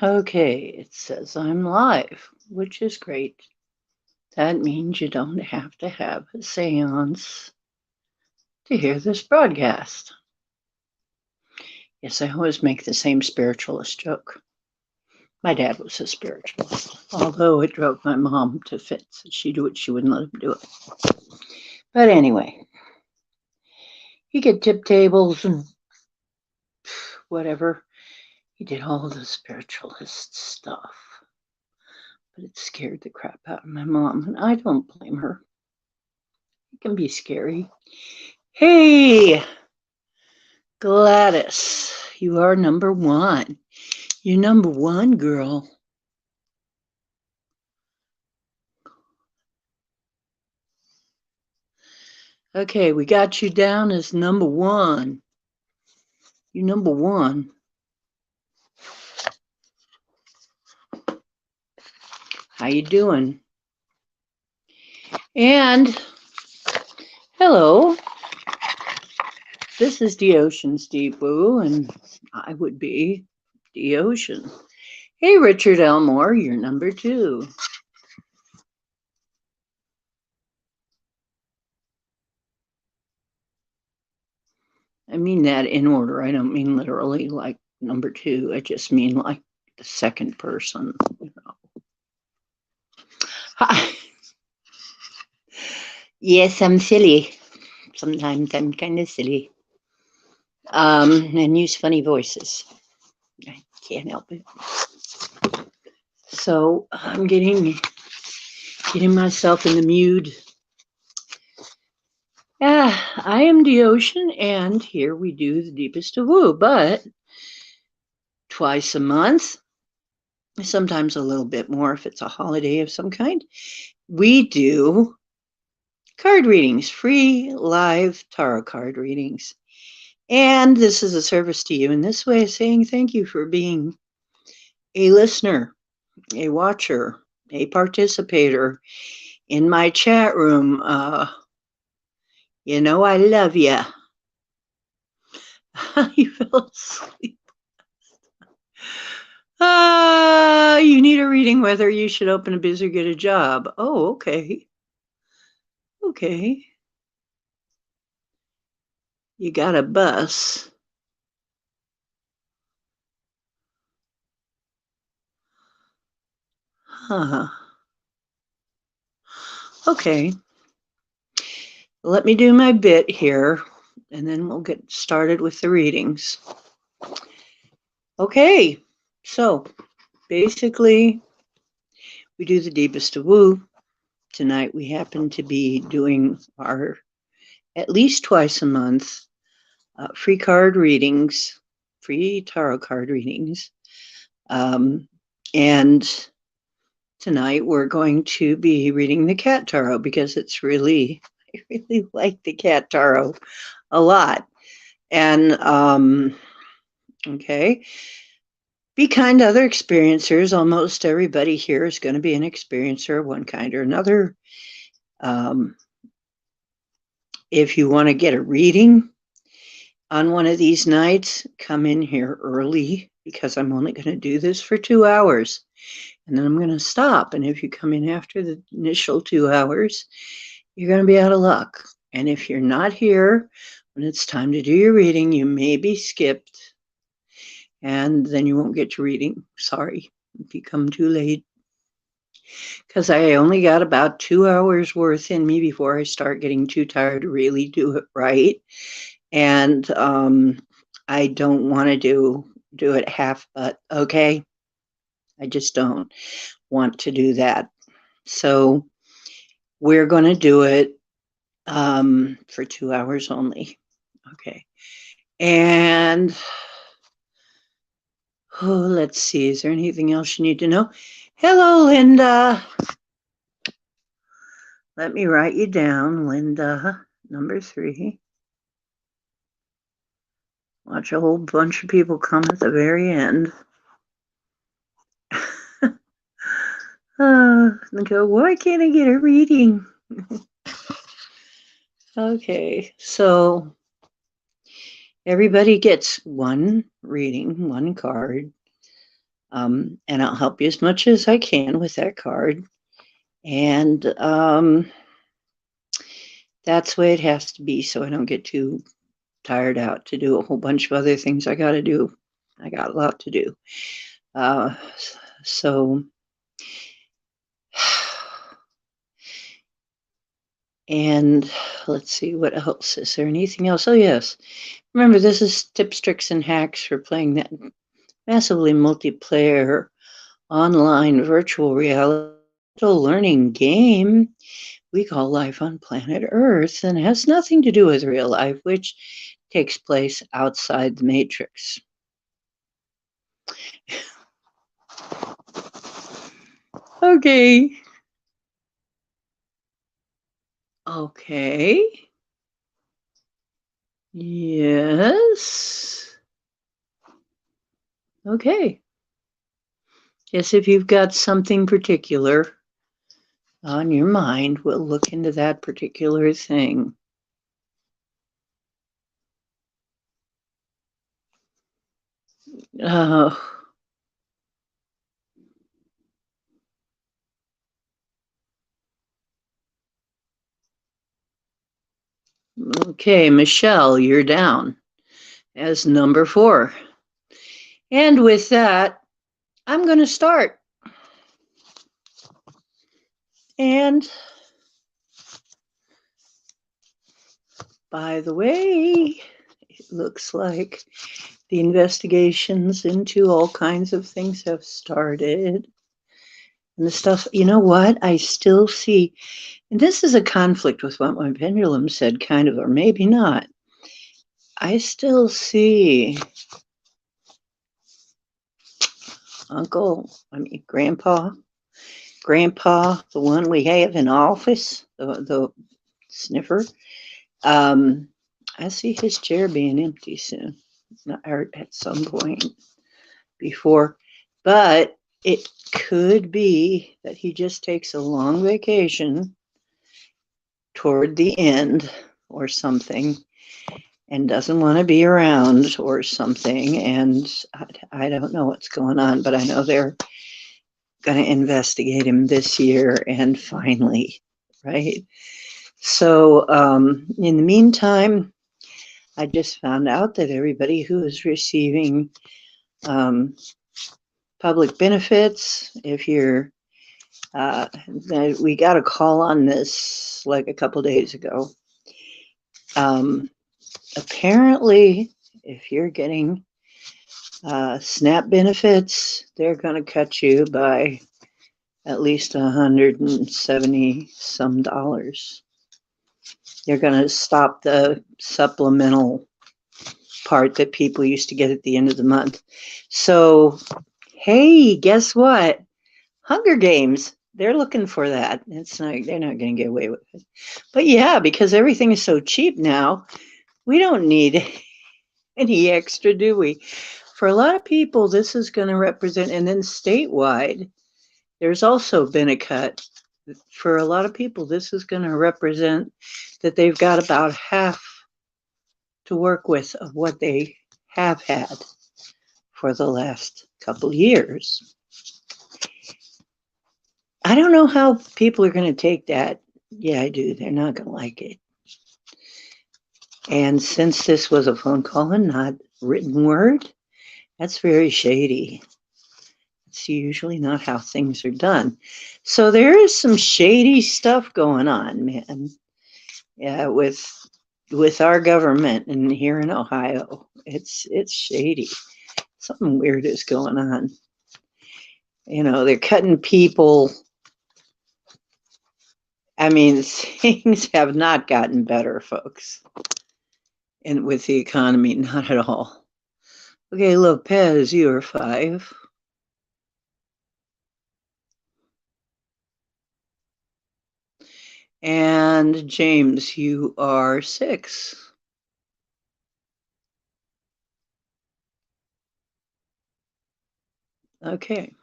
Okay, it says I'm live, which is great. That means you don't have to have a seance to hear this broadcast. Yes, I always make the same spiritualist joke. My dad was a spiritualist, although it drove my mom to fits. She'd do it, she wouldn't let him do it. But anyway, he could tip tables and whatever. He did all the spiritualist stuff. But it scared the crap out of my mom, and I don't blame her. It can be scary. Hey, Gladys, you are number one. You're number one, girl. Okay, we got you down as number one. You number one. How you doing? And hello, this is the Ocean's Deep Woo, and I would be the Ocean. Hey, Richard Elmore, you're number two. I mean that in order. I don't mean literally like number two. I just mean like the second person. Hi. Yes, I'm silly. Sometimes I'm kind of silly. And use funny voices. I can't help it. So I'm getting myself in the mood. I am the Ocean, and here we do the deepest of woo, but twice a month, sometimes a little bit more if it's a holiday of some kind, we do card readings, free live tarot card readings. And this is a service to you in this way, saying thank you for being a listener, a watcher, a participator in my chat room. You know, I love you. You fell asleep. You need a reading whether you should open a biz or get a job. Oh, okay. Okay. You got a bus. Huh. Okay. Let me do my bit here, and then we'll get started with the readings. Okay. So, basically, we do the deepest of woo. Tonight, we happen to be doing our at least twice a month free card readings, free tarot card readings. And tonight we're going to be reading the cat tarot because I really like the cat tarot a lot. And okay, be kind to other experiencers. Almost everybody here is going to be an experiencer of one kind or another. If you want to get a reading on one of these nights, come in here early because I'm only going to do this for 2 hours. And then I'm going to stop. And if you come in after the initial 2 hours, you're going to be out of luck. And if you're not here when it's time to do your reading, you may be skipped. And then you won't get your reading. Sorry if you come too late. Because I only got about 2 hours worth in me before I start getting too tired to really do it right. And I don't want to do it half, but okay. I just don't want to do that. So we're going to do it for 2 hours only. Okay. And let's see. Is there anything else you need to know? Hello, Linda. Let me write you down, Linda, number 3. Watch a whole bunch of people come at the very end. Go, why can't I get a reading? Okay, so everybody gets one reading, one card. And I'll help you as much as I can with that card. And that's the way it has to be, so I don't get too tired out to do a whole bunch of other things I got to do. I got a lot to do. So, and let's see, what else? Is there anything else? Oh, yes. Remember, this is tips, tricks, and hacks for playing that massively multiplayer online virtual reality learning game we call Life on Planet Earth, and has nothing to do with real life, which takes place outside the Matrix. Okay. Okay. Yes. Okay. Yes, if you've got something particular on your mind, we'll look into that particular thing. Okay, Michelle, you're down as number 4. And with that, I'm going to start. And by the way, it looks like the investigations into all kinds of things have started. And the stuff, you know what? I still see, and this is a conflict with what my pendulum said, kind of, or maybe not. I still see Grandpa, the one we have in office, the sniffer. I see his chair being empty soon, or at some point before, but it could be that he just takes a long vacation toward the end or something and doesn't want to be around or something. And I don't know what's going on, but I know they're going to investigate him this year and finally, right? So in the meantime, I just found out that everybody who is receiving public benefits, if you're, we got a call on this like a couple days ago. Apparently, if you're getting SNAP benefits, they're going to cut you by at least $170 some. They're going to stop the supplemental part that people used to get at the end of the month. So, hey, guess what? Hunger Games, they're looking for that. They're not going to get away with it. But yeah, because everything is so cheap now, we don't need any extra, do we? For a lot of people, this is going to represent, and then statewide, there's also been a cut. For a lot of people, this is going to represent that they've got about half to work with of what they have had for the last couple years. I don't know how people are going to take that. Yeah, I do. They're not going to like it. And since this was a phone call and not written word, that's very shady. It's usually not how things are done. So there is some shady stuff going on, man. Yeah, with our government and here in Ohio. It's shady. Something weird is going on. You know, they're cutting people. I mean, things have not gotten better, folks. And with the economy, not at all. Okay, Lopez, you are 5. And James, you are 6. Okay.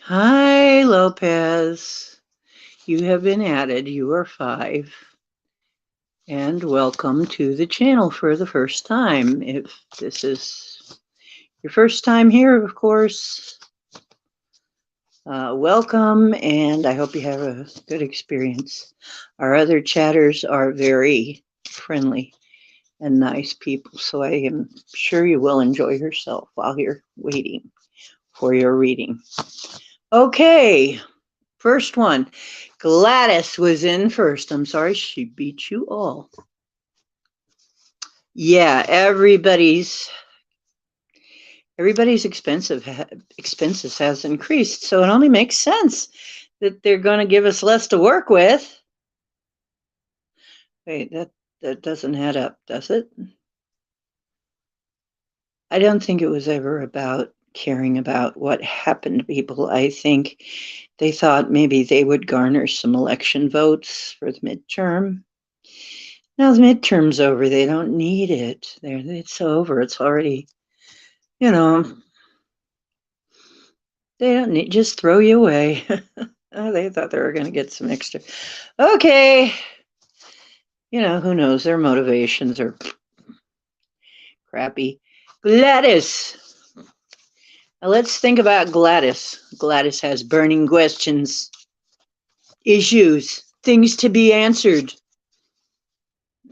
Hi, Lopez. You have been added. You are 5. And welcome to the channel for the first time. If this is your first time here, of course, welcome, and I hope you have a good experience. Our other chatters are very friendly and nice people, so I am sure you will enjoy yourself while you're waiting for your reading. Okay, first one. Gladys was in first. I'm sorry, she beat you all. Yeah, everybody's expenses has increased, so it only makes sense that they're going to give us less to work with. Wait, that doesn't add up, does it? I don't think it was ever about caring about what happened to people. I think they thought maybe they would garner some election votes for the midterm. Now the midterm's over. They don't need it. It's over. It's already, you know, they don't need, just throw you away. They thought they were going to get some extra. Okay. Who knows? Their motivations are crappy. Gladys. Now let's think about Gladys. Gladys has burning questions, issues, things to be answered.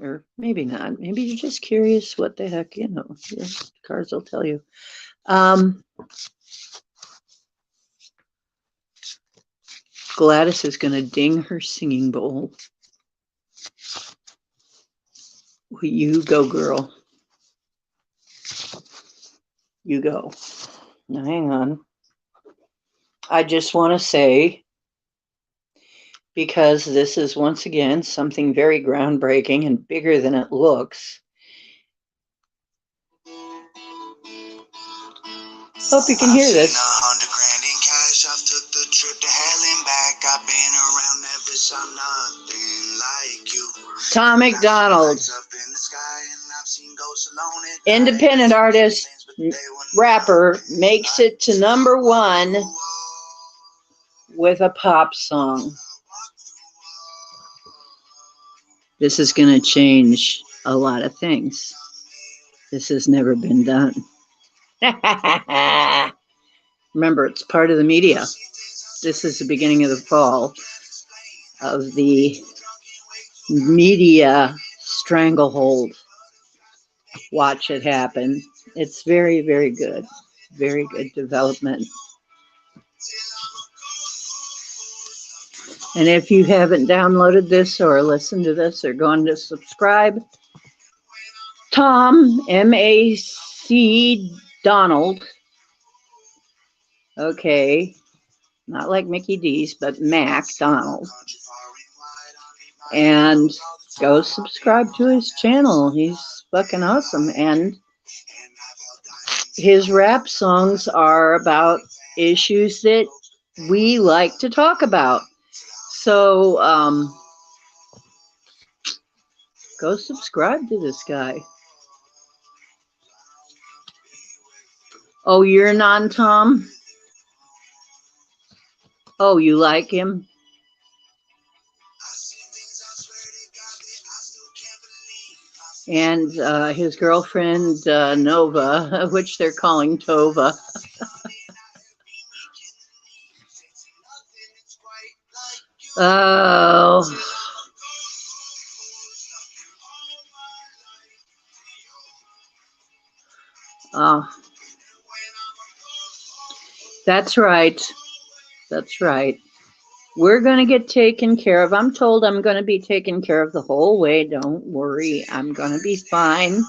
Or maybe not. Maybe you're just curious what the heck, the cards will tell you. Gladys is going to ding her singing bowl. You go, girl. You go. Now, hang on. I just want to say, because this is once again something very groundbreaking and bigger than it looks. Hope you can hear this. Tom McDonald, independent artist, rapper, makes it to #1 with a pop song. This is going to change a lot of things. This has never been done. Remember, it's part of the media. This is the beginning of the fall of the media stranglehold. Watch it happen. It's very, very good. Very good development. And if you haven't downloaded this or listened to this or gone to subscribe, Tom, M-A-C Donald, okay, not like Mickey D's, but Mac Donald, and go subscribe to his channel. He's fucking awesome. And his rap songs are about issues that we like to talk about. So go subscribe to this guy. Oh, you're non-Tom? Oh, you like him? And his girlfriend, Nova, which they're calling Tova. Oh. Oh. That's right. That's right. We're going to get taken care of. I'm told I'm going to be taken care of the whole way. Don't worry. I'm going to be fine.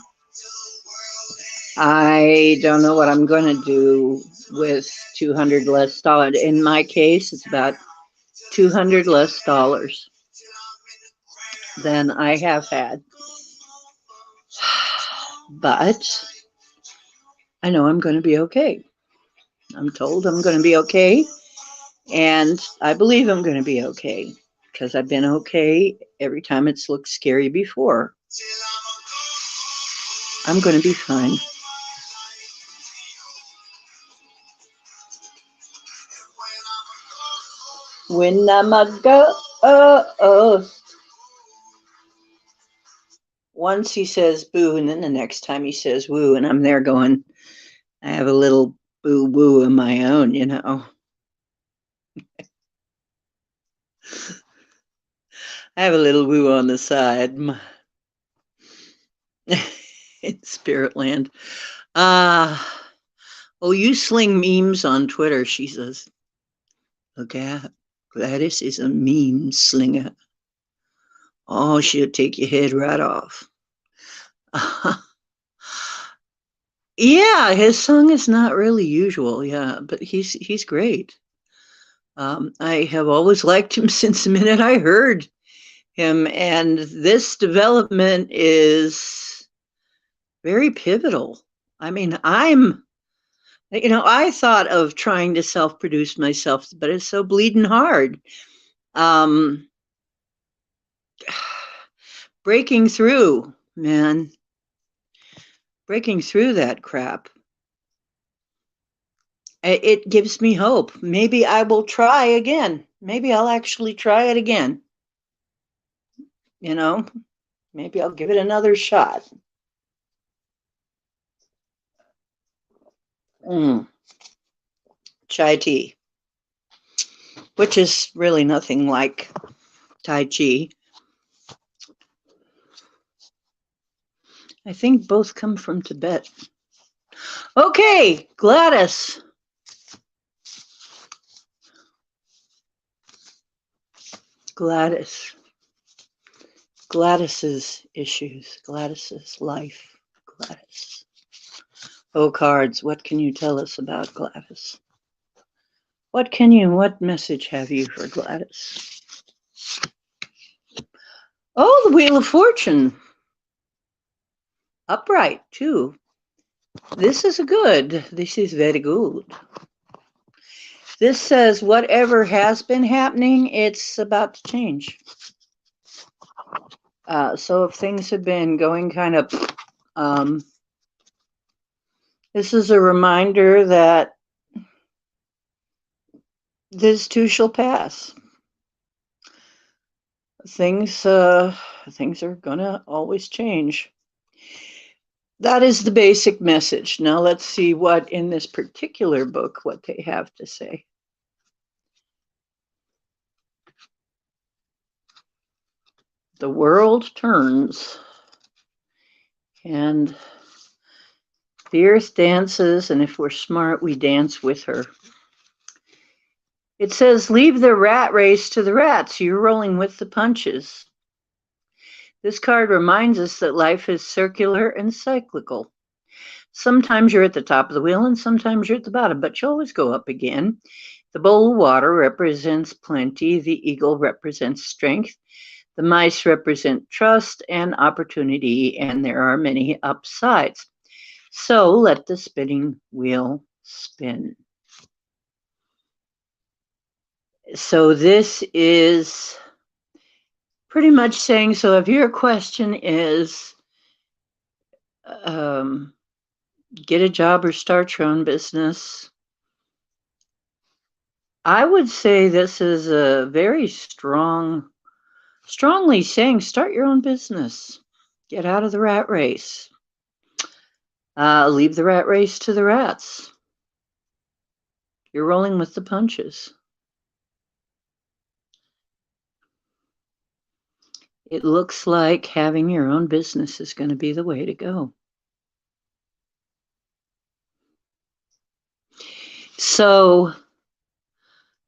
I don't know what I'm going to do with $200 less. In my case, it's about $200 less than I have had. But I know I'm going to be okay. I'm told I'm going to be okay. And I believe I'm going to be okay because I've been okay every time it's looked scary before. I'm going to be fine. When I'm a ghost. Once he says boo, and then the next time he says woo, and I'm there going, I have a little boo-boo of my own, you know. I have a little woo on the side in Spirit Land. Oh, you sling memes on Twitter, she says. Look at Gladys is a meme slinger. Oh, she'll take your head right off. Yeah, his song is not really usual, yeah, but he's great. I have always liked him since the minute I heard him, and this development is very pivotal. I mean, I thought of trying to self-produce myself, but it's so bleeding hard. Breaking through, man. Breaking through that crap. It gives me hope. Maybe I will try again. Maybe I'll actually try it again. You know, maybe I'll give it another shot. Chai tea, which is really nothing like Tai Chi. I think both come from Tibet. Okay, Gladys. Gladys's issues, Gladys's life, Gladys. Oh, cards, what can you tell us about Gladys? What message have you for Gladys? Oh, the Wheel of Fortune. Upright, too. This is very good. This says whatever has been happening, it's about to change. So if things have been going kind of, this is a reminder that this too shall pass. Things are gonna always change. That is the basic message. Now let's see what in this particular book, what they have to say. The world turns and the earth dances, and if we're smart, we dance with her. It says, leave the rat race to the rats. You're rolling with the punches. This card reminds us that life is circular and cyclical. Sometimes you're at the top of the wheel and sometimes you're at the bottom, but you always go up again. The bowl of water represents plenty. The eagle represents strength. The mice represent trust and opportunity, and there are many upsides. So let the spinning wheel spin. So this is pretty much saying, so if your question is get a job or start your own business, I would say this is a very strongly saying start your own business. Get out of the rat race. Leave the rat race to the rats. You're rolling with the punches. It looks like having your own business is going to be the way to go. So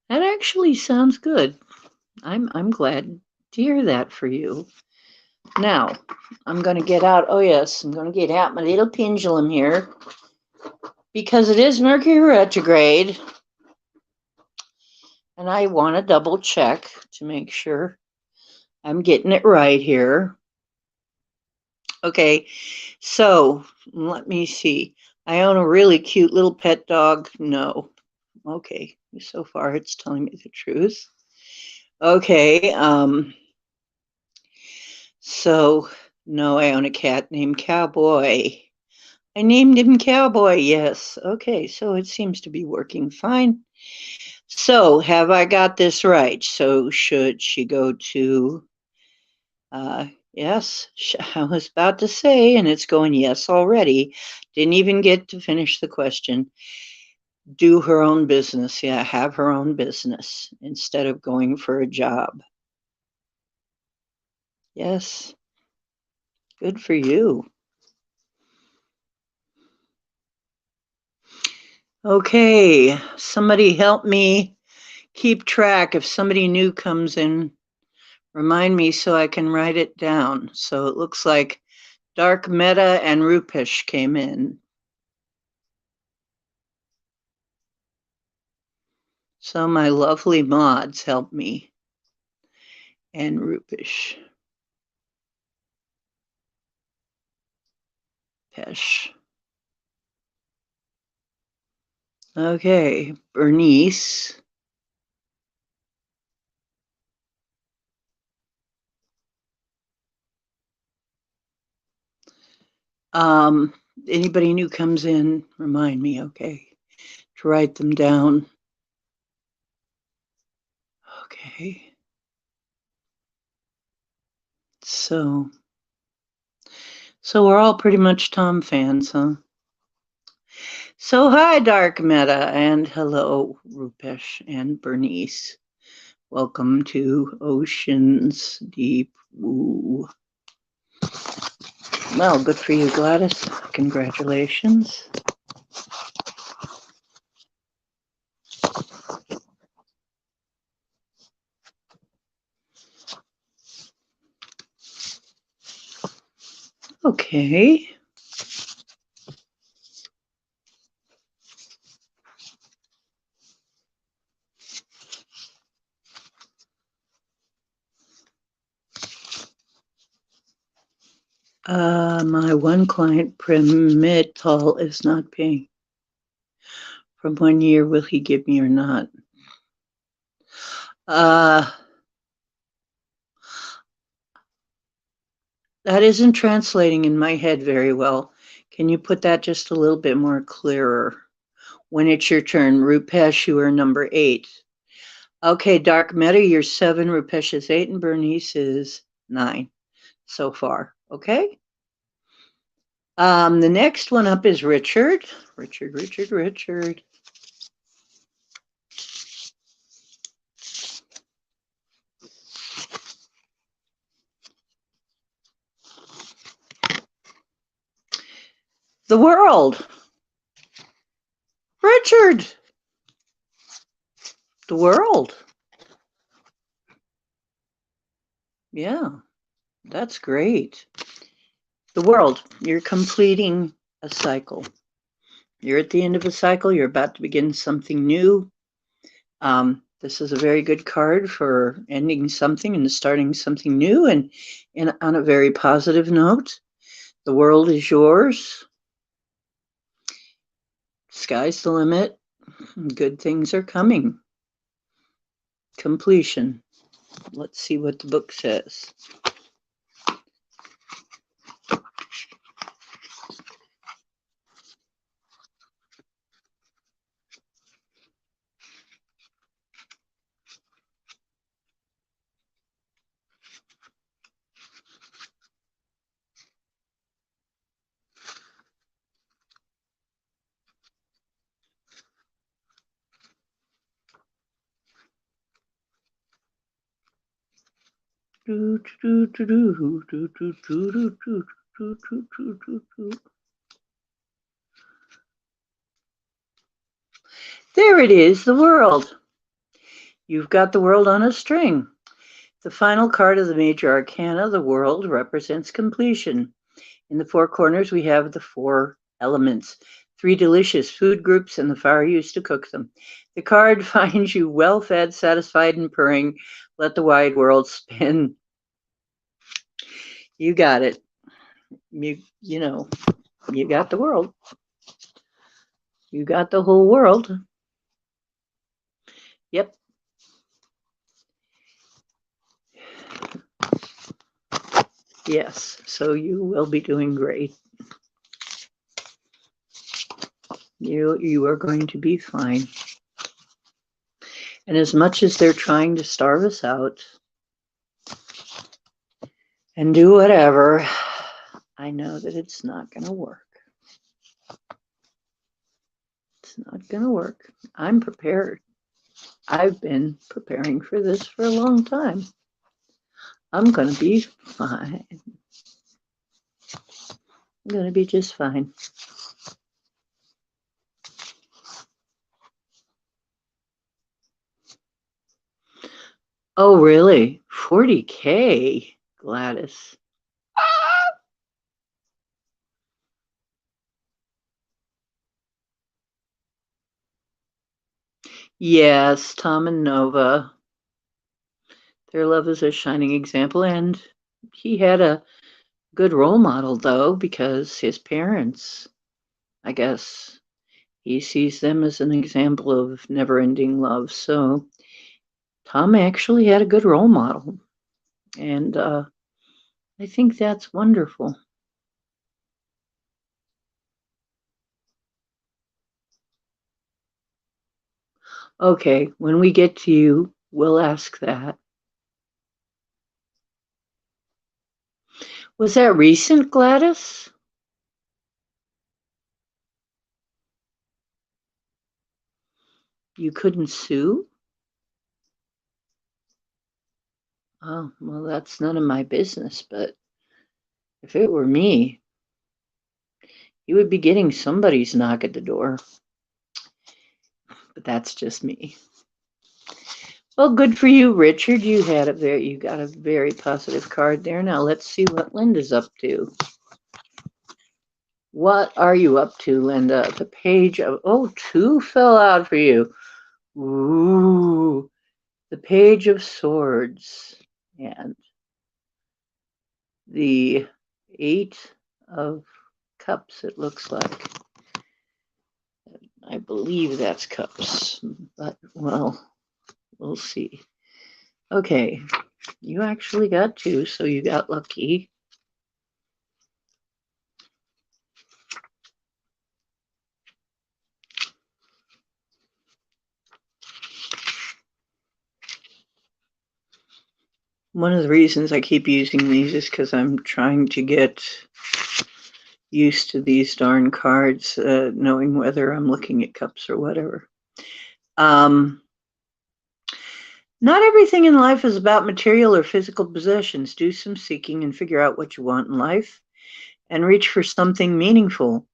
that actually sounds good. I'm glad to hear that for you. Now, I'm going to get out. Oh, yes, I'm going to get out my little pendulum here because it is Mercury retrograde. And I want to double check to make sure I'm getting it right here. Okay, so let me see. I own a really cute little pet dog. No. Okay, so far it's telling me the truth. Okay, so no, I own a cat named Cowboy. I named him Cowboy, yes. Okay, so it seems to be working fine. So have I got this right? So should she go to Yes, I was about to say, and it's going yes already. Didn't even get to finish the question. Do her own business. Yeah, have her own business instead of going for a job. Yes, good for you. Okay, somebody help me keep track. If somebody new comes in, remind me so I can write it down. So it looks like Dark Meta and Rupesh came in. So my lovely mods help me. And Rupesh. Pesh. Okay, Bernice. Um, Anybody new comes in, remind me, okay, to write them down. Okay. So we're all pretty much Tom fans, huh? So hi, Dark Meta, and hello, Rupesh and Bernice. Welcome to Oceans Deep Woo. Well, good for you, Gladys. Congratulations. Okay. My one client, Primital, is not paying. From 1 year, will he give me or not? That isn't translating in my head very well. Can you put that just a little bit more clearer? When it's your turn, Rupesh, you are number 8. Okay, Dark Meta, you're 7, Rupesh is 8, and Bernice is 9 so far. Okay. The next one up is Richard. Richard. The world. Richard. The world. Yeah, that's great. The world. You're completing a cycle. You're at the end of a cycle. You're about to begin something new. This is a very good card for ending something and starting something new, and on a very positive note. The world is yours. Sky's the limit. Good things are coming. Completion. Let's see what the book says. There it is, the world. You've got the world on a string. The final card of the major arcana, the world, represents completion. In the 4 corners, we have the 4 elements, 3 delicious food groups, and the fire used to cook them. The card finds you well-fed, satisfied, and purring. Let the wide world spin. You got it. You know, you got the world. You got the whole world. Yep. Yes, so you will be doing great. You are going to be fine. And as much as they're trying to starve us out, and do whatever. I know that it's not going to work. It's not going to work. I'm prepared. I've been preparing for this for a long time. I'm going to be fine. I'm going to be just fine. Oh, really? 40K, Gladys. Yes, Tom and Nova. Their love is a shining example, and he had a good role model, though, because his parents, I guess, he sees them as an example of never-ending love. So Tom actually had a good role model, and I think that's wonderful. Okay, when we get to you, we'll ask that. Was that recent, Gladys? You couldn't sue? Oh, well, that's none of my business, but if it were me, you would be getting somebody's knock at the door. But that's just me. Well, good for you, Richard. You got a very positive card there. Now let's see what Linda's up to. What are you up to, Linda? The page of, oh, 2 fell out for you. Ooh, the Page of Swords and the 8 of Cups, it looks like. I believe that's Cups, but well, we'll see. Okay, you actually got 2, so you got lucky. One of the reasons I keep using these is because I'm trying to get used to these darn cards, knowing whether I'm looking at cups or whatever. Not everything in life is about material or physical possessions. Do some seeking and figure out what you want in life and reach for something meaningful.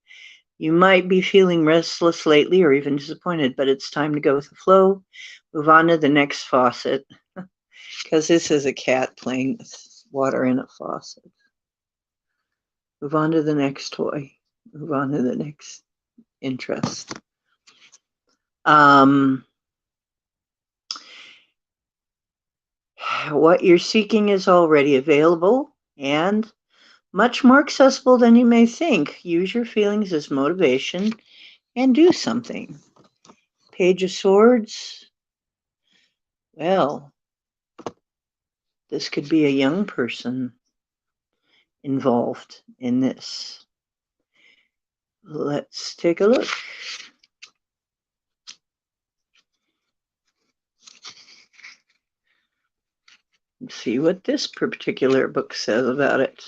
You might be feeling restless lately or even disappointed, but it's time to go with the flow. Move on to the next faucet, because this is a cat playing with water in a faucet. Move on to the next toy. Move on to the next interest. What you're seeking is already available and much more accessible than you may think. Use your feelings as motivation and do something. Page of Swords. Well, this could be a young person involved in this. Let's take a look. Let's see what this particular book says about it.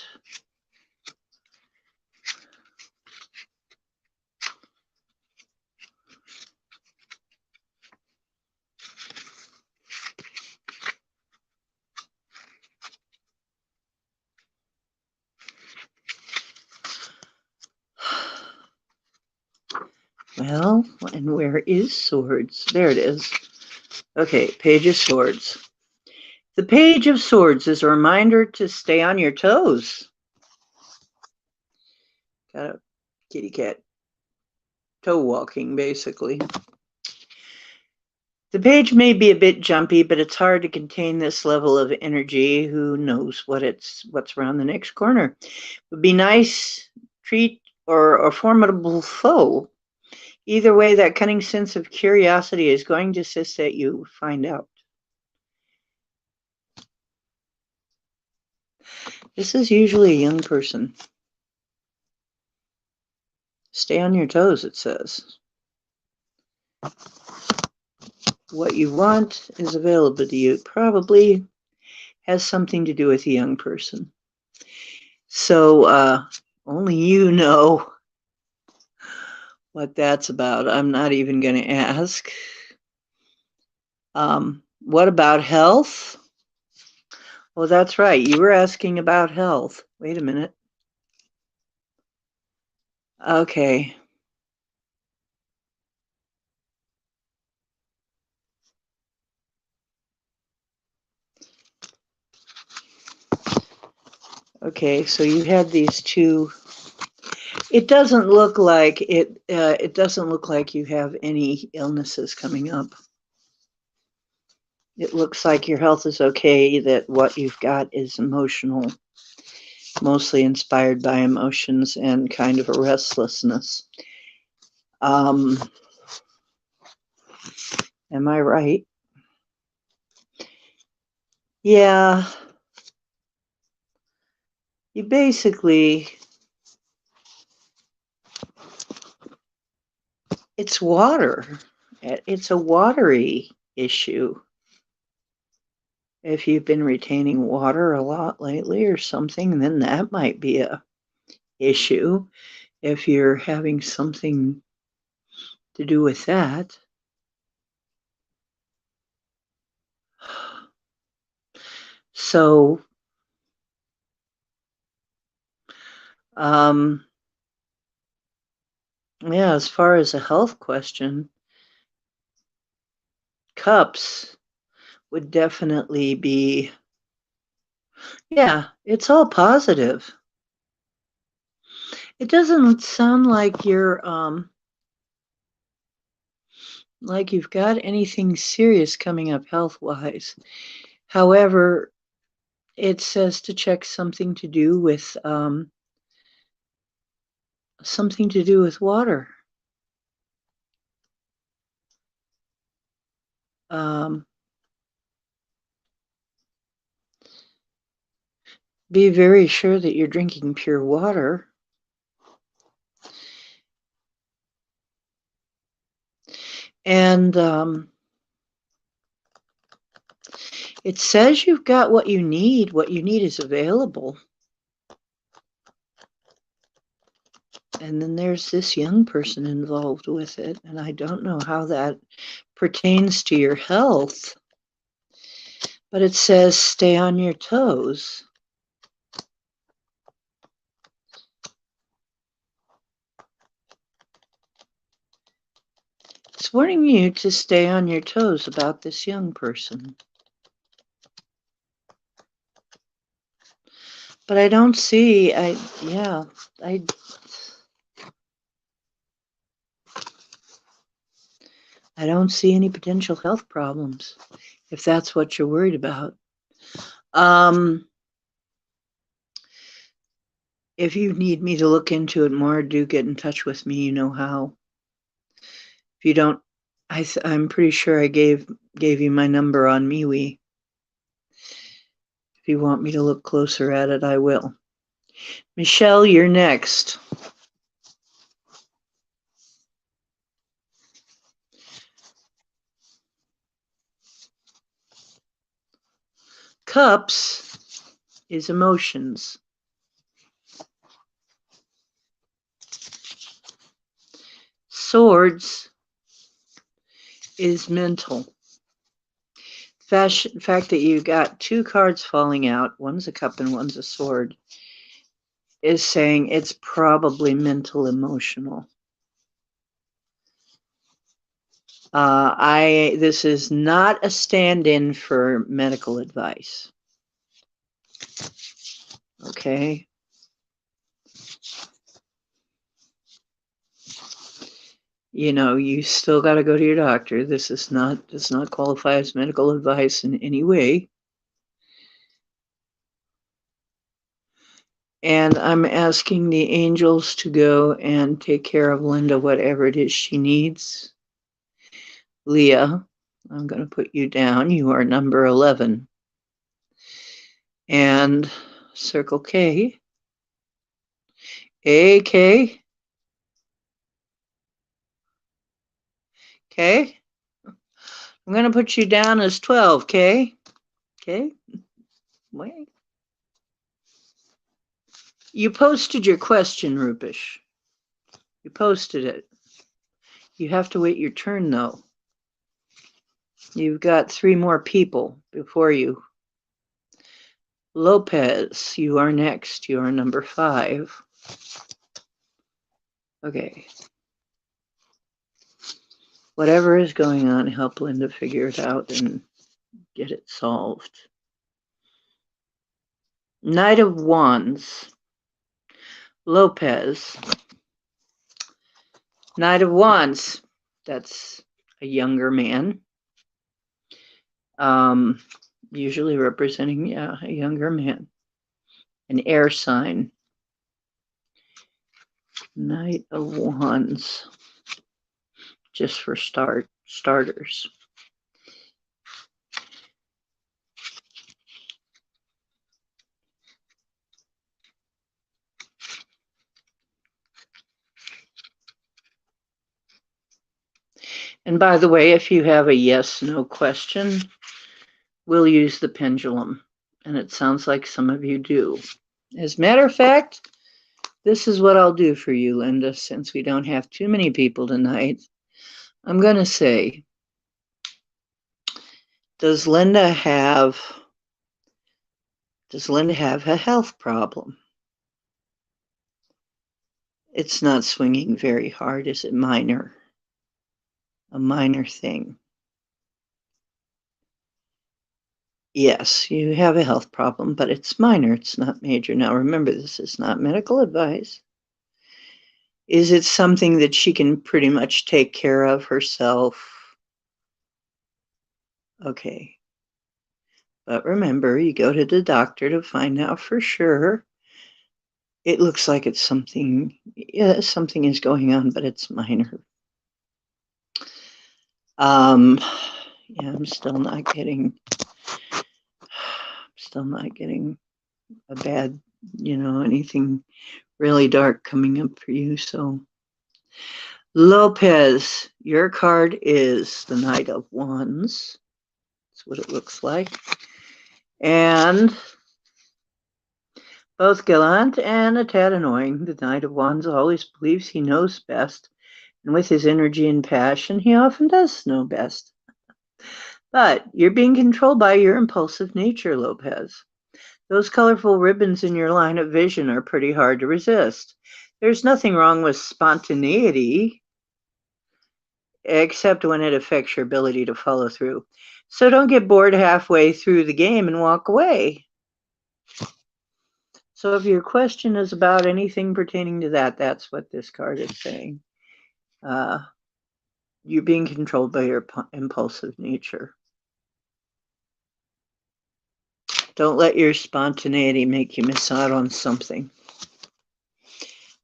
Well, and where is Swords? There it is. Okay, Page of Swords. The Page of Swords is a reminder to stay on your toes. Got a kitty cat toe walking, basically. The page may be a bit jumpy, but it's hard to contain this level of energy. Who knows what's around the next corner? It would be nice treat or a formidable foe. Either way, that cunning sense of curiosity is going to insist that you find out. This is usually a young person. Stay on your toes, it says. What you want is available to you. It probably has something to do with a young person. So only you know what that's about. I'm not even going to ask. What about health? Well, that's right. You were asking about health. Wait a minute. Okay. Okay, so you had these two. It doesn't look like it. It doesn't look like you have any illnesses coming up. It looks like your health is okay. That what you've got is emotional, mostly inspired by emotions and kind of a restlessness. Am I right? Yeah. You basically, it's water. It's a watery issue. If you've been retaining water a lot lately or something, then that might be a issue. If you're having something to do with that. So, um, yeah, as far as a health question, cups would definitely be, yeah, it's all positive. It doesn't sound like like you've got anything serious coming up health-wise. However, it says to check something to do with water. Um, be very sure that you're drinking pure water. And it says you've got what you need. What you need is available. And then there's this young person involved with it. And I don't know how that pertains to your health. But it says stay on your toes. It's warning you to stay on your toes about this young person. But I don't see, I don't see any potential health problems, if that's what you're worried about. If you need me to look into it more, do get in touch with me. You know how. If you don't, I'm pretty sure I gave you my number on MeWe. If you want me to look closer at it, I will. Michelle, you're next. Cups is emotions. Swords is mental. Fact that you got two cards falling out, one's a cup and one's a sword, is saying it's probably mental emotional. This is not a stand-in for medical advice. Okay. You know, you still got to go to your doctor. This does not qualify as medical advice in any way. And I'm asking the angels to go and take care of Linda, whatever it is she needs. Leah, I'm going to put you down. You are number 11. And circle K. AK. Okay. I'm going to put you down as 12, K. Okay. Wait. You posted your question, Rupesh. You posted it. You have to wait your turn, though. You've got 3 more people before you. Lopez, you are next. You are number 5. Okay. Whatever is going on, help Linda figure it out and get it solved. Knight of Wands. Lopez. Knight of Wands. That's a younger man. Usually representing, a younger man. An air sign. Knight of Wands. Just for starters. And by the way, if you have a yes/no question, we'll use the pendulum. And it sounds like some of you do. As a matter of fact, this is what I'll do for you, Linda, since we don't have too many people tonight. I'm going to say, does Linda have a health problem? It's not swinging very hard. Is it minor? A minor thing. Yes, you have a health problem, but it's minor. It's not major. Now, remember, this is not medical advice. Is it something that she can pretty much take care of herself? Okay. But remember, you go to the doctor to find out for sure. It looks like it's something, something is going on, but it's minor. I'm still not getting a bad, anything really dark coming up for you. So Lopez, your card is the Knight of Wands. That's what it looks like. And both gallant and a tad annoying, the Knight of Wands always believes he knows best. And with his energy and passion, he often does know best. But you're being controlled by your impulsive nature, Lopez. Those colorful ribbons in your line of vision are pretty hard to resist. There's nothing wrong with spontaneity, except when it affects your ability to follow through. So don't get bored halfway through the game and walk away. So if your question is about anything pertaining to that, that's what this card is saying. You're being controlled by your impulsive nature. Don't let your spontaneity make you miss out on something.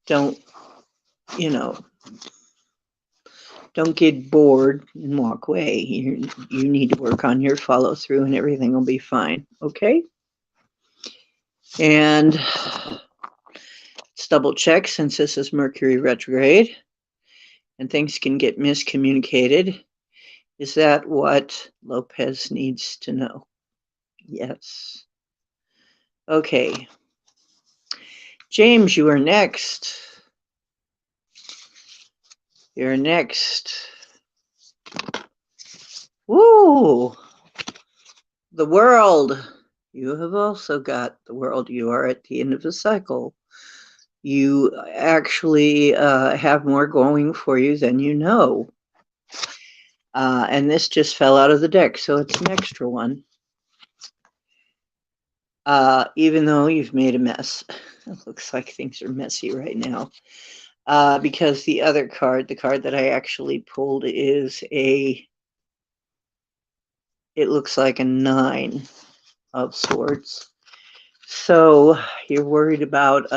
Don't get bored and walk away. You need to work on your follow through and everything will be fine. Okay? And let's double check, since this is Mercury retrograde and things can get miscommunicated. Is that what Lopez needs to know? Yes. Okay. James, you are next. You're next. Woo! The World. You have also got the World. You are at the end of the cycle. You actually have more going for you than you know. And this just fell out of the deck, so it's an extra one. Even though you've made a mess. It looks like things are messy right now. Because the other card, the card that I actually pulled, is it looks like a 9 of Swords. So you're worried about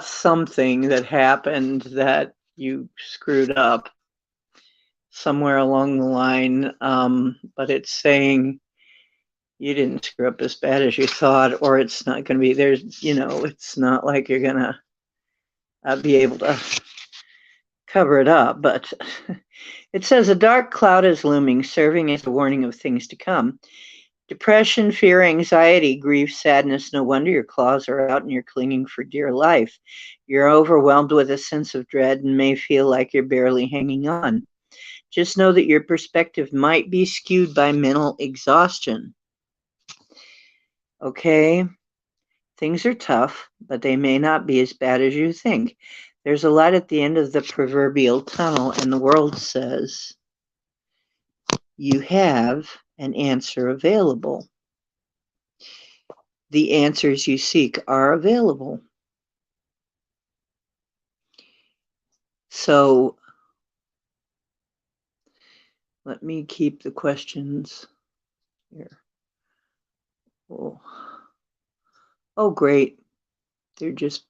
something that happened that you screwed up somewhere along the line, but it's saying you didn't screw up as bad as you thought, or it's not going to be, it's not like you're going to be able to cover it up. But it says a dark cloud is looming, serving as a warning of things to come. Depression, fear, anxiety, grief, sadness. No wonder your claws are out and you're clinging for dear life. You're overwhelmed with a sense of dread and may feel like you're barely hanging on. Just know that your perspective might be skewed by mental exhaustion. Okay? Things are tough, but they may not be as bad as you think. There's a light at the end of the proverbial tunnel, and the world says you have an answer available. The answers you seek are available. So let me keep the questions here. Oh great. They're just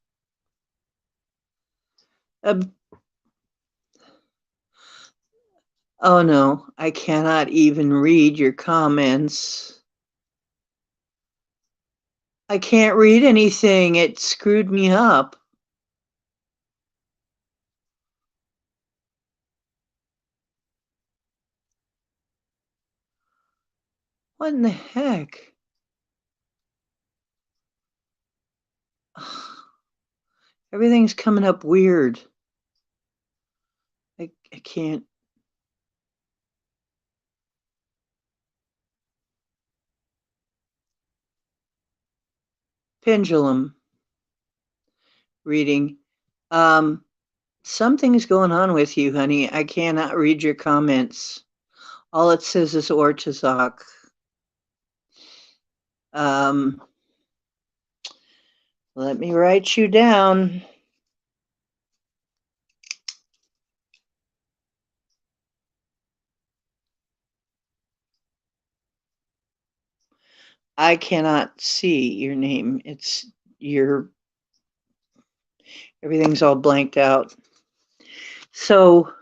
oh no, I cannot even read your comments. I can't read anything. It screwed me up. What in the heck? Everything's coming up weird. I can't. Pendulum reading. Something's going on with you, honey. I cannot read your comments. All it says is Ortazak. Let me write you down. I cannot see your name. It's everything's all blanked out. So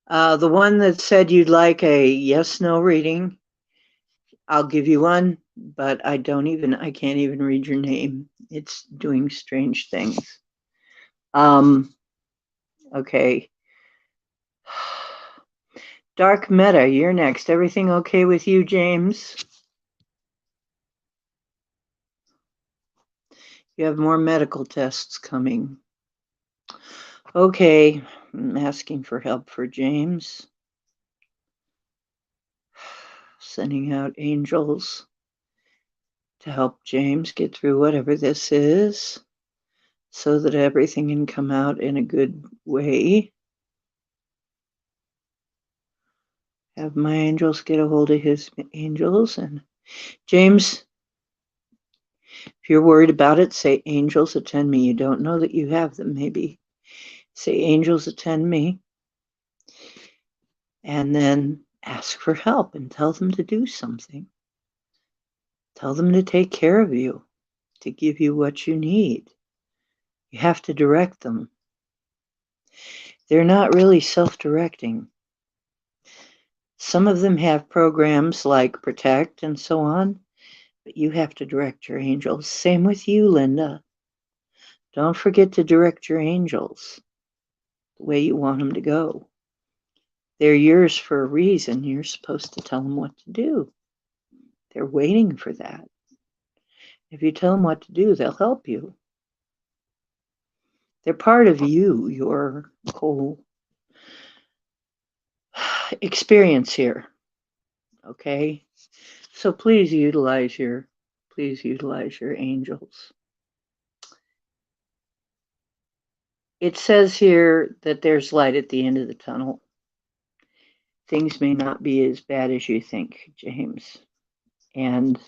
the one that said you'd like a yes/no reading, I'll give you one, but I can't even read your name. It's doing strange things. Okay. Dark Meta, you're next. Everything okay with you, James? You have more medical tests coming. Okay, I'm asking for help for James. Sending out angels to help James get through whatever this is so that everything can come out in a good way. Have my angels get a hold of his angels. And James, if you're worried about it, say, angels, attend me. You don't know that you have them, maybe. Say, angels, attend me. And then ask for help and tell them to do something. Tell them to take care of you, to give you what you need. You have to direct them. They're not really self-directing. Some of them have programs like Protect and so on, but you have to direct your angels. Same with you, Linda. Don't forget to direct your angels the way you want them to go. They're yours for a reason. You're supposed to tell them what to do. They're waiting for that. If you tell them what to do, they'll help you. They're part of you, your whole experience here. Okay? So please utilize your angels. It says here that there's light at the end of the tunnel. Things may not be as bad as you think, James. And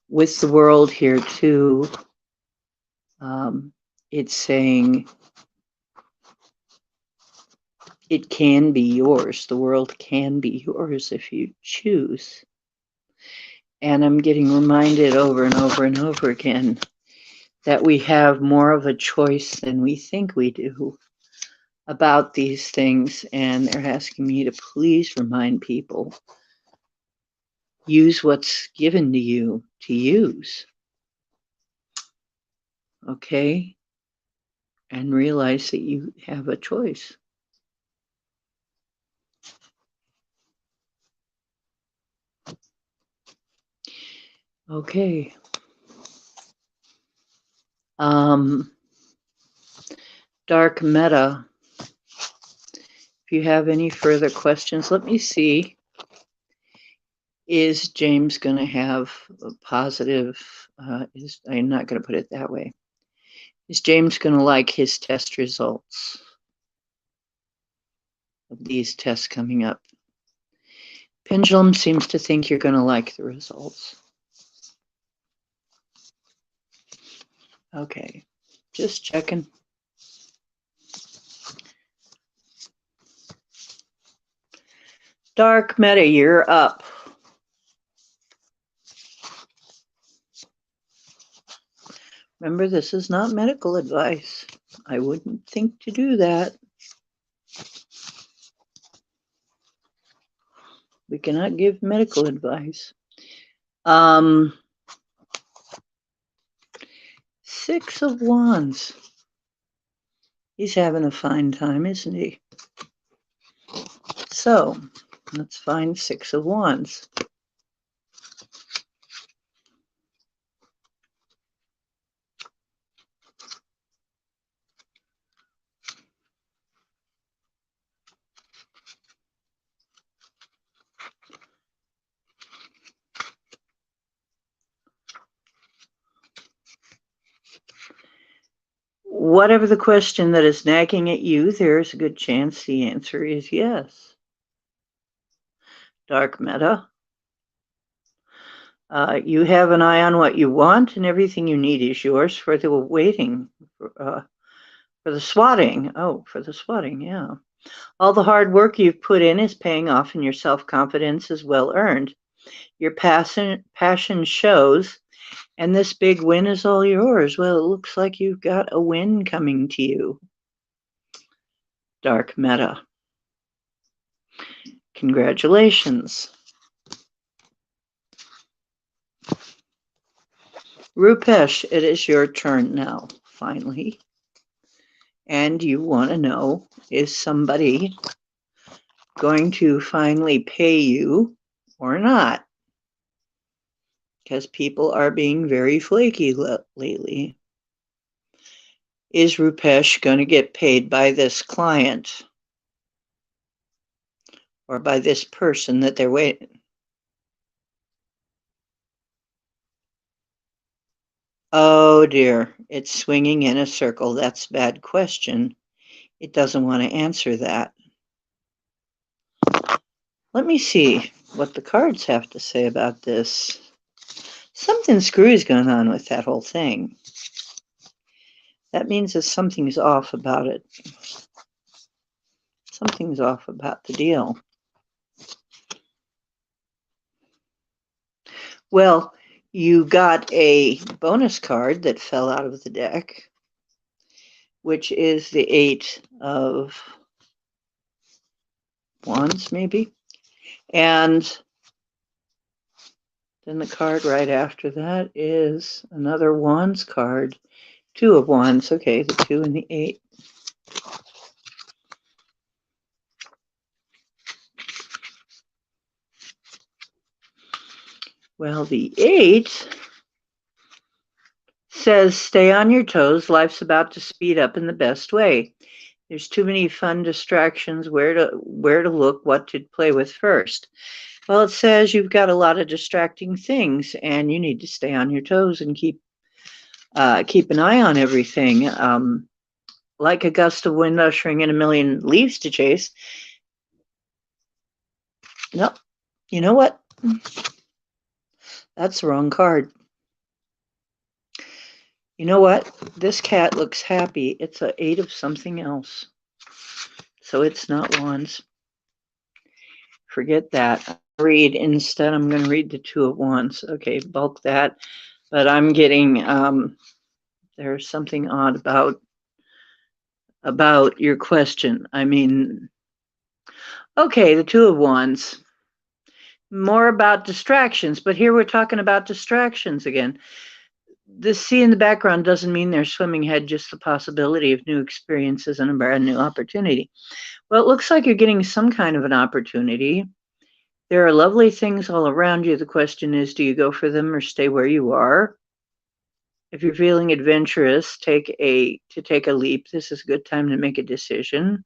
with the world here too, it's saying it can be yours. The world can be yours if you choose. And I'm getting reminded over and over and over again that we have more of a choice than we think we do about these things. And they're asking me to please remind people, use what's given to you to use. Okay? And realize that you have a choice. Okay. Dark Meta. If you have any further questions, let me see. Is James going to have a positive? I'm not going to put it that way. Is James going to like his test results of these tests coming up? Pendulum seems to think you're going to like the results. Okay, just checking. Dark Meta, you're up. Remember, this is not medical advice. I wouldn't think to do that. We cannot give medical advice. 6 of Wands. He's having a fine time, isn't he? So, let's find 6 of Wands. Whatever the question that is nagging at you, there's a good chance the answer is yes. Dark Meta. You have an eye on what you want, and everything you need is yours for the waiting, for the swatting. Oh, for the swatting, yeah. All the hard work you've put in is paying off, and your self-confidence is well earned. Your passion shows, and this big win is all yours. Well, it looks like you've got a win coming to you. Dark Meta. Congratulations. Rupesh, it is your turn now, finally. And you want to know, is somebody going to finally pay you or not? Because people are being very flaky lately. Is Rupesh going to get paid by this client? Or by this person that they're waiting? Oh dear, it's swinging in a circle. That's a bad question. It doesn't want to answer that. Let me see what the cards have to say about this. Something screwy going on with that whole thing. That means that something's off about it. Something's off about the deal. Well, you got a bonus card that fell out of the deck, which is the 8 of Wands, maybe. And then the card right after that is another Wands card. 2 of Wands. Okay, the 2 and the 8. Well, the 8 says, stay on your toes. Life's about to speed up in the best way. There's too many fun distractions. Where to look, what to play with first. Well, it says you've got a lot of distracting things, and you need to stay on your toes and keep an eye on everything. Like a gust of wind ushering in a million leaves to chase. No, you know what? That's the wrong card. You know what? This cat looks happy. It's an 8 of something else. So it's not Wands. Forget that. Instead, I'm going to read the 2 of Wands. Okay, bulk that. But I'm getting, there's something odd about your question. I mean, okay, the 2 of Wands. More about distractions, but here we're talking about distractions again. The sea in the background doesn't mean they're swimming ahead, just the possibility of new experiences and a brand new opportunity. Well, it looks like you're getting some kind of an opportunity. There are lovely things all around you. The question is, do you go for them or stay where you are? If you're feeling adventurous, take a leap. This is a good time to make a decision.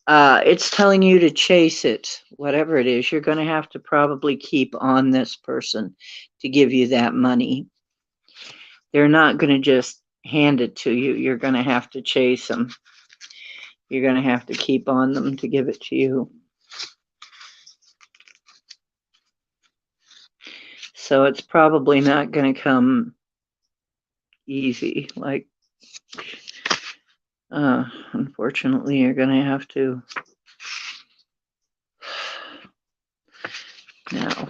It's telling you to chase it, whatever it is. You're going to have to probably keep on this person to give you that money. They're not going to just hand it to you. You're going to have to chase them. You're going to have to keep on them to give it to you. So it's probably not going to come easy. Like, unfortunately, you're going to have to. Now,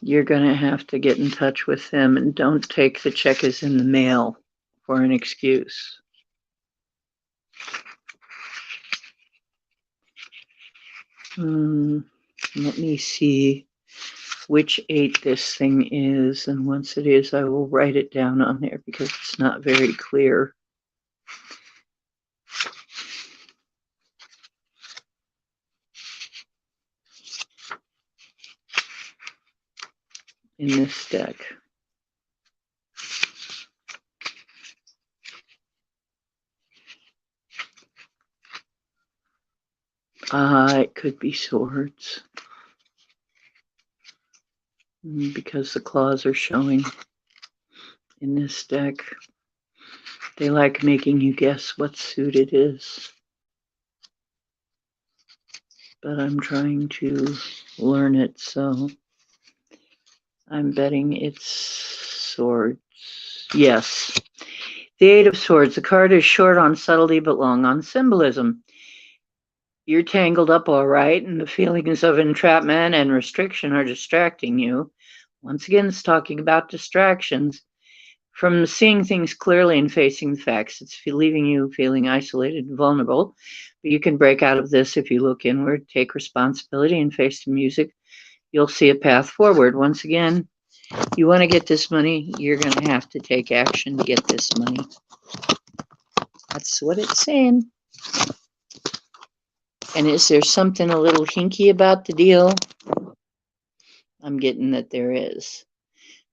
you're going to have to get in touch with them, and don't take the check as in the mail for an excuse. Let me see which 8 this thing is, and once it is, I will write it down on there because it's not very clear. In this deck. It could be swords. Because the claws are showing in this deck. They like making you guess what suit it is. But I'm trying to learn it, so I'm betting it's swords. Yes. The 8 of Swords. The card is short on subtlety but long on symbolism. You're tangled up all right, and the feelings of entrapment and restriction are distracting you. Once again, it's talking about distractions. From seeing things clearly and facing the facts, it's leaving you feeling isolated and vulnerable. But you can break out of this if you look inward, take responsibility, and face the music. You'll see a path forward. Once again, you want to get this money, you're going to have to take action to get this money. That's what it's saying. And is there something a little hinky about the deal? I'm getting that there is.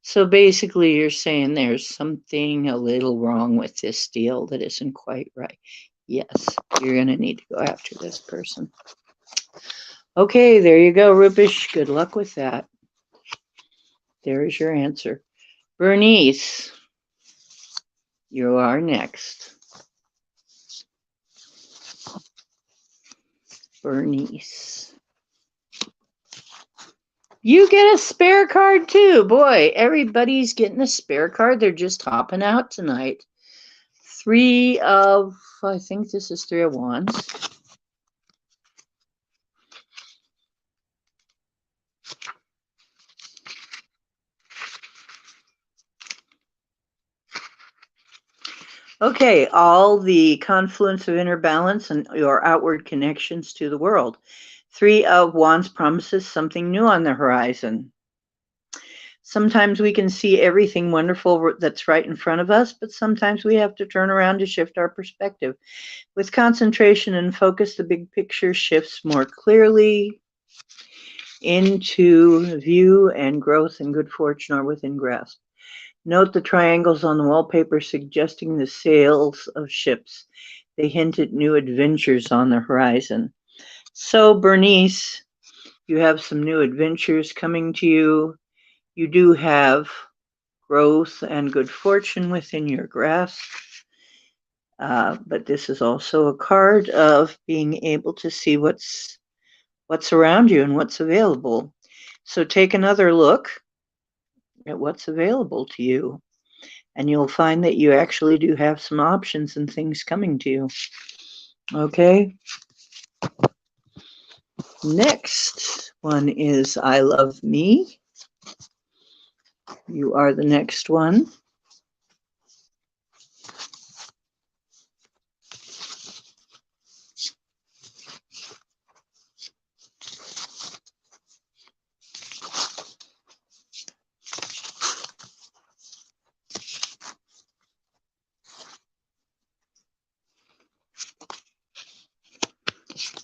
So basically, you're saying there's something a little wrong with this deal that isn't quite right. Yes, you're going to need to go after this person. Okay, there you go, Rupesh. Good luck with that. There is your answer. Bernice, you are next. Bernice. You get a spare card too. Boy, everybody's getting a spare card. They're just hopping out tonight. 3 of, I think this is 3 of Wands. Okay, all the confluence of inner balance and your outward connections to the world. 3 of Wands promises something new on the horizon. Sometimes we can see everything wonderful that's right in front of us, but sometimes we have to turn around to shift our perspective. With concentration and focus, the big picture shifts more clearly into view, and growth and good fortune are within grasp. Note the triangles on the wallpaper suggesting the sails of ships. They hint at new adventures on the horizon. So, Bernice, you have some new adventures coming to you. You do have growth and good fortune within your grasp. But this is also a card of being able to see what's around you and what's available. So take another look at what's available to you, and you'll find that you actually do have some options and things coming to you. Okay. Next one is I Love Me. You are the next one.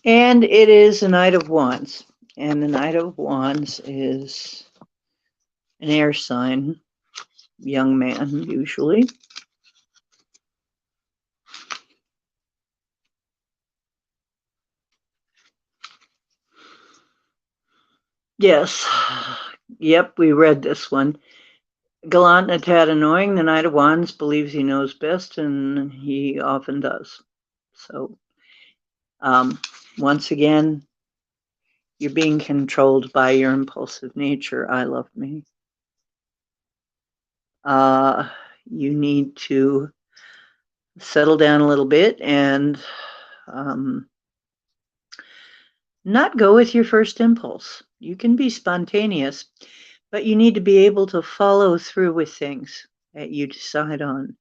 And it is the Knight of Wands. And the Knight of Wands is an air sign, young man usually. Yes. Yep, we read this one. Gallant and a tad annoying, the Knight of Wands believes he knows best, and he often does. So, once again, you're being controlled by your impulsive nature. I love me. You need to settle down a little bit and not go with your first impulse. You can be spontaneous, but you need to be able to follow through with things that you decide on.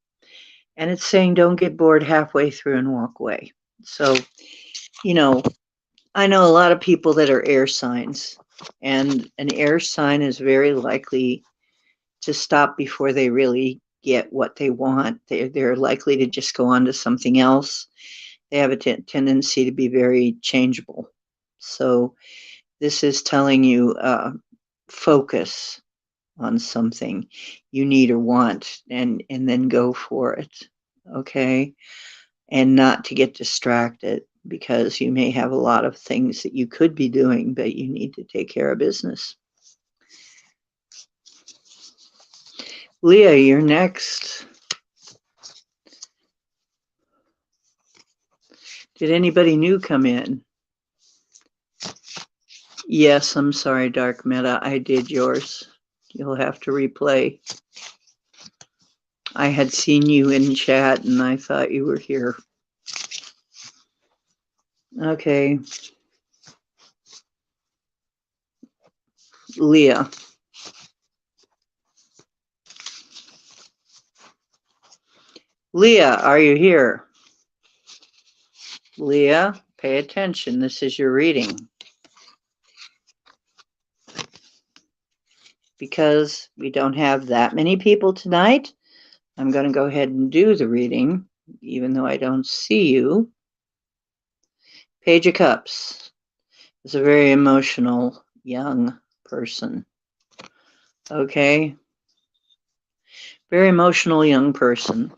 And it's saying don't get bored halfway through and walk away. So, you know, I know a lot of people that are air signs, and an air sign is very likely to stop before they really get what they want. They're likely to just go on to something else. They have a tendency to be very changeable. So this is telling you focus on something you need or want, and then go for it, okay? And not to get distracted, because you may have a lot of things that you could be doing, but you need to take care of business. Leah, you're next. Did anybody new come in? Yes, I'm sorry, Dark Meta. I did yours. You'll have to replay. I had seen you in chat and I thought you were here. Okay. Leah. Leah, are you here? Leah, pay attention. This is your reading. Because we don't have that many people tonight, I'm going to go ahead and do the reading, even though I don't see you. Page of Cups is a very emotional young person. Okay? Very emotional young person.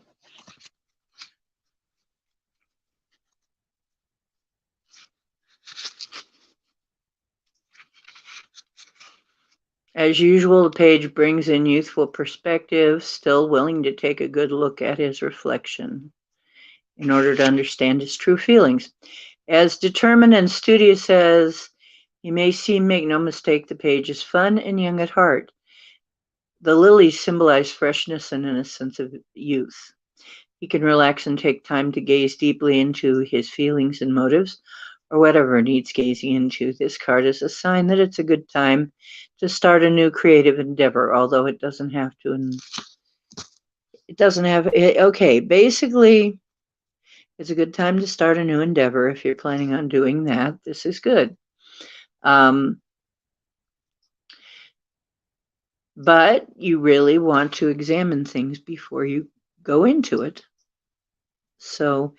As usual, the page brings in youthful perspective, still willing to take a good look at his reflection in order to understand his true feelings. As determined and studious as he may seem, make no mistake, the page is fun and young at heart. The lilies symbolize freshness and innocence of youth. He can relax and take time to gaze deeply into his feelings and motives, or whatever needs gazing into. This card is a sign that it's a good time to start a new creative endeavor, although it doesn't have to. And it doesn't have, okay, basically, it's a good time to start a new endeavor. If you're planning on doing that, this is good. But you really want to examine things before you go into it. So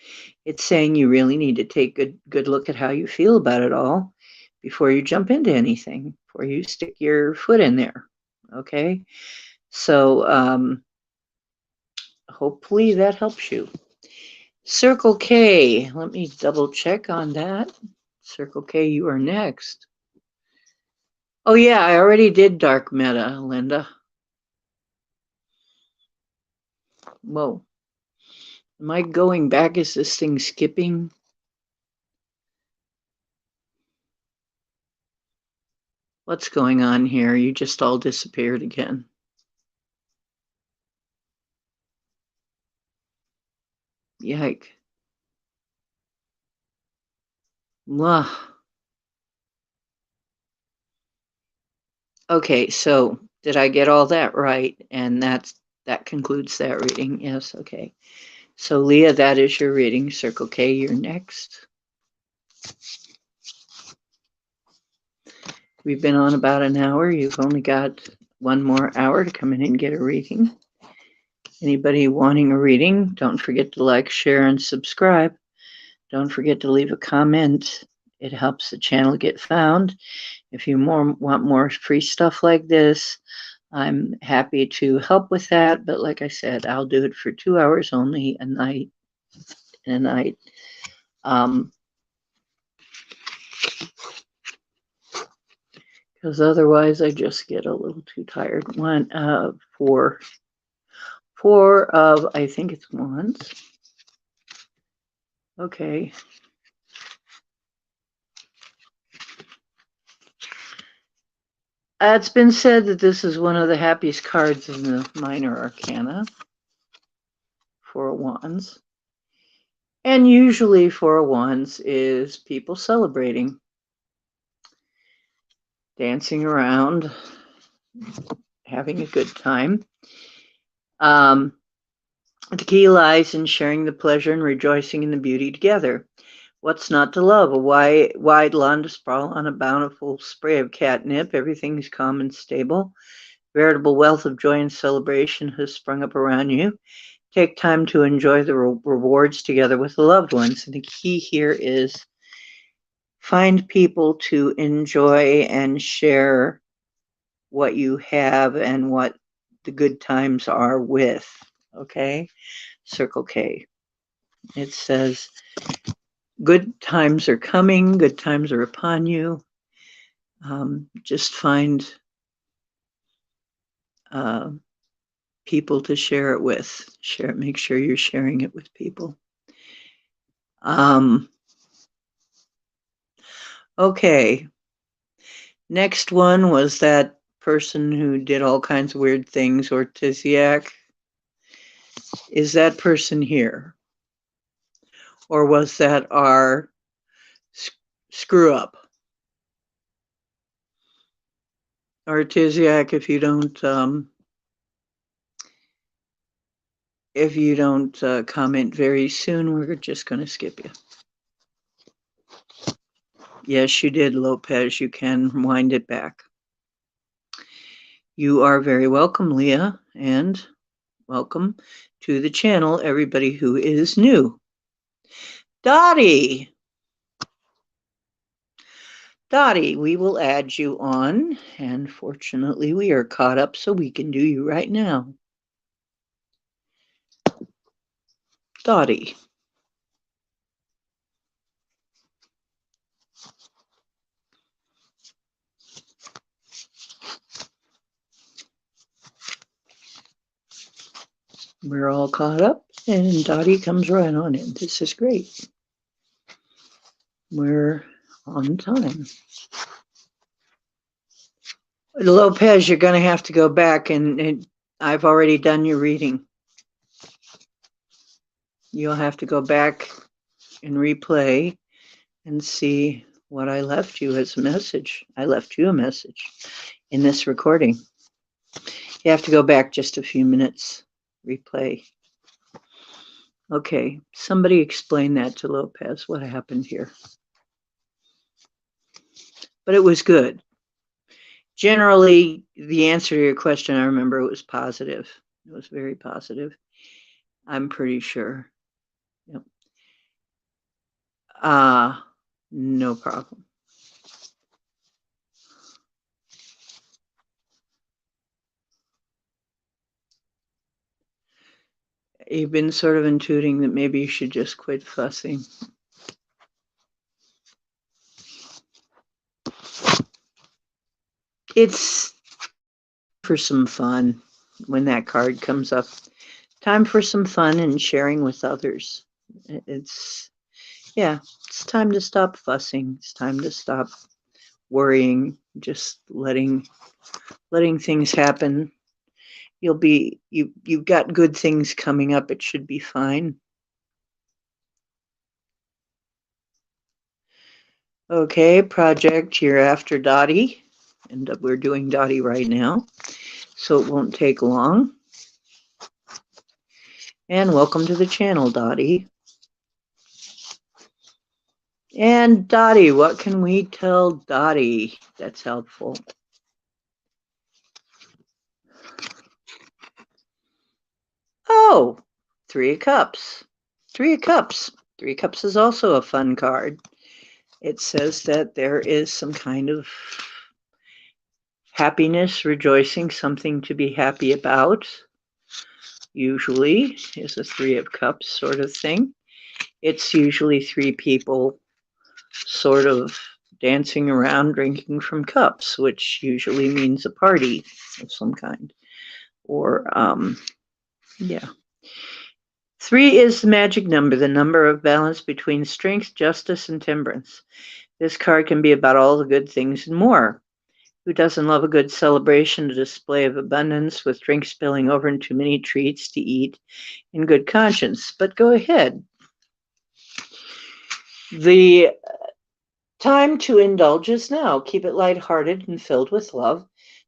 it's saying you really need to take a good look at how you feel about it all before you jump into anything, before you stick your foot in there. Okay? So hopefully that helps you. Circle K, let me double check on that. Circle K, you are next. Oh yeah, I already did Dark Meta, Linda. Whoa. Am I going back? Is this thing skipping? What's going on here? You just all disappeared again. Yike. Blah. Okay, so did I get all that right? And that concludes that reading. Yes, okay. So Leah, that is your reading. Circle K, you're next. We've been on about an hour. You've only got one more hour to come in and get a reading. Anybody wanting a reading, don't forget to like, share, and subscribe. Don't forget to leave a comment It helps the channel get found. If you want more free stuff like this, I'm happy to help with that. But like I said, I'll do it for 2 hours only a night. Because otherwise I just get a little too tired. Four of, I think it's wands. Okay. It's been said that this is one of the happiest cards in the minor arcana. Four of Wands. And usually Four of Wands is people celebrating, dancing around, having a good time. The key lies in sharing the pleasure and rejoicing in the beauty together. What's not to love? A wide lawn to sprawl on a bountiful spray of catnip. Everything's calm and stable. Veritable wealth of joy and celebration has sprung up around you. Take time to enjoy the rewards together with the loved ones. And the key here is find people to enjoy and share what you have and what the good times are with. Okay? Circle K. It says, good times are coming, good times are upon you. Just find people to share it with. Make sure you're sharing it with people. Okay. Next one was that person who did all kinds of weird things, Ortiziak. Is that person here? Or was that our screw up? Ortiziak, if you don't comment very soon, we're just going to skip you. Yes, you did, Lopez. You can wind it back. You are very welcome, Leah, and welcome to the channel, everybody who is new. Dottie, we will add you on, and fortunately we are caught up so we can do you right now. Dottie. We're all caught up, and Dottie comes right on in. This is great. We're on time. Lopez, you're going to have to go back, and I've already done your reading. You'll have to go back and replay and see what I left you as a message. I left you a message in this recording. You have to go back just a few minutes, replay. Okay, somebody explain that to Lopez, what happened here. But it was good. Generally, the answer to your question, I remember it was positive. It was very positive. I'm pretty sure. Yep. No problem. You've been sort of intuiting that maybe you should just quit fussing. It's for some fun when that card comes up. Time for some fun and sharing with others. It's time to stop fussing. It's time to stop worrying, just letting things happen. You've got good things coming up. It should be fine. Okay, project, you're after Dottie, and we're doing Dottie right now, so it won't take long. And welcome to the channel, Dottie. And Dottie, what can we tell Dottie that's helpful? Oh, Three of Cups. Three of Cups. Three of Cups is also a fun card. It says that there is some kind of happiness, rejoicing, something to be happy about. Usually is a Three of Cups sort of thing. It's usually three people sort of dancing around drinking from cups, which usually means a party of some kind. Or, yeah. 3 is the magic number, the number of balance between strength, justice, and temperance. This card can be about all the good things and more. Who doesn't love a good celebration, a display of abundance with drinks spilling over into many treats to eat in good conscience? But go ahead. The time to indulge is now. Keep it lighthearted and filled with love.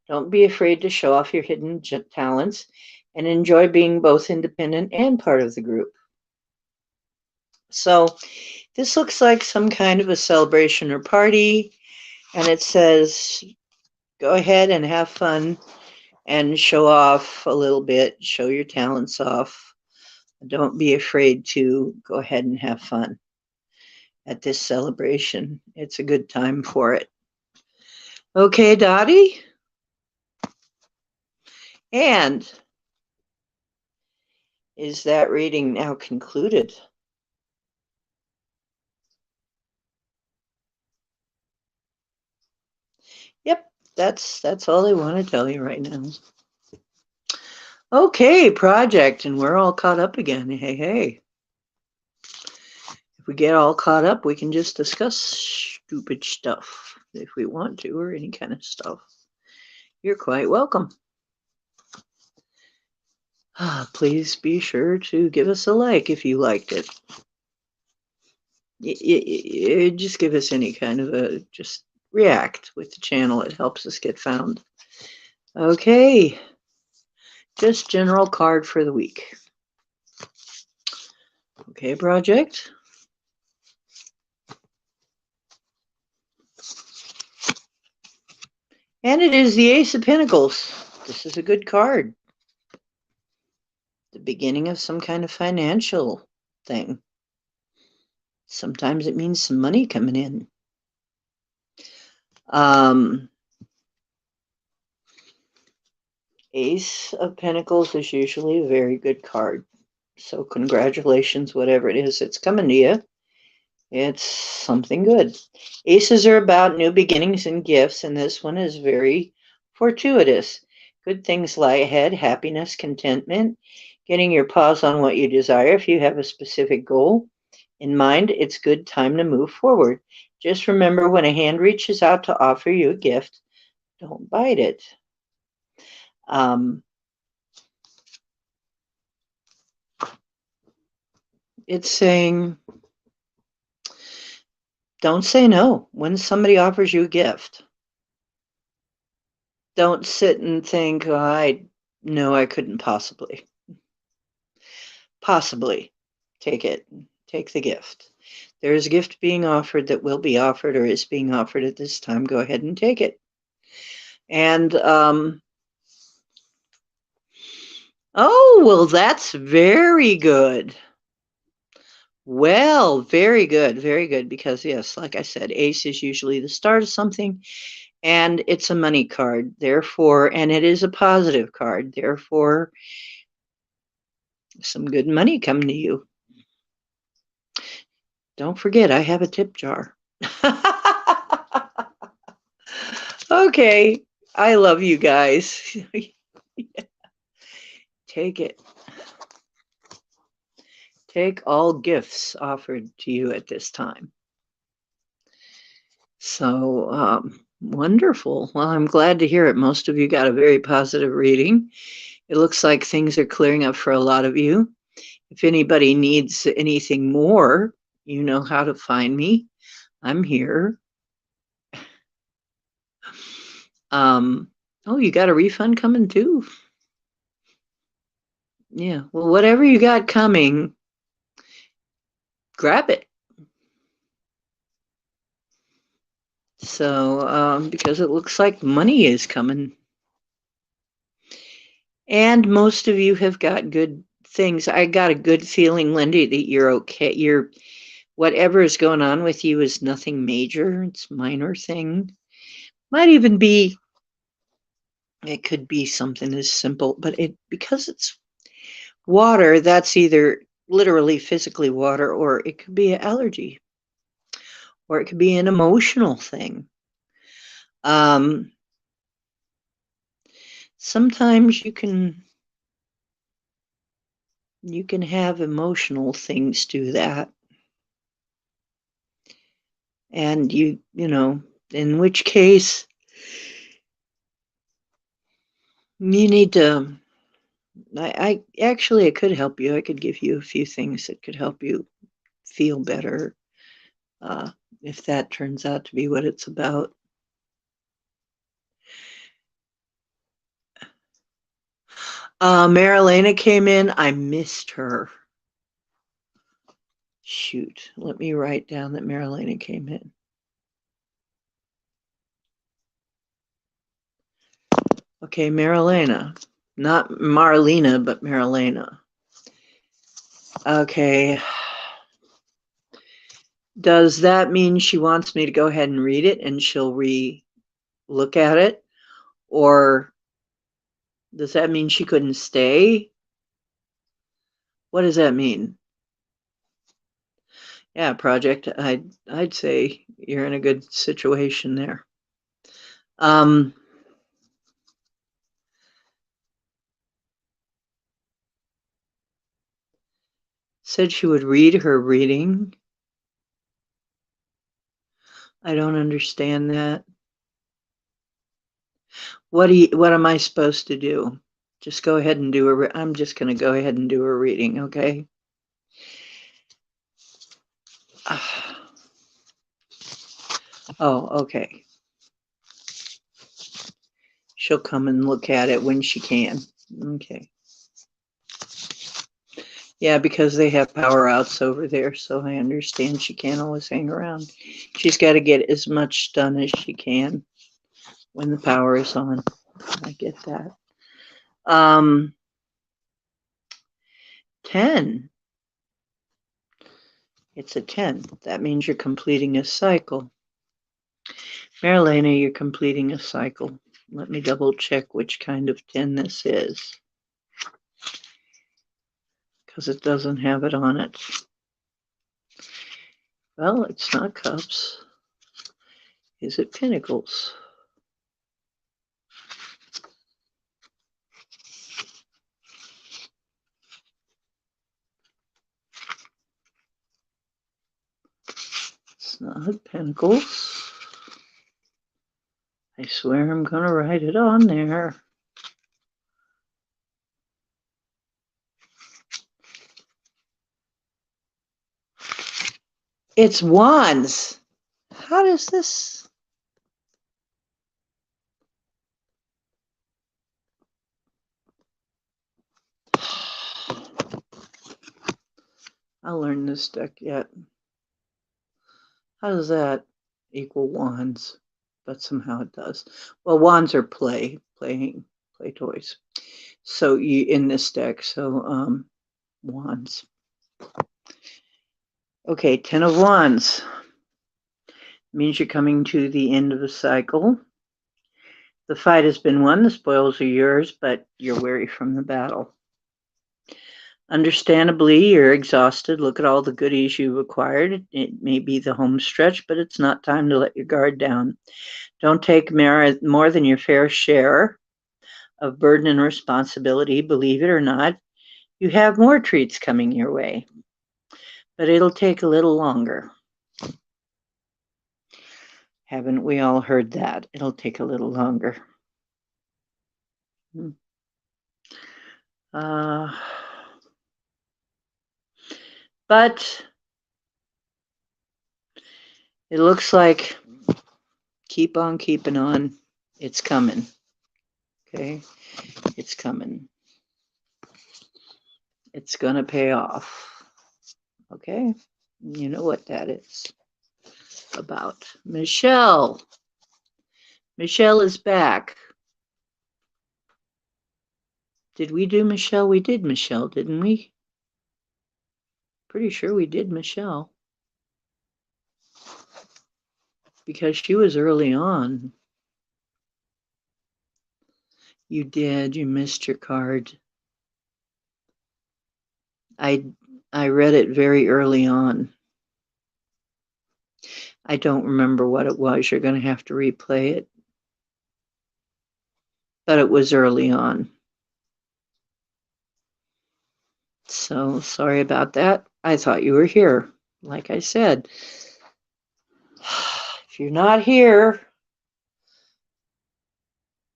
Don't be afraid to show off your hidden talents and enjoy being both independent and part of the group. So this looks like some kind of a celebration or party, and it says, go ahead and have fun and show off a little bit, show your talents off. Don't be afraid to go ahead and have fun at this celebration. It's a good time for it. Okay, Dottie? And is that reading now concluded? Yep, that's all I want to tell you right now. Okay, project, and we're all caught up again. Hey. If we get all caught up, we can just discuss stupid stuff if we want to, or any kind of stuff. You're quite welcome. Please be sure to give us a like if you liked it. Just give us any kind of just react with the channel. It helps us get found. Okay, just general card for the week. Okay, project. And it is the Ace of Pentacles. This is a good card. The beginning of some kind of financial thing. Sometimes it means some money coming in. Ace of Pentacles is usually a very good card. So congratulations, whatever it is that's coming to you. It's something good. Aces are about new beginnings and gifts, and this one is very fortuitous. Good things lie ahead, happiness, contentment, getting your paws on what you desire. If you have a specific goal in mind, it's good time to move forward. Just remember, when a hand reaches out to offer you a gift, don't bite it. It's saying, don't say no when somebody offers you a gift. Don't sit and think, oh, I couldn't possibly. Possibly. Take it. Take the gift. There is a gift being offered that will be offered or is being offered at this time. Go ahead and take it. And, oh, well, that's very good. Well, very good, because yes, like I said, Ace is usually the start of something, and it's a money card, therefore, and it is a positive card, therefore, some good money coming to you. Don't forget, I have a tip jar. Okay, I love you guys. Take it. Take all gifts offered to you at this time. So, wonderful. Well, I'm glad to hear it. Most of you got a very positive reading. It looks like things are clearing up for a lot of you. If anybody needs anything more, you know how to find me. I'm here. Oh, you got a refund coming too? Yeah, well, whatever you got coming, grab it. So, because it looks like money is coming. And most of you have got good things. I got a good feeling, Lindy, that you're okay. You're whatever is going on with you is nothing major. It's a minor thing. Might even be, it could be something as simple, but because it's water, that's either literally physically water, or it could be an allergy, or it could be an emotional thing. Sometimes you can have emotional things do that. And you know, in which case you need to, I actually, it could help you. I could give you a few things that could help you feel better, if that turns out to be what it's about. Marilena came in. I missed her. Shoot, let me write down that Marilena came in. Okay, Marilena. Not Marlena, but Marilena. Okay. Does that mean she wants me to go ahead and read it and she'll look at it? Or does that mean she couldn't stay? What does that mean? Yeah, project. I'd say you're in a good situation there. Said she would read her reading. I don't understand that. What am I supposed to do? Just go ahead and do I'm just going to go ahead and do a reading, okay? Oh, okay. She'll come and look at it when she can. Okay. Yeah, because they have power outs over there, so I understand she can't always hang around. She's got to get as much done as she can when the power is on. I get that. 10. It's a 10. That means you're completing a cycle. Marilena, you're completing a cycle. Let me double check which kind of 10 this is, because it doesn't have it on it. Well, it's not cups. Is it pentacles? It's not pentacles. I swear I'm going to write it on there. It's wands. How does this? I'll learn this deck yet. How does that equal wands? But somehow it does. Well, wands are play toys. So you in this deck, so wands. Okay, 10 of wands means you're coming to the end of the cycle. The fight has been won, the spoils are yours, but you're weary from the battle. Understandably, you're exhausted. Look at all the goodies you've acquired. It may be the home stretch, but it's not time to let your guard down. Don't take more than your fair share of burden and responsibility. Believe it or not, you have more treats coming your way, but it'll take a little longer. Haven't we all heard that? It'll take a little longer. But it looks like keep on keeping on. It's coming. Okay, it's coming. It's going to pay off. Okay, you know what that is about. Michelle. Michelle is back. Did we do Michelle? We did Michelle, didn't we? Pretty sure we did Michelle. because she was early on. You did. You missed your card. I read it very early on. I don't remember what it was. You're going to have to replay it. But it was early on. So sorry about that. I thought you were here. Like I said, if you're not here,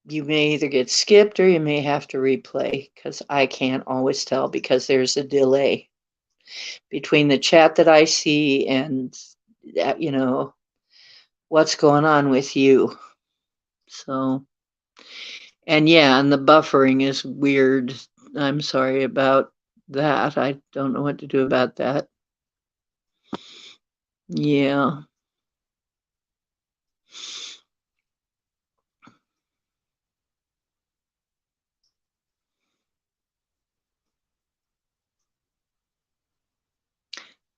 you may either get skipped or you may have to replay, because I can't always tell, because there's a delay between the chat that I see and, you know, what's going on with you. So, and yeah, and the buffering is weird. I'm sorry about that. I don't know what to do about that. Yeah.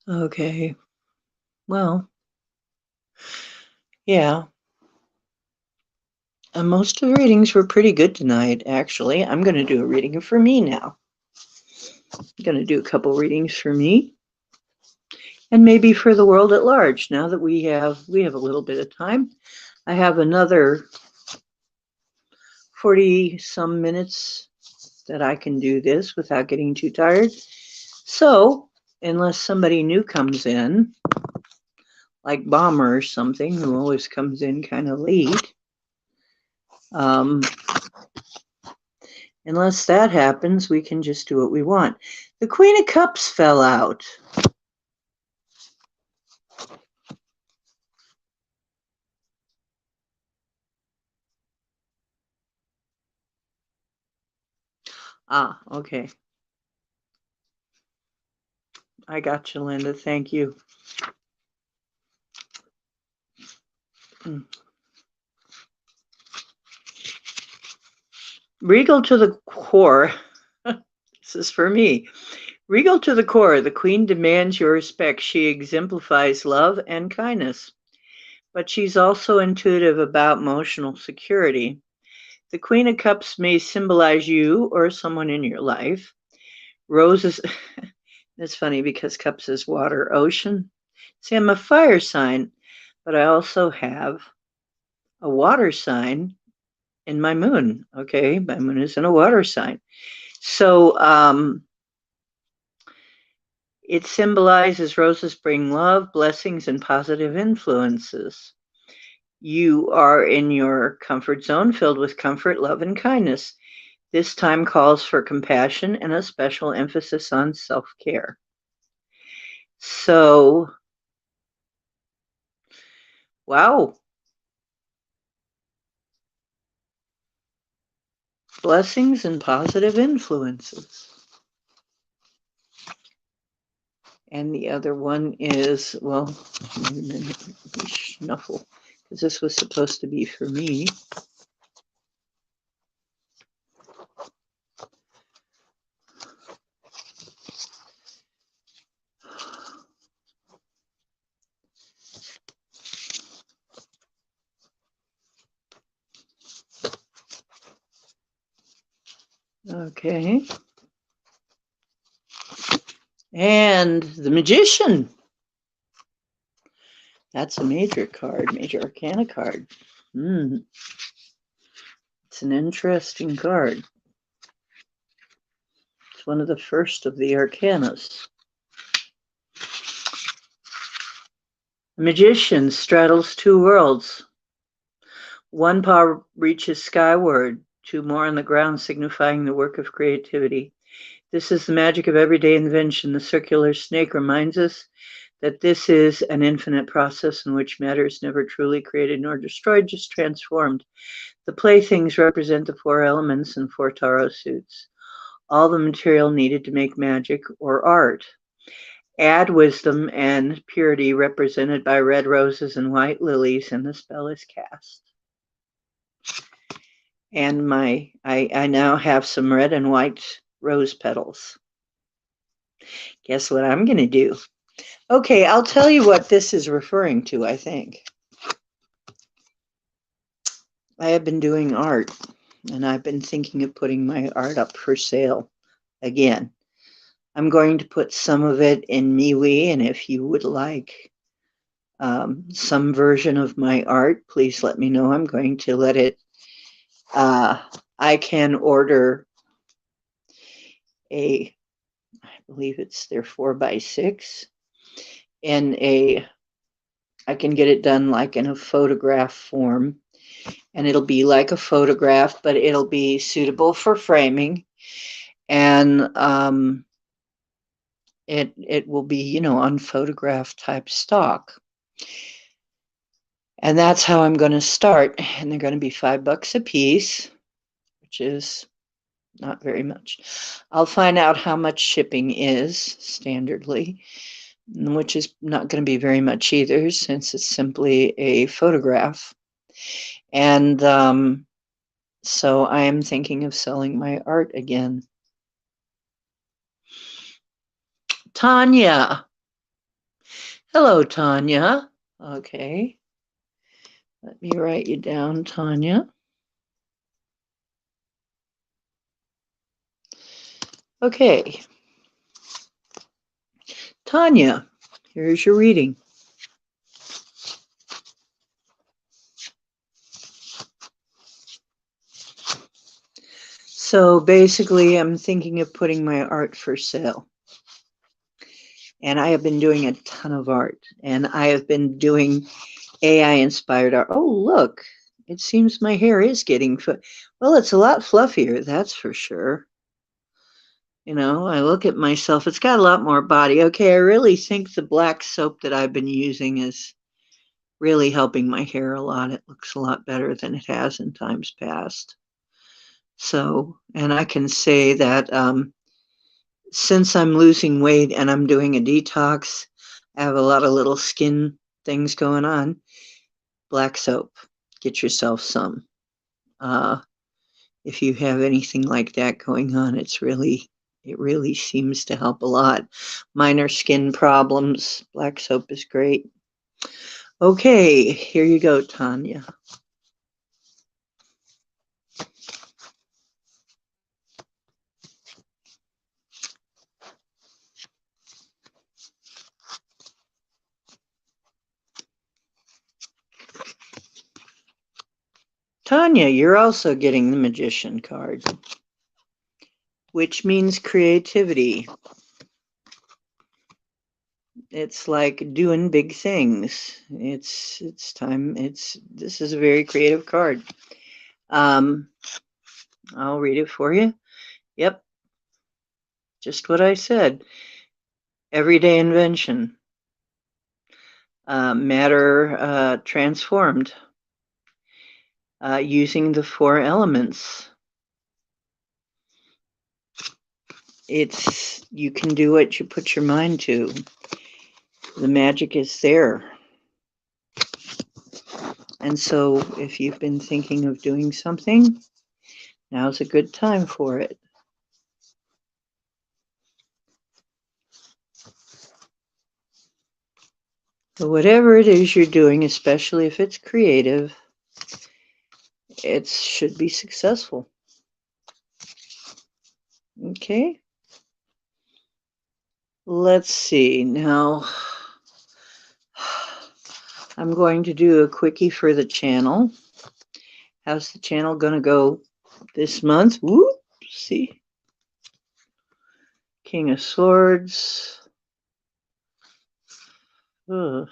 Okay. Well, yeah. Most of the readings were pretty good tonight, actually. I'm going to do a reading for me now. I'm going to do a couple readings for me and maybe for the world at large. Now that we have a little bit of time, I have another 40 some minutes that I can do this without getting too tired. So, unless somebody new comes in, like Bomber or something, who always comes in kind of late, unless that happens, we can just do what we want. The Queen of Cups fell out. Ah, okay. I got you, Linda. Thank you. Regal to the core. This is for me. Regal to the core, the Queen demands your respect. She exemplifies love and kindness, but she's also intuitive about emotional security. The Queen of Cups may symbolize you or someone in your life. Roses, it's funny because Cups is water, ocean. See, I'm a fire sign, but I also have a water sign in my moon. Okay, my moon is in a water sign. So it symbolizes roses bring love, blessings, and positive influences. You are in your comfort zone filled with comfort, love, and kindness. This time calls for compassion and a special emphasis on self-care. So, wow. Blessings and positive influences. And the other one is, well, shuffle, because this was supposed to be for me. Okay. And the Magician. That's a major card, major arcana card. It's an interesting card. It's one of the first of the arcanas. The Magician straddles two worlds. One paw reaches skyward, two more on the ground, signifying the work of creativity. This is the magic of everyday invention. The circular snake reminds us that this is an infinite process in which matter is never truly created nor destroyed, just transformed. The playthings represent the four elements and four tarot suits, all the material needed to make magic or art. Add wisdom and purity represented by red roses and white lilies, and the spell is cast. And I now have some red and white rose petals. Guess what I'm going to do? Okay, I'll tell you what this is referring to, I think. I have been doing art, and I've been thinking of putting my art up for sale again. I'm going to put some of it in MeWe, and if you would like some version of my art, please let me know. I'm going to let it, I can order I believe it's their 4x6, and I can get it done like in a photograph form, and it'll be like a photograph, but it'll be suitable for framing, and it will be, on photograph type stock. And that's how I'm going to start. And they're going to be $5 a piece, which is not very much. I'll find out how much shipping is standardly, which is not going to be very much either, since it's simply a photograph. And so I am thinking of selling my art again. Tanya. Hello, Tanya. Okay. Let me write you down, Tanya. Okay. Tanya, here's your reading. So basically, I'm thinking of putting my art for sale. And I have been doing a ton of art. And I have been doing AI-inspired art. Oh, look, it seems my hair is getting, well, it's a lot fluffier, that's for sure. I look at myself, it's got a lot more body. Okay, I really think the black soap that I've been using is really helping my hair a lot. It looks a lot better than it has in times past. So, and I can say that since I'm losing weight and I'm doing a detox, I have a lot of little skin things going on. Black soap, get yourself some. If you have anything like that going on, it really seems to help a lot. Minor skin problems, black soap is great. Okay, here you go, Tanya. Tanya, you're also getting the Magician card, which means creativity. It's like doing big things. It's time. This is a very creative card. I'll read it for you. Yep, just what I said. Everyday invention. Matter transformed. Using the 4 elements. You can do what you put your mind to. The magic is there. And so if you've been thinking of doing something, now's a good time for it. So whatever it is you're doing, especially if it's creative, it should be successful. Okay. Let's see. Now, I'm going to do a quickie for the channel. How's the channel going to go this month? Whoop, see. King of Swords. Ugh.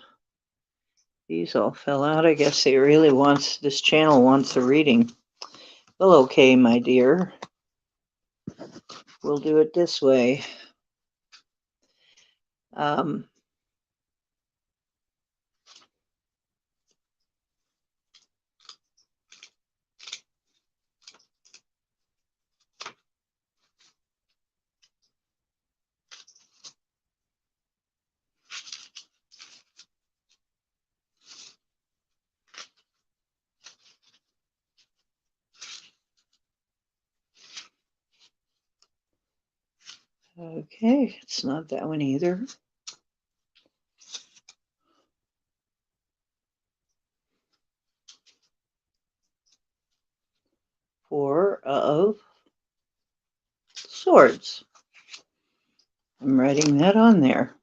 These all fell out. I guess this channel wants a reading. Well, okay, my dear. We'll do it this way. Okay, it's not that one either. Four of Swords. I'm writing that on there.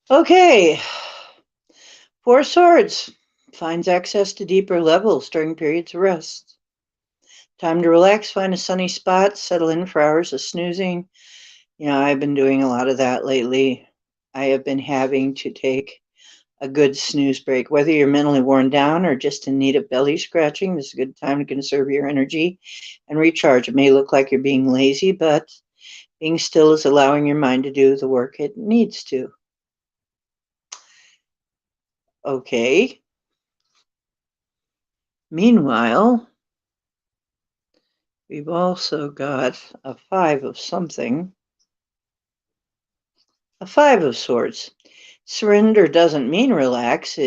Okay. Four Swords finds access to deeper levels during periods of rest. Time to relax, find a sunny spot, settle in for hours of snoozing. You know, I've been doing a lot of that lately. I have been having to take a good snooze break. Whether you're mentally worn down or just in need of belly scratching, this is a good time to conserve your energy and recharge. It may look like you're being lazy, but being still is allowing your mind to do the work it needs to. Okay. Meanwhile, we've also got a Five of something. A Five of Swords. Surrender doesn't mean relax.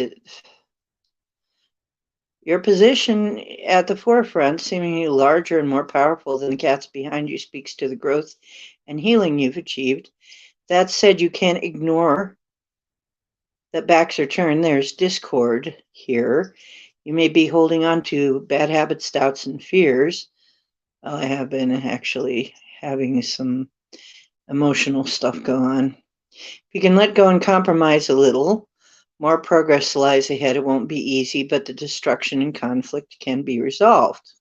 Your position at the forefront, seemingly larger and more powerful than the cats behind you, speaks to the growth and healing you've achieved. That said, you can't ignore that backs are turned. There's discord here. You may be holding on to bad habits, doubts, and fears. I have been actually having some emotional stuff go on. If you can let go and compromise a little, more progress lies ahead. It won't be easy, but the destruction and conflict can be resolved.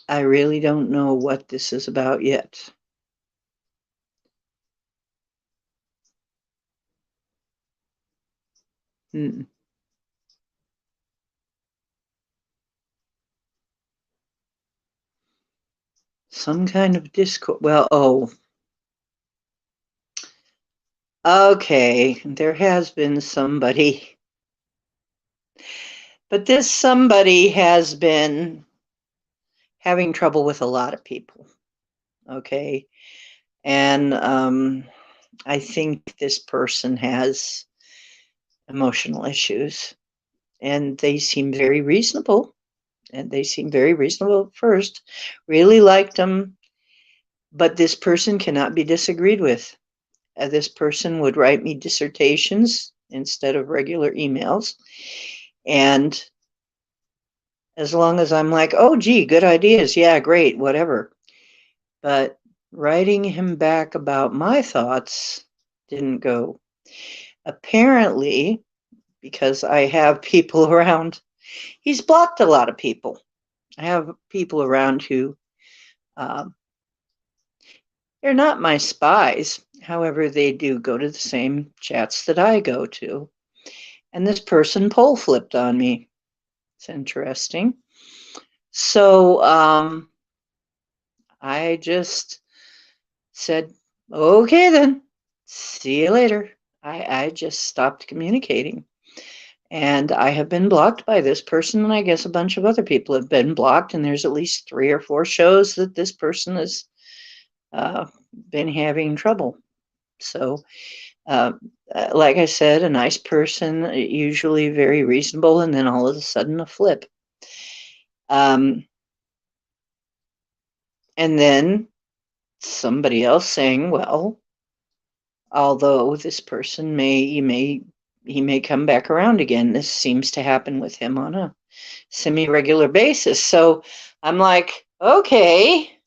I really don't know what this is about yet. Some kind of discord. Well, okay, there has been somebody, but this somebody has been having trouble with a lot of people. Okay, and I think this person has emotional issues, and they seem very reasonable. And they seem very reasonable at first. Really liked them, but this person cannot be disagreed with. This person would write me dissertations instead of regular emails. And as long as I'm like, oh, gee, good ideas. Yeah, great, whatever. But writing him back about my thoughts didn't go. Apparently, because I have people around, he's blocked a lot of people. I have people around who they're not my spies. However, they do go to the same chats that I go to. And this person pole flipped on me. It's interesting. So I just said, okay, then, see you later. I just stopped communicating. And I have been blocked by this person, and I guess a bunch of other people have been blocked. And there's at least 3 or 4 shows that this person has been having trouble. So, like I said, a nice person, usually very reasonable, and then all of a sudden a flip. And then somebody else saying, well, although this person he may come back around again. This seems to happen with him on a semi-regular basis. So I'm like, okay.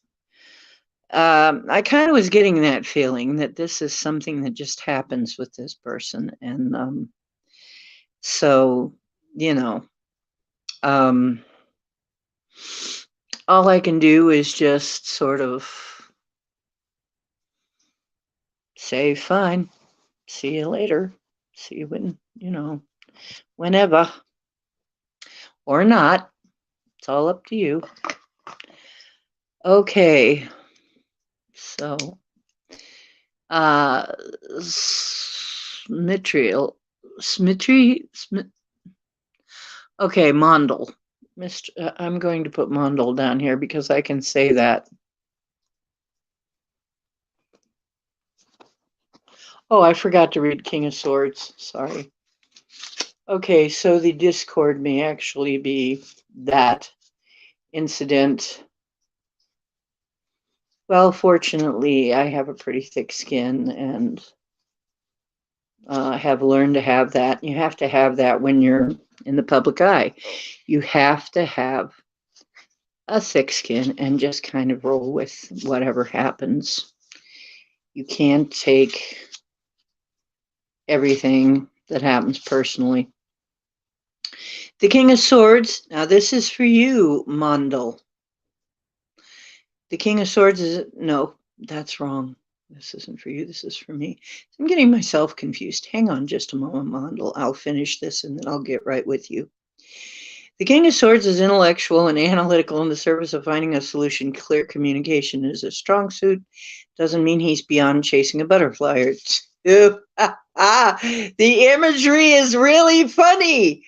I kind of was getting that feeling that this is something that just happens with this person. And so, you know, all I can do is just sort of say, fine, see you later. See you when, whenever. Or not. It's all up to you. Okay. So, Smitriel. Okay, Mondel. I'm going to put Mondel down here because I can say that. Oh, I forgot to read King of Swords. Sorry. Okay, so the discord may actually be that incident Well, fortunately, I have a pretty thick skin, and I have learned to have that. You have to have that when you're in the public eye. You have to have a thick skin and just kind of roll with whatever happens. You can't take everything that happens personally. The King of Swords. Now, this is for you, Mondel. The King of Swords is, no, that's wrong. This isn't for you. This is for me. I'm getting myself confused. Hang on just a moment, Mondel. I'll finish this and then I'll get right with you. The King of Swords is intellectual and analytical in the service of finding a solution. Clear communication is a strong suit. Doesn't mean he's beyond chasing a butterfly or two. The imagery is really funny.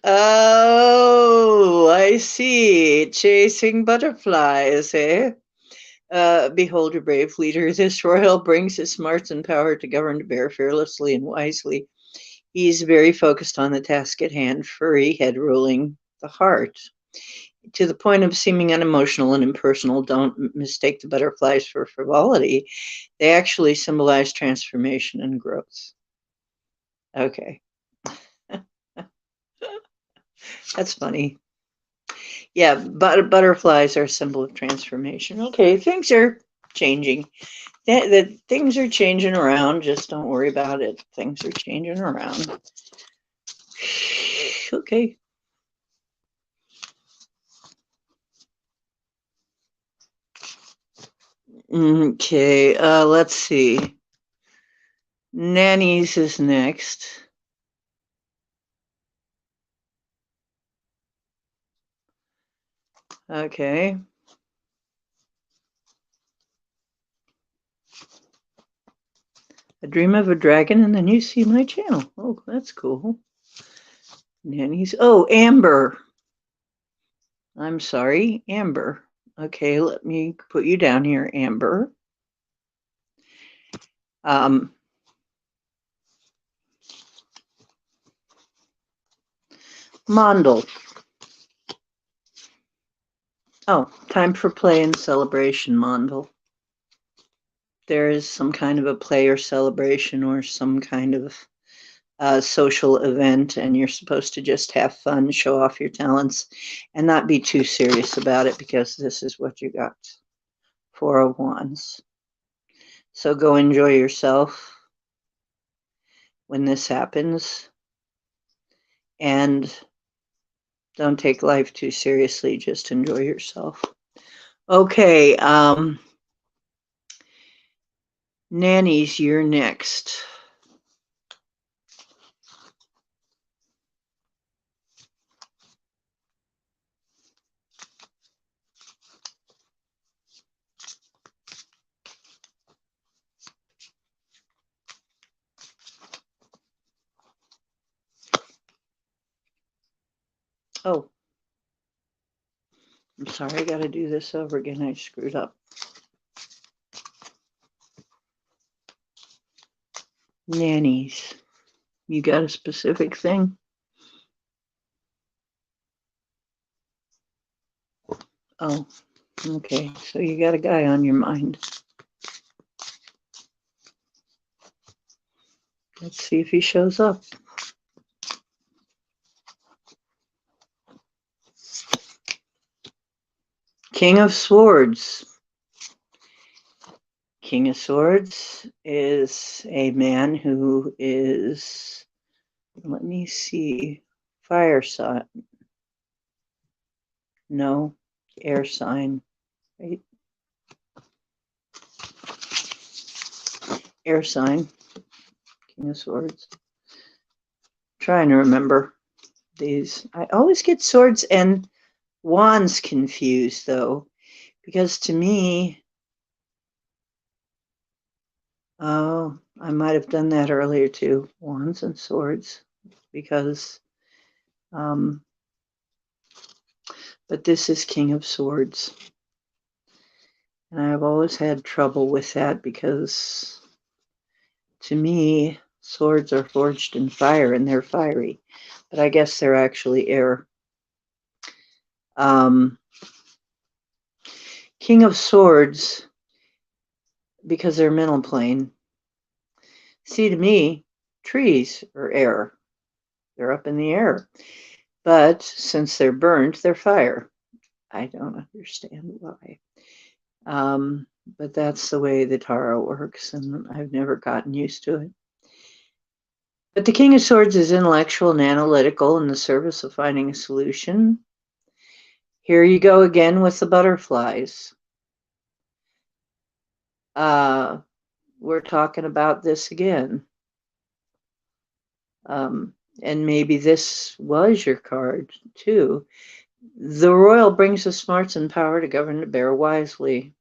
Oh, I see. Chasing butterflies, eh? Behold your brave leader. This royal brings his smarts and power to govern to bear fearlessly and wisely. He's very focused on the task at hand, furry head ruling the heart. To the point of seeming unemotional and impersonal, don't mistake the butterflies for frivolity. They actually symbolize transformation and growth. Okay. That's funny. Yeah, butterflies are a symbol of transformation. Okay, things are changing. The things are changing around. Just don't worry about it. Things are changing around. Okay. Okay, let's see. Nannies is next. Okay. I dream of a dragon and then you see my channel. Oh, that's cool. Nannies. Oh, Amber. I'm sorry, Amber. Okay, let me put you down here, Amber. Mondel. Oh, time for play and celebration, Mondel. There is some kind of a play or celebration or some kind of social event, and you're supposed to just have fun, show off your talents, and not be too serious about it because this is what you got. 4 of Wands. So go enjoy yourself when this happens, and don't take life too seriously. Just enjoy yourself. Okay, Nannies, you're next. Oh, I'm sorry, I got to do this over again. I screwed up. Nannies, you got a specific thing? Oh, okay. So you got a guy on your mind. Let's see if he shows up. King of Swords. King of Swords is a man who is, let me see, fire sign. No, air sign. Right? Air sign. King of Swords. Trying to remember these. I always get swords and wands confused, though, because to me, oh, I might have done that earlier too. Wands and swords, because, but this is King of Swords. And I've always had trouble with that because to me, swords are forged in fire and they're fiery, but I guess they're actually air. King of Swords, because they're mental plane. See, to me, trees are air. They're up in the air. But since they're burnt, they're fire. I don't understand why. But that's the way the tarot works, and I've never gotten used to it. But the King of Swords is intellectual and analytical in the service of finding a solution. Here you go again with the butterflies. We're talking about this again. And maybe this was your card too. The royal brings us smarts and power to govern to bear wisely.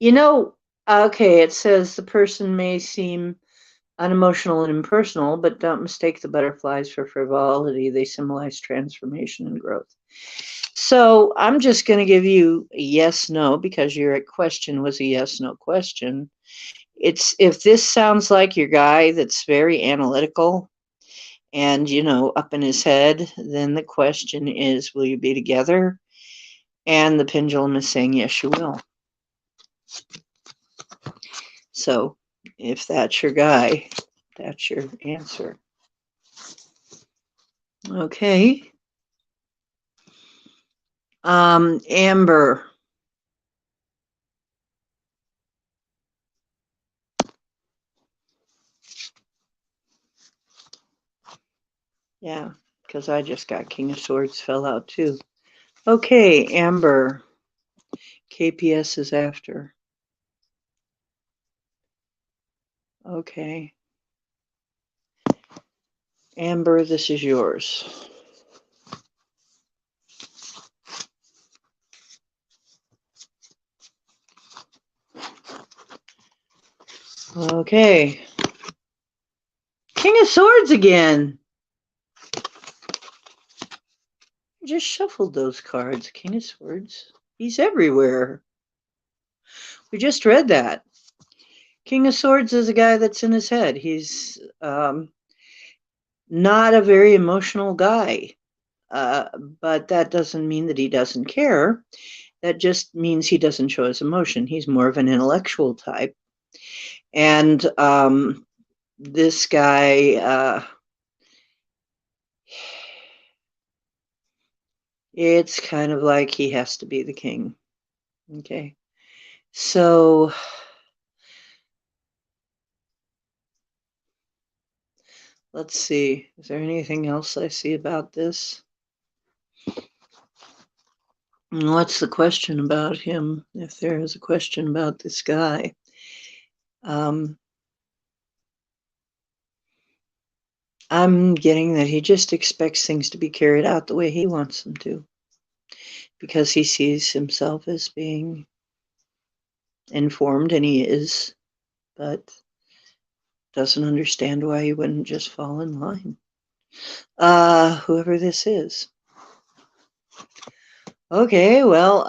You know, okay, it says the person may seem unemotional and impersonal, but don't mistake the butterflies for frivolity. They symbolize transformation and growth. So I'm just going to give you a yes, no, because your question was a yes, no question. It's if this sounds like your guy that's very analytical and, you know, up in his head, then the question is, will you be together? And the pendulum is saying, yes, you will. So if that's your guy, that's your answer. Okay. Amber. Yeah, because I just got King of Swords fell out too. Okay, Amber. KPS is after. Okay. Amber, this is yours. Okay. King of Swords again. I just shuffled those cards. King of Swords. He's everywhere. We just read that. King of Swords is a guy that's in his head. He's not a very emotional guy. But that doesn't mean that he doesn't care. That just means he doesn't show his emotion. He's more of an intellectual type. And this guy, it's kind of like he has to be the king. Okay. So let's see. Is there anything else I see about this? What's the question about him? If there is a question about this guy. I'm getting that he just expects things to be carried out the way he wants them to, because he sees himself as being informed, and he is, but doesn't understand why he wouldn't just fall in line. Whoever this is. Okay, well,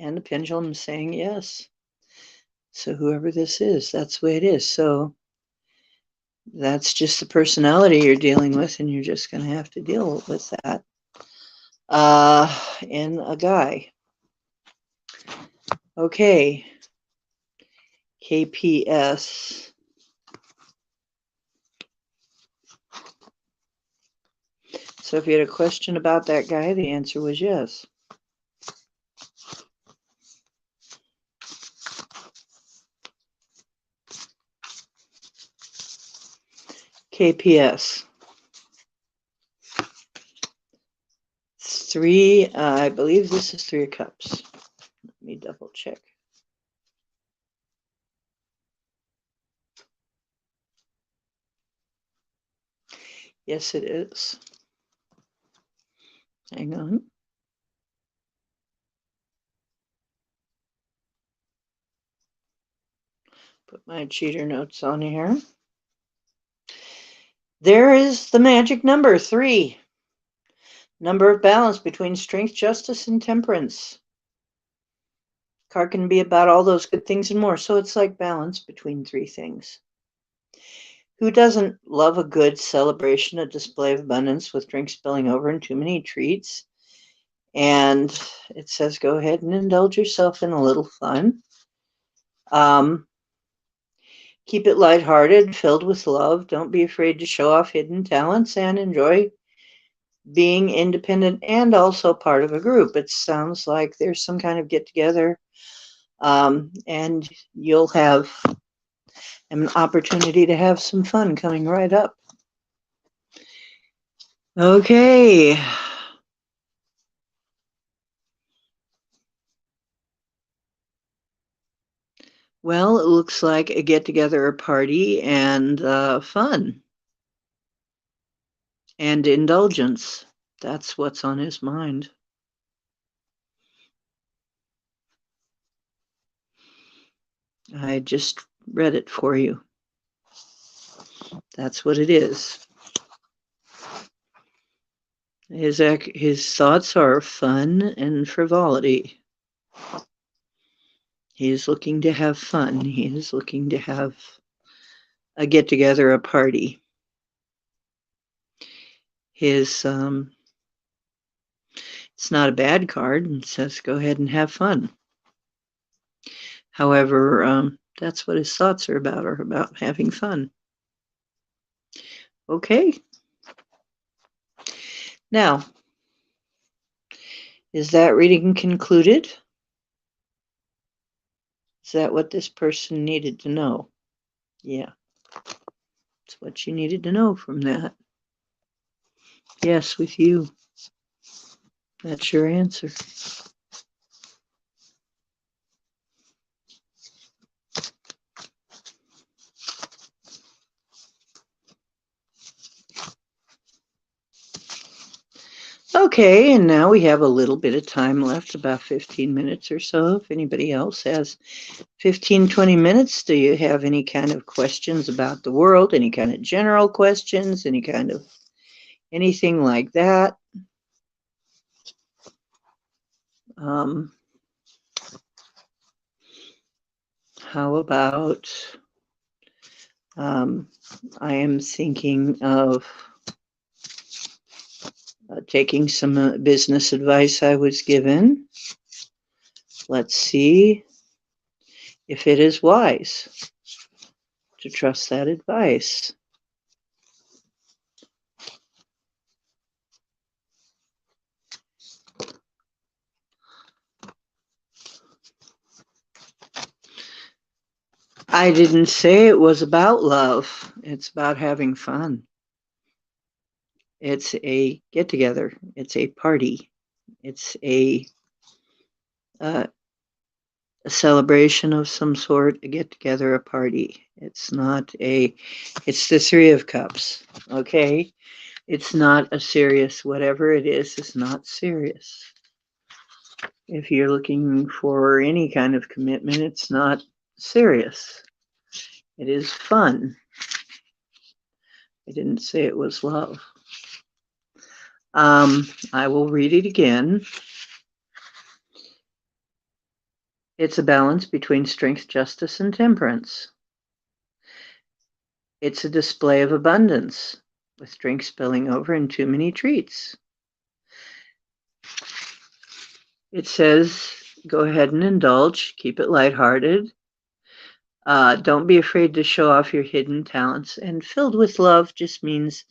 and the pendulum is saying yes. So whoever this is, that's the way it is. So that's just the personality you're dealing with, and you're just going to have to deal with that in a guy. Okay. KPS. So if you had a question about that guy, the answer was yes. KPS. Three, I believe this is Three of Cups. Let me double check. Yes, it is. Hang on. Put my cheater notes on here. There is the magic number, 3. Number of balance between strength, justice, and temperance. Card can be about all those good things and more. So it's like balance between 3 things. Who doesn't love a good celebration, a display of abundance with drinks spilling over and too many treats? And it says, go ahead and indulge yourself in a little fun. Keep it lighthearted, filled with love. Don't be afraid to show off hidden talents and enjoy being independent and also part of a group. It sounds like there's some kind of get together, and you'll have an opportunity to have some fun coming right up. Okay. Well, it looks like a get together, a party, and fun and indulgence. That's what's on his mind. I just read it for you. That's what it is. His thoughts are fun and frivolity. He is looking to have fun. He is looking to have a get together, a party. His it's not a bad card. It says go ahead and have fun. However, that's what his thoughts are about having fun. Okay. Now, is that reading concluded? Is that what this person needed to know? Yeah. That's what you needed to know from that. Yes, with you. That's your answer. Okay, and now we have a little bit of time left, about 15 minutes or so. If anybody else has 15, 20 minutes, do you have any kind of questions about the world, any kind of general questions, any kind of anything like that? How about, I am thinking of taking some business advice I was given. Let's see if it is wise to trust that advice. I didn't say it was about love. It's about having fun. It's a get together. It's a party. It's a celebration of some sort, a get together, a party. It's not a, it's the Three of Cups. Okay. It's not a serious, whatever it is not serious. If you're looking for any kind of commitment, it's not serious. It is fun. I didn't say it was love. I will read it again. It's a balance between strength, justice, and temperance. It's a display of abundance, with drink spilling over and too many treats. It says, go ahead and indulge, keep it lighthearted. Don't be afraid to show off your hidden talents. And filled with love just means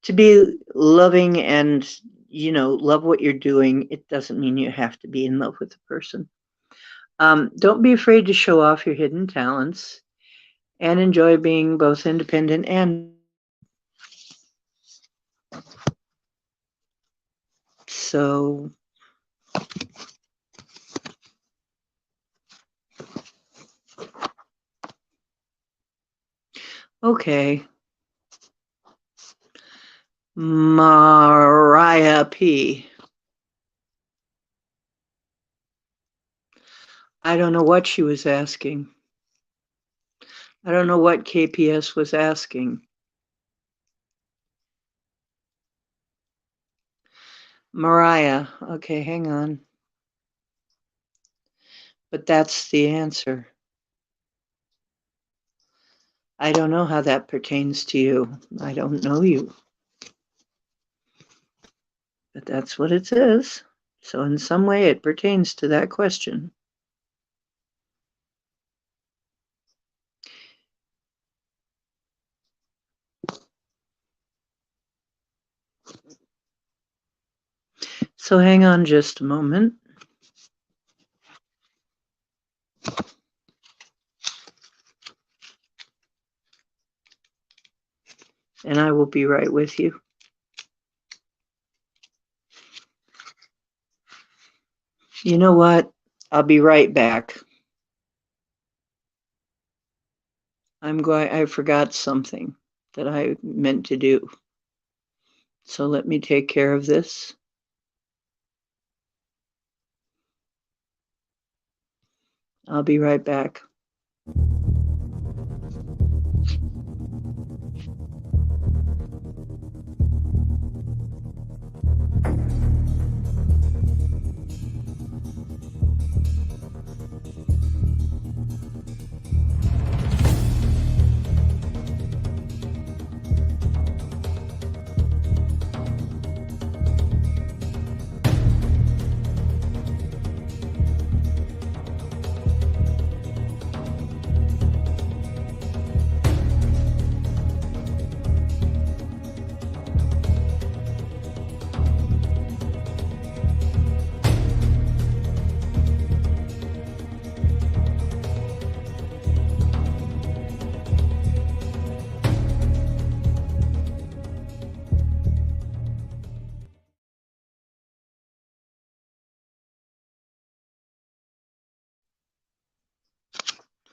to be loving and, love what you're doing. It doesn't mean you have to be in love with the person. Don't be afraid to show off your hidden talents and enjoy being both independent and so. Okay. Mariah P. I don't know what she was asking. I don't know what KPS was asking. Mariah. Okay, hang on. But that's the answer. I don't know how that pertains to you. I don't know you. But that's what it says. So in some way it pertains to that question. So hang on just a moment. And I will be right with you. You know what? I'll be right back. I forgot something that I meant to do. So let me take care of this. I'll be right back.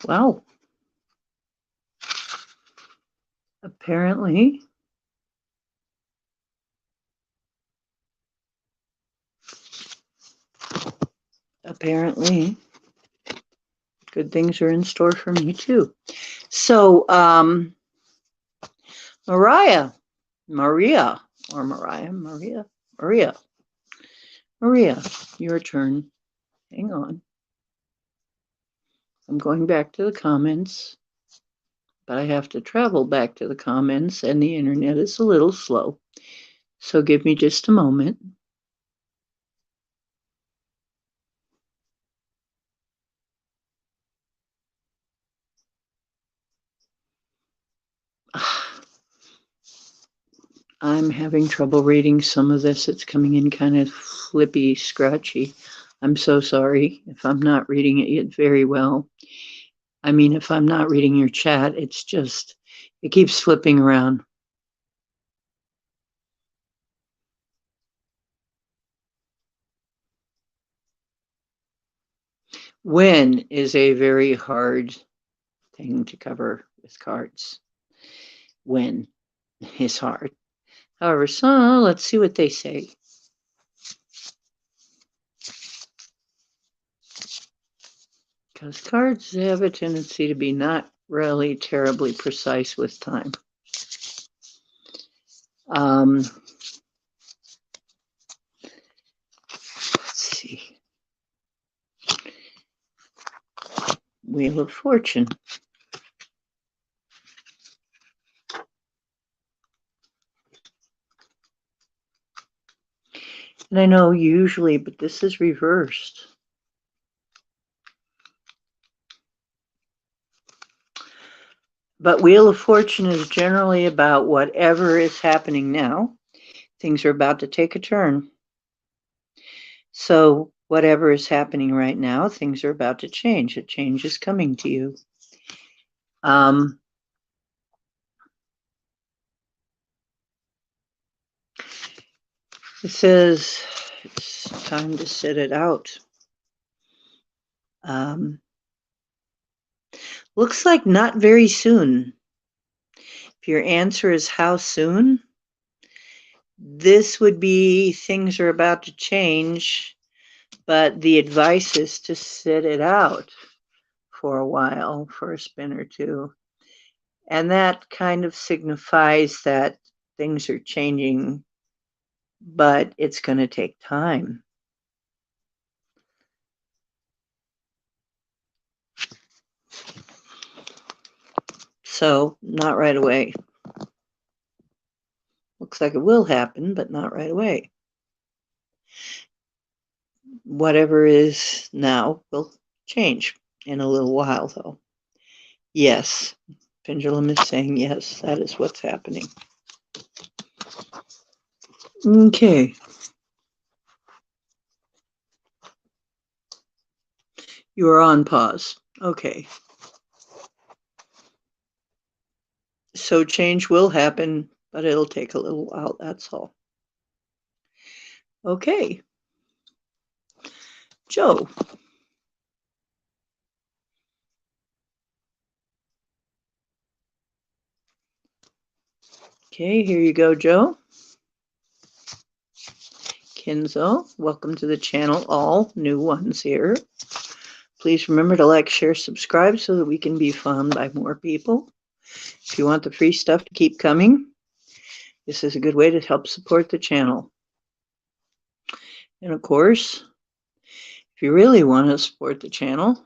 Wow. Apparently, good things are in store for me too. So, Maria, your turn. Hang on. I'm going back to the comments, but I have to travel back to the comments and the internet is a little slow. So give me just a moment. I'm having trouble reading some of this. It's coming in kind of flippy, scratchy. I'm so sorry if I'm not reading it very well. I mean, if I'm not reading your chat, it's just, it keeps flipping around. When is a very hard thing to cover with cards. When is hard. However, so let's see what they say. Because cards have a tendency to be not really terribly precise with time. Let's see. Wheel of Fortune. And I know usually, but this is reversed. But Wheel of Fortune is generally about whatever is happening now. Things are about to take a turn. So whatever is happening right now, things are about to change. A change is coming to you. It says it's time to sit it out. Looks like not very soon. If your answer is how soon, this would be things are about to change, but the advice is to sit it out for a while, for a spin or two. And that kind of signifies that things are changing, but it's going to take time. So, not right away. Looks like it will happen, but not right away. whatever is now will change in a little while, though. Yes, pendulum is saying yes, that is what's happening. Okay. You are on pause. Okay. So change will happen, but it'll take a little while, that's all. Okay. Joe. Okay, here you go, Joe. Kenzo, welcome to the channel, all new ones here. Please remember to like, share, subscribe so that we can be found by more people. If you want the free stuff to keep coming, this is a good way to help support the channel. And of course, if you really want to support the channel,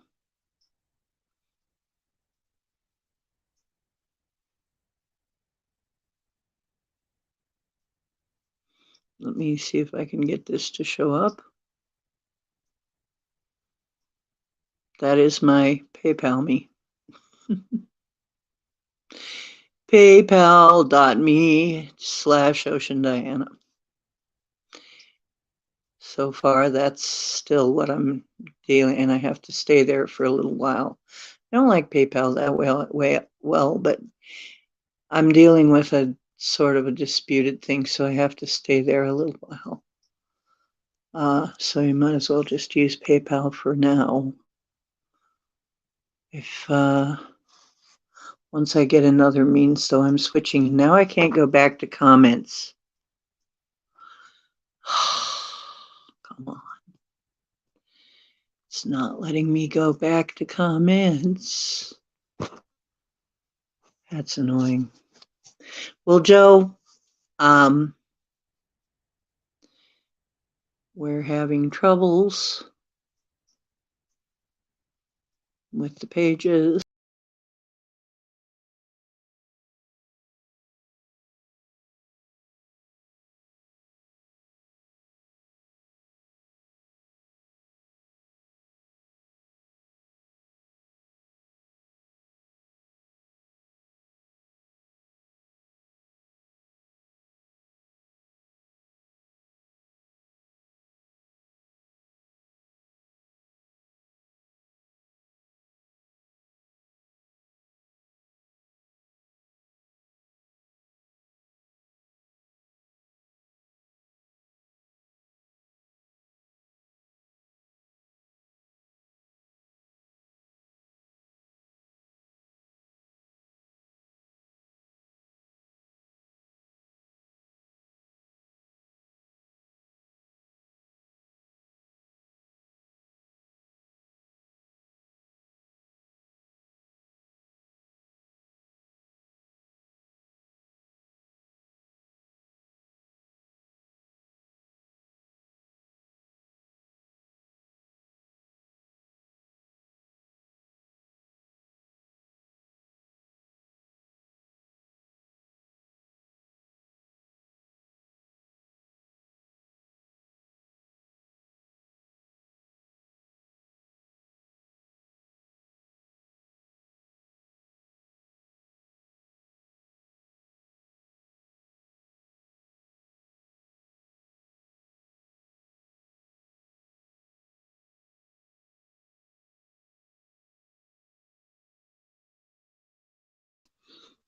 let me see if I can get this to show up. That is my PayPal me. PayPal.me/OceanDiana. So far, that's still what I'm dealing, and I have to stay there for a little while. I don't like PayPal that well, but I'm dealing with a sort of a disputed thing, so I have to stay there a little while. So you might as well just use PayPal for now. If once I get another means, so I'm switching. Now I can't go back to comments. Come on. It's not letting me go back to comments. That's annoying. Well, Joe, we're having troubles with the pages.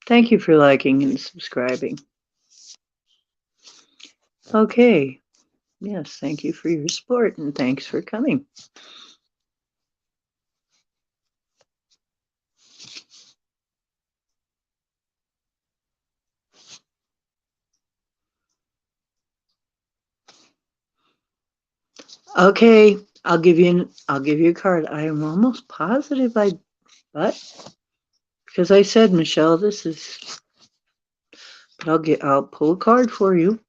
Thank you for liking and subscribing. Okay. Yes, thank you for your support and thanks for coming. Okay, I'll give you a card. I am almost positive but because I said, Michelle, this is, but I'll pull a card for you.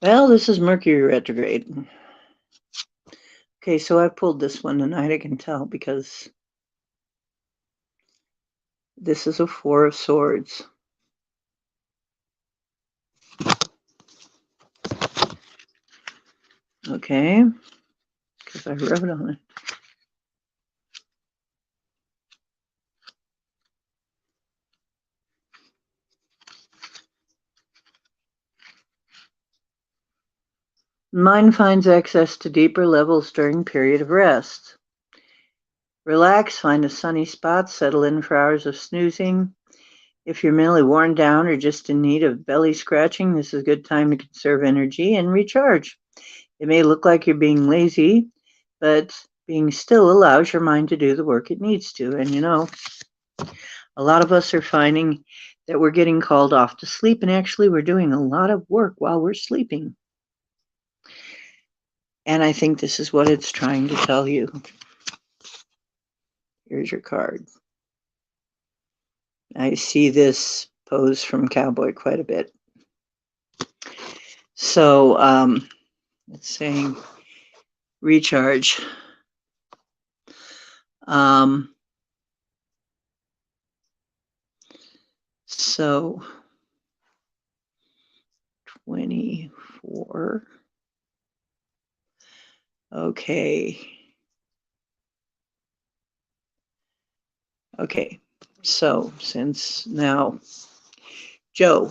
Well, this is Mercury retrograde. Okay, so I pulled this one tonight, I can tell, because this is a Four of Swords. Okay, because I wrote on it. Mind finds access to deeper levels during period of rest. Relax, find a sunny spot, settle in for hours of snoozing. If you're mentally worn down or just in need of belly scratching, this is a good time to conserve energy and recharge. It may look like you're being lazy, but being still allows your mind to do the work it needs to. And a lot of us are finding that we're getting called off to sleep, and actually we're doing a lot of work while we're sleeping. And I think this is what it's trying to tell you. Here's your card. I see this pose from Cowboy quite a bit. So it's saying recharge. So 24. Okay. Okay. So since now, Joe.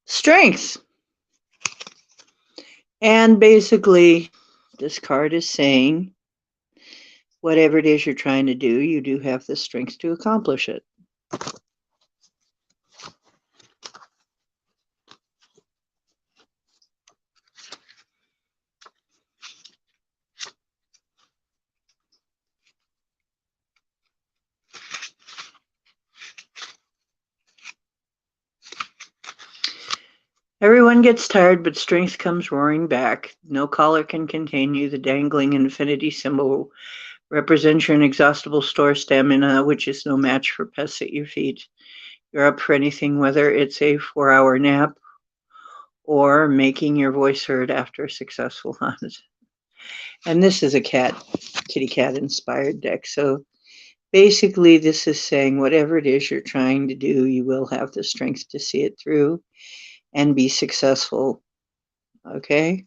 Strength. And basically, this card is saying whatever it is you're trying to do, you do have the strength to accomplish it. Everyone gets tired, but strength comes roaring back. No collar can contain you. The dangling infinity symbol represents your inexhaustible store stamina, which is no match for pests at your feet. You're up for anything, whether it's a 4-hour nap or making your voice heard after a successful hunt. And this is a kitty cat inspired deck. So basically, this is saying whatever it is you're trying to do, you will have the strength to see it through and be successful. Okay?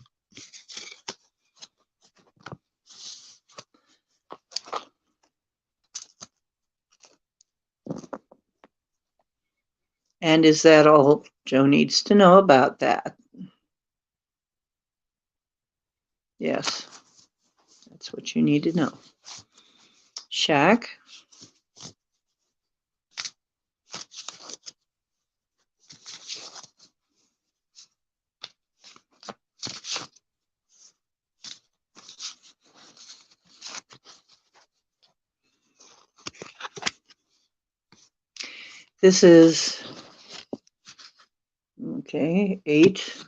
And is that all Joe needs to know about that? Yes, that's what you need to know. Shaq? This is, okay, 8.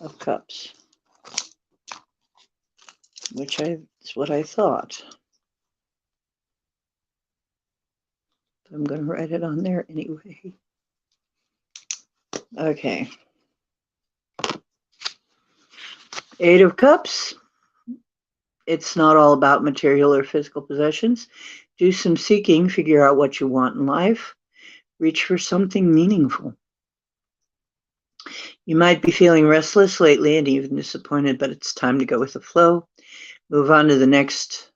Of Cups, which is what I thought. I'm going to write it on there anyway. Okay. 8 of Cups. It's not all about material or physical possessions. Do some seeking, figure out what you want in life, reach for something meaningful. You might be feeling restless lately and even disappointed, but it's time to go with the flow. Move on to the next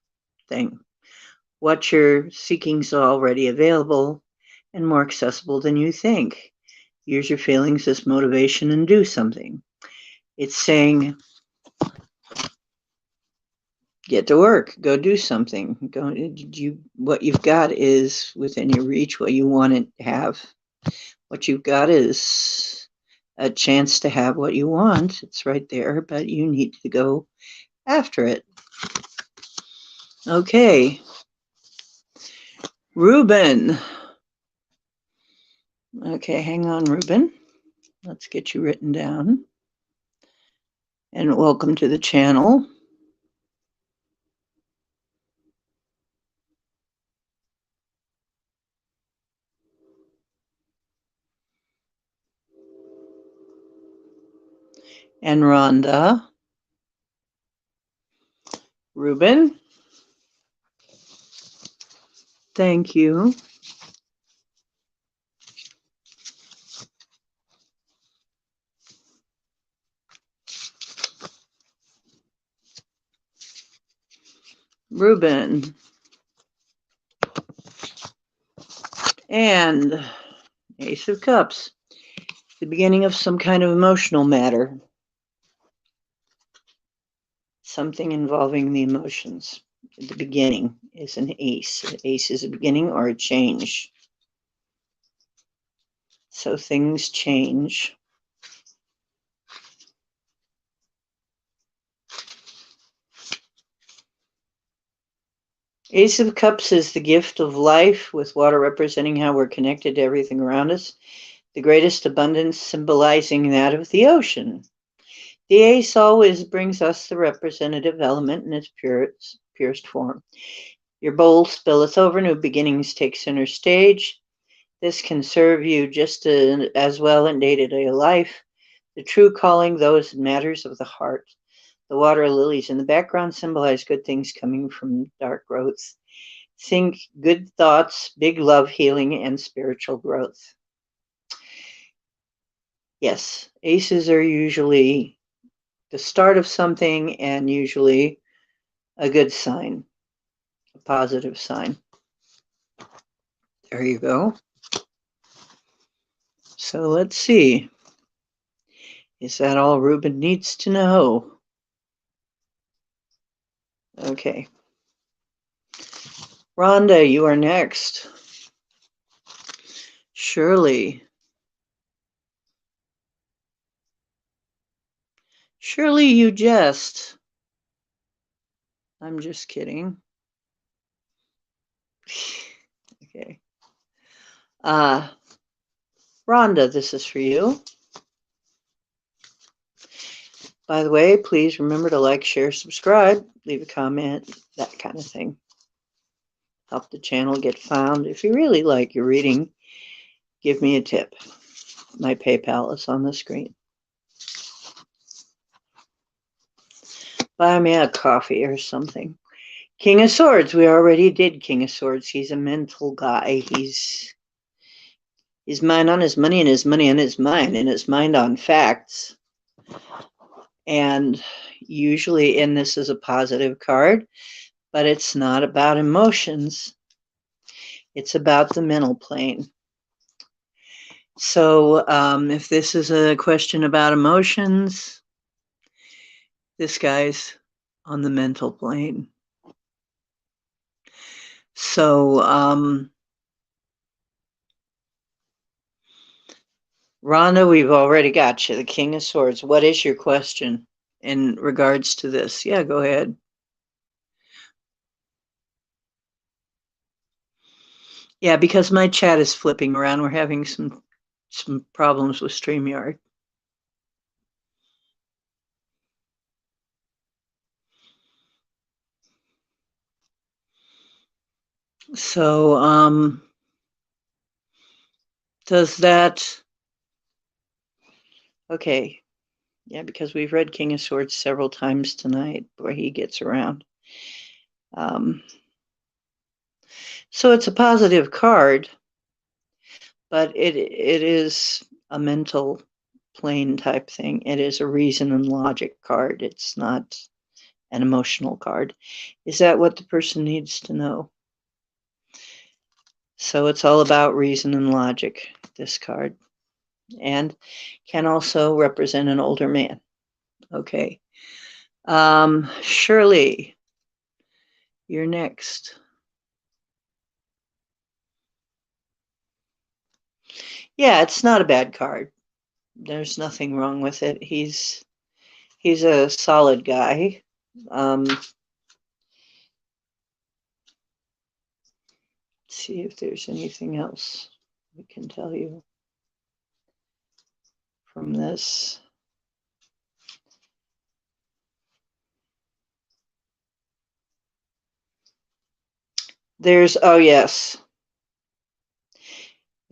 thing. What you're seeking is already available and more accessible than you think. Use your feelings as motivation and do something. It's saying, get to work, go do something. What you've got is within your reach, what you want to have. What you've got is a chance to have what you want. It's right there, but you need to go after it. Okay. Ruben. Okay, hang on, Ruben. Let's get you written down. And welcome to the channel. And Rhonda. Ruben. Thank you. Ruben. And Ace of Cups. The beginning of some kind of emotional matter. Something involving the emotions. The beginning is an ace. An ace is a beginning or a change. So things change. Ace of Cups is the gift of life, with water representing how we're connected to everything around us. The greatest abundance symbolizing that of the ocean. The ace always brings us the representative element in its purest form. Your bowl spilleth over, new beginnings take center stage. This can serve you just as well in day-to-day life. The true calling, those matters of the heart. The water lilies in the background symbolize good things coming from dark growth. Think good thoughts, big love, healing, and spiritual growth. Yes, aces are usually the start of something and usually a good sign, a positive sign. There you go. So let's see. Is that all Ruben needs to know? Okay. Rhonda, you are next. Shirley. Shirley, you jest. I'm just kidding. Okay. Rhonda, this is for you. By the way, please remember to like, share, subscribe, leave a comment, that kind of thing. Help the channel get found. If you really like your reading, give me a tip. My PayPal is on the screen. Buy me a coffee or something. King of Swords. We already did King of Swords. He's a mental guy. He's his mind on his money and his money on his mind and his mind on facts. And usually, and this is a positive card, but it's not about emotions. It's about the mental plane. So if this is a question about emotions, this guy's on the mental plane. So Rhonda, we've already got you, the King of Swords. What is your question in regards to this? Yeah, go ahead. Yeah, because my chat is flipping around. We're having some problems with StreamYard. So does that... Okay. Yeah, because we've read King of Swords several times tonight, where he gets around. So it's a positive card, but it is a mental plane type thing. It is a reason and logic card. It's not an emotional card. Is that what the person needs to know? So it's all about reason and logic, this card, and can also represent an older man. Okay. Shirley, you're next. Yeah, it's not a bad card. There's nothing wrong with it. He's a solid guy. See if there's anything else we can tell you from this. There's, oh yes,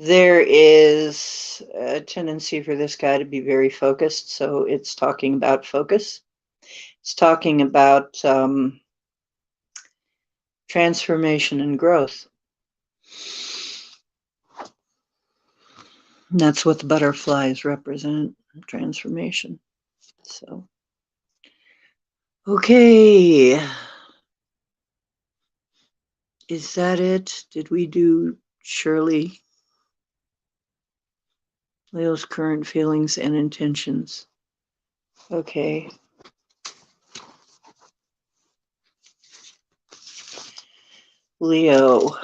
there is a tendency for this guy to be very focused. So it's talking about focus. It's talking about transformation and growth. And that's what the butterflies represent, transformation. So, okay. Is that it? Did we do Shirley? Leo's current feelings and intentions. Okay. Leo.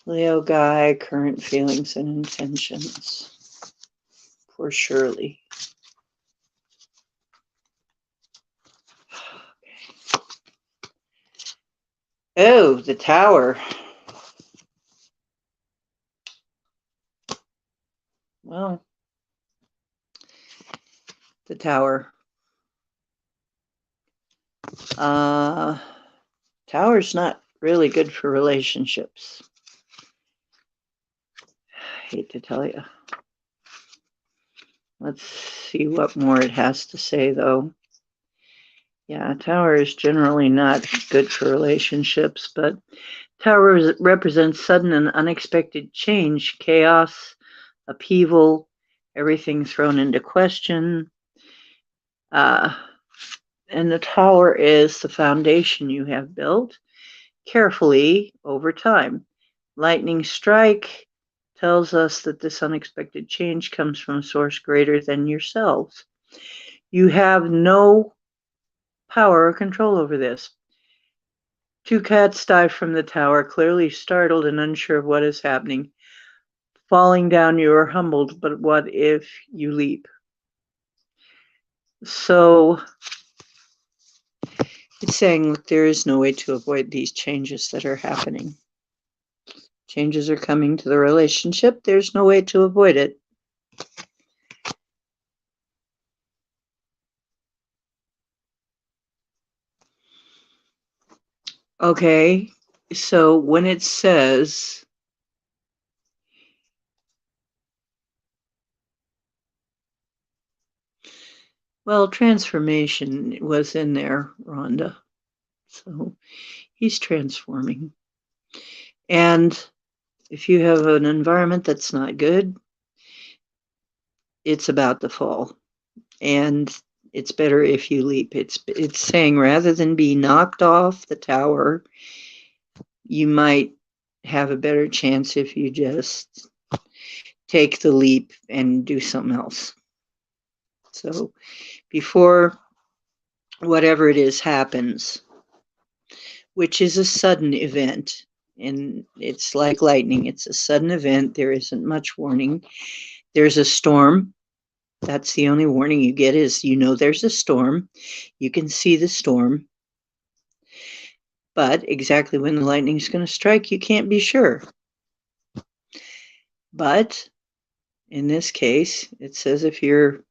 Leo guy, current feelings and intentions. For Shirley. Oh, the Tower. Well, the Tower. Tower's not really good for relationships. I hate to tell you. Let's see what more it has to say, though. Yeah, Tower is generally not good for relationships, but Tower represents sudden and unexpected change, chaos, upheaval, everything thrown into question. And the Tower is the foundation you have built carefully over time. Lightning strike tells us that this unexpected change comes from a source greater than yourselves. You have no power or control over this. Two cats dive from the tower, clearly startled and unsure of what is happening. Falling down, you are humbled, but what if you leap? So it's saying that there is no way to avoid these changes that are happening. Changes are coming to the relationship. There's no way to avoid it. Okay, so when it says well, transformation was in there, Rhonda. So he's transforming. And if you have an environment that's not good, it's about to fall. And it's better if you leap. It's saying rather than be knocked off the tower, you might have a better chance if you just take the leap and do something else. So before whatever it is happens, which is a sudden event, and it's like lightning, it's a sudden event, there isn't much warning. There's a storm. That's the only warning you get is there's a storm. You can see the storm. But exactly when the lightning is going to strike, you can't be sure. But in this case, it says if you're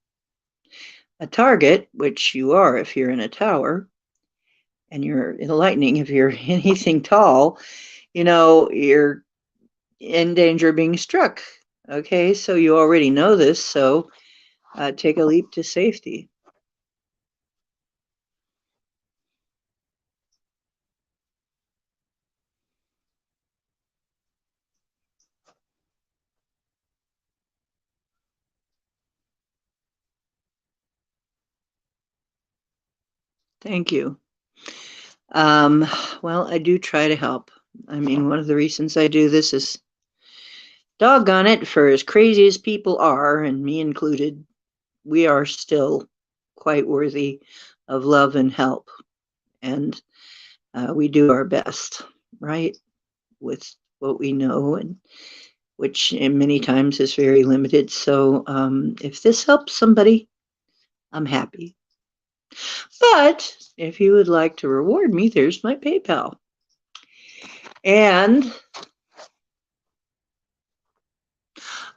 a target, which you are if you're in a tower, and you're in lightning, if you're anything tall, you're in danger of being struck. Okay, so you already know this, so take a leap to safety. Thank you. Well, I do try to help. I mean, one of the reasons I do this is doggone it, for as crazy as people are, and me included, we are still quite worthy of love and help. And we do our best, right? With what we know, and which many times is very limited. So if this helps somebody, I'm happy. But if you would like to reward me, there's my PayPal. And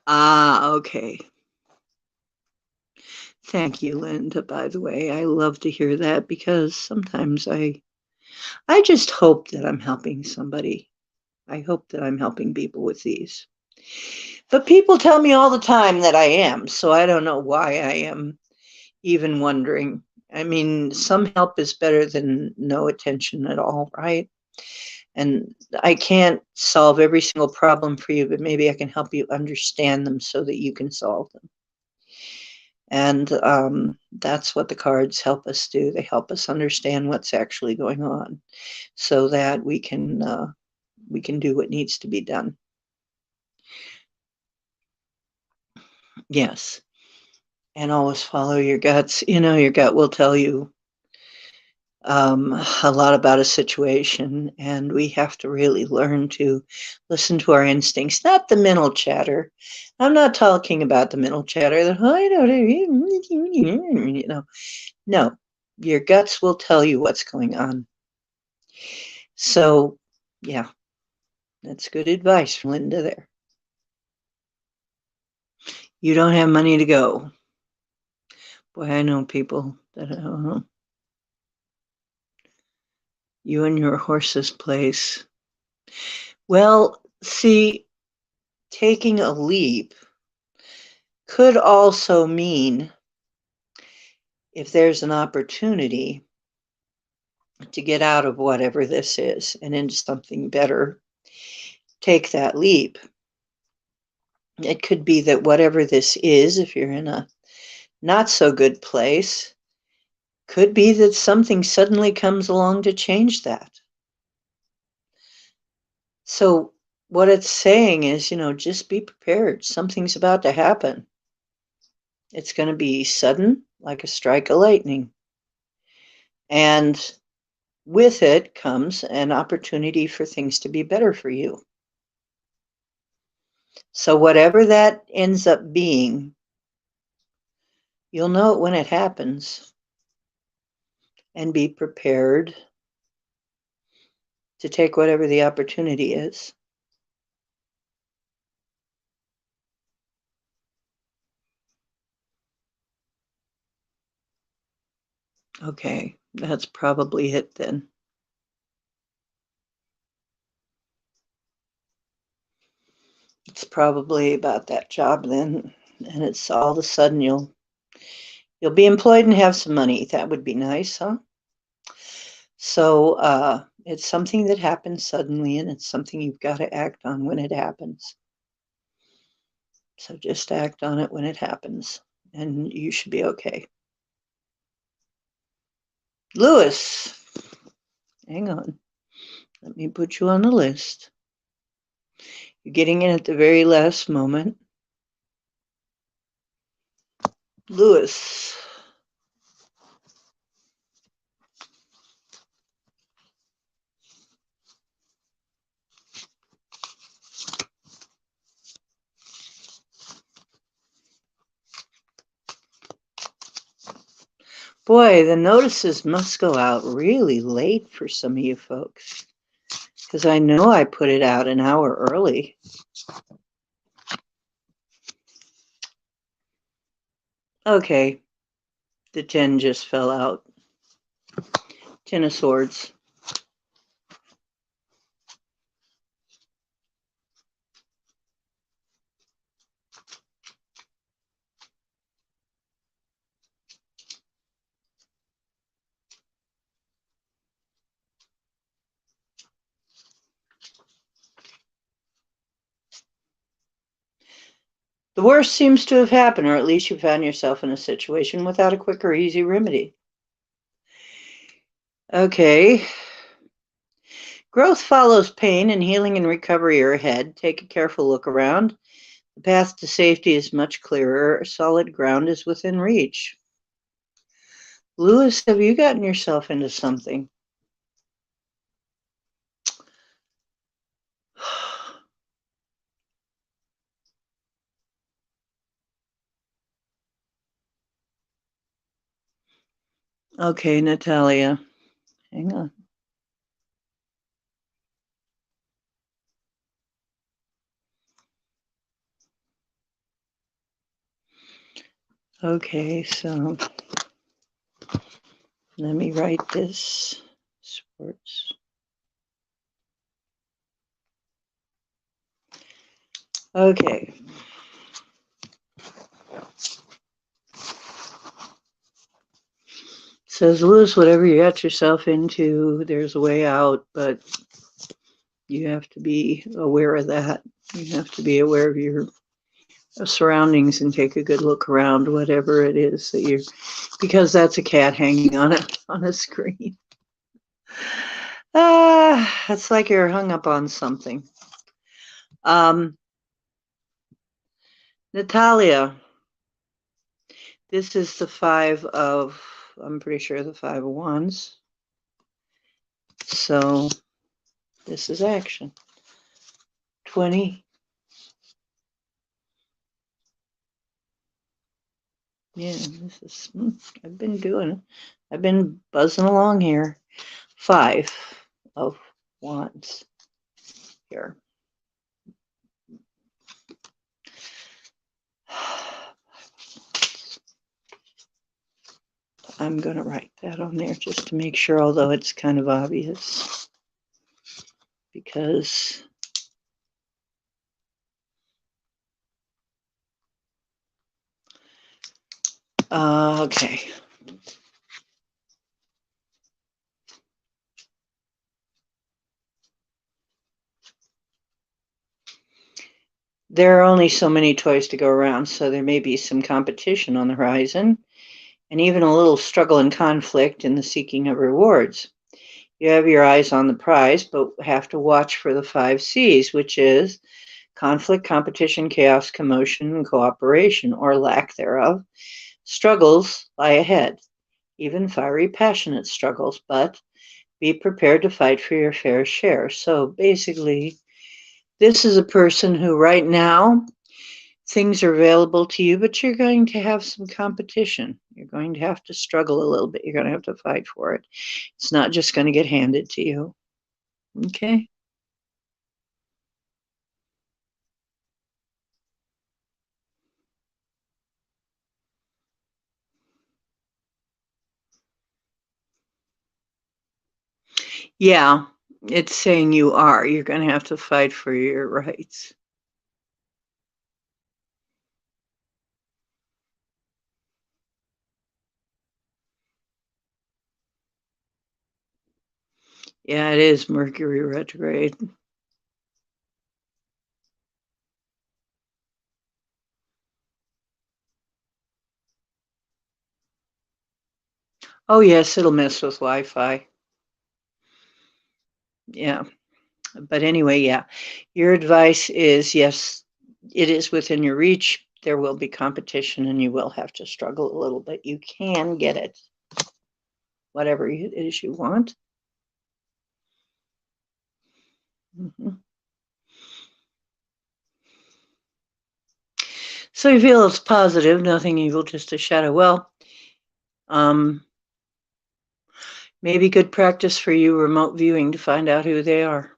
okay. Thank you, Linda, by the way. I love to hear that because sometimes I just hope that I'm helping somebody. I hope that I'm helping people with these. But people tell me all the time that I am, so I don't know why I am even wondering. I mean, some help is better than no attention at all, right? And I can't solve every single problem for you, but maybe I can help you understand them so that you can solve them. And that's what the cards help us do. They help us understand what's actually going on so that we can do what needs to be done. Yes. And always follow your guts. You know, your gut will tell you a lot about a situation, and we have to really learn to listen to our instincts, not the mental chatter. I'm not talking about the mental chatter that I don't, you know. No, your guts will tell you what's going on. So, yeah, that's good advice from Linda there. You don't have money to go. Boy, I know people that you and your horse's place. Well, see, taking a leap could also mean if there's an opportunity to get out of whatever this is and into something better, take that leap. It could be that whatever this is, if you're in a not so good place, could be that something suddenly comes along to change that. So, what it's saying is, just be prepared. Something's about to happen. It's going to be sudden, like a strike of lightning. And with it comes an opportunity for things to be better for you. So, whatever that ends up being, you'll know it when it happens and be prepared to take whatever the opportunity is. Okay, that's probably it then. It's probably about that job then, and it's all of a sudden you'll be employed and have some money. That would be nice, huh? So it's something that happens suddenly, and it's something you've got to act on when it happens. So just act on it when it happens, and you should be okay. Lewis, hang on. Let me put you on the list. You're getting in at the very last moment. Lewis. Boy, the notices must go out really late for some of you folks, because I know I put it out an hour early. Okay, the 10 just fell out. 10 of Swords. The worst seems to have happened, or at least you found yourself in a situation without a quick or easy remedy. Okay. Growth follows pain, and healing and recovery are ahead. Take a careful look around. The path to safety is much clearer. Solid ground is within reach. Lewis, have you gotten yourself into something? Okay, Natalia, hang on. Okay, so let me write this. Sports. Okay. Says Lewis, whatever you got yourself into, there's a way out, but you have to be aware of that. You have to be aware of your surroundings and take a good look around, whatever it is that you're, because that's a cat hanging on a screen. It's like you're hung up on something. Natalia, this is the five of, I'm pretty sure the 5 of Wands. So this is action. 20. Yeah, this is, I've been buzzing along here. 5 of Wands here. I'm going to write that on there just to make sure, although it's kind of obvious. Because okay. There are only so many toys to go around, so there may be some competition on the horizon, and even a little struggle and conflict in the seeking of rewards. You have your eyes on the prize, but have to watch for the 5 C's, which is conflict, competition, chaos, commotion, and cooperation, or lack thereof. Struggles lie ahead, even fiery, passionate struggles, but be prepared to fight for your fair share. So basically, this is a person who right now, things are available to you, but you're going to have some competition. You're going to have to struggle a little bit. You're going to have to fight for it. It's not just going to get handed to you. Okay? Yeah, it's saying you are. You're going to have to fight for your rights. Yeah, it is Mercury retrograde. Oh, yes, it'll mess with Wi-Fi. Yeah. But anyway, yeah, your advice is yes, it is within your reach. There will be competition and you will have to struggle a little bit. You can get it, whatever it is you want. Mm-hmm. So you feel it's positive, nothing evil, just a shadow. Well, maybe good practice for you remote viewing to find out who they are.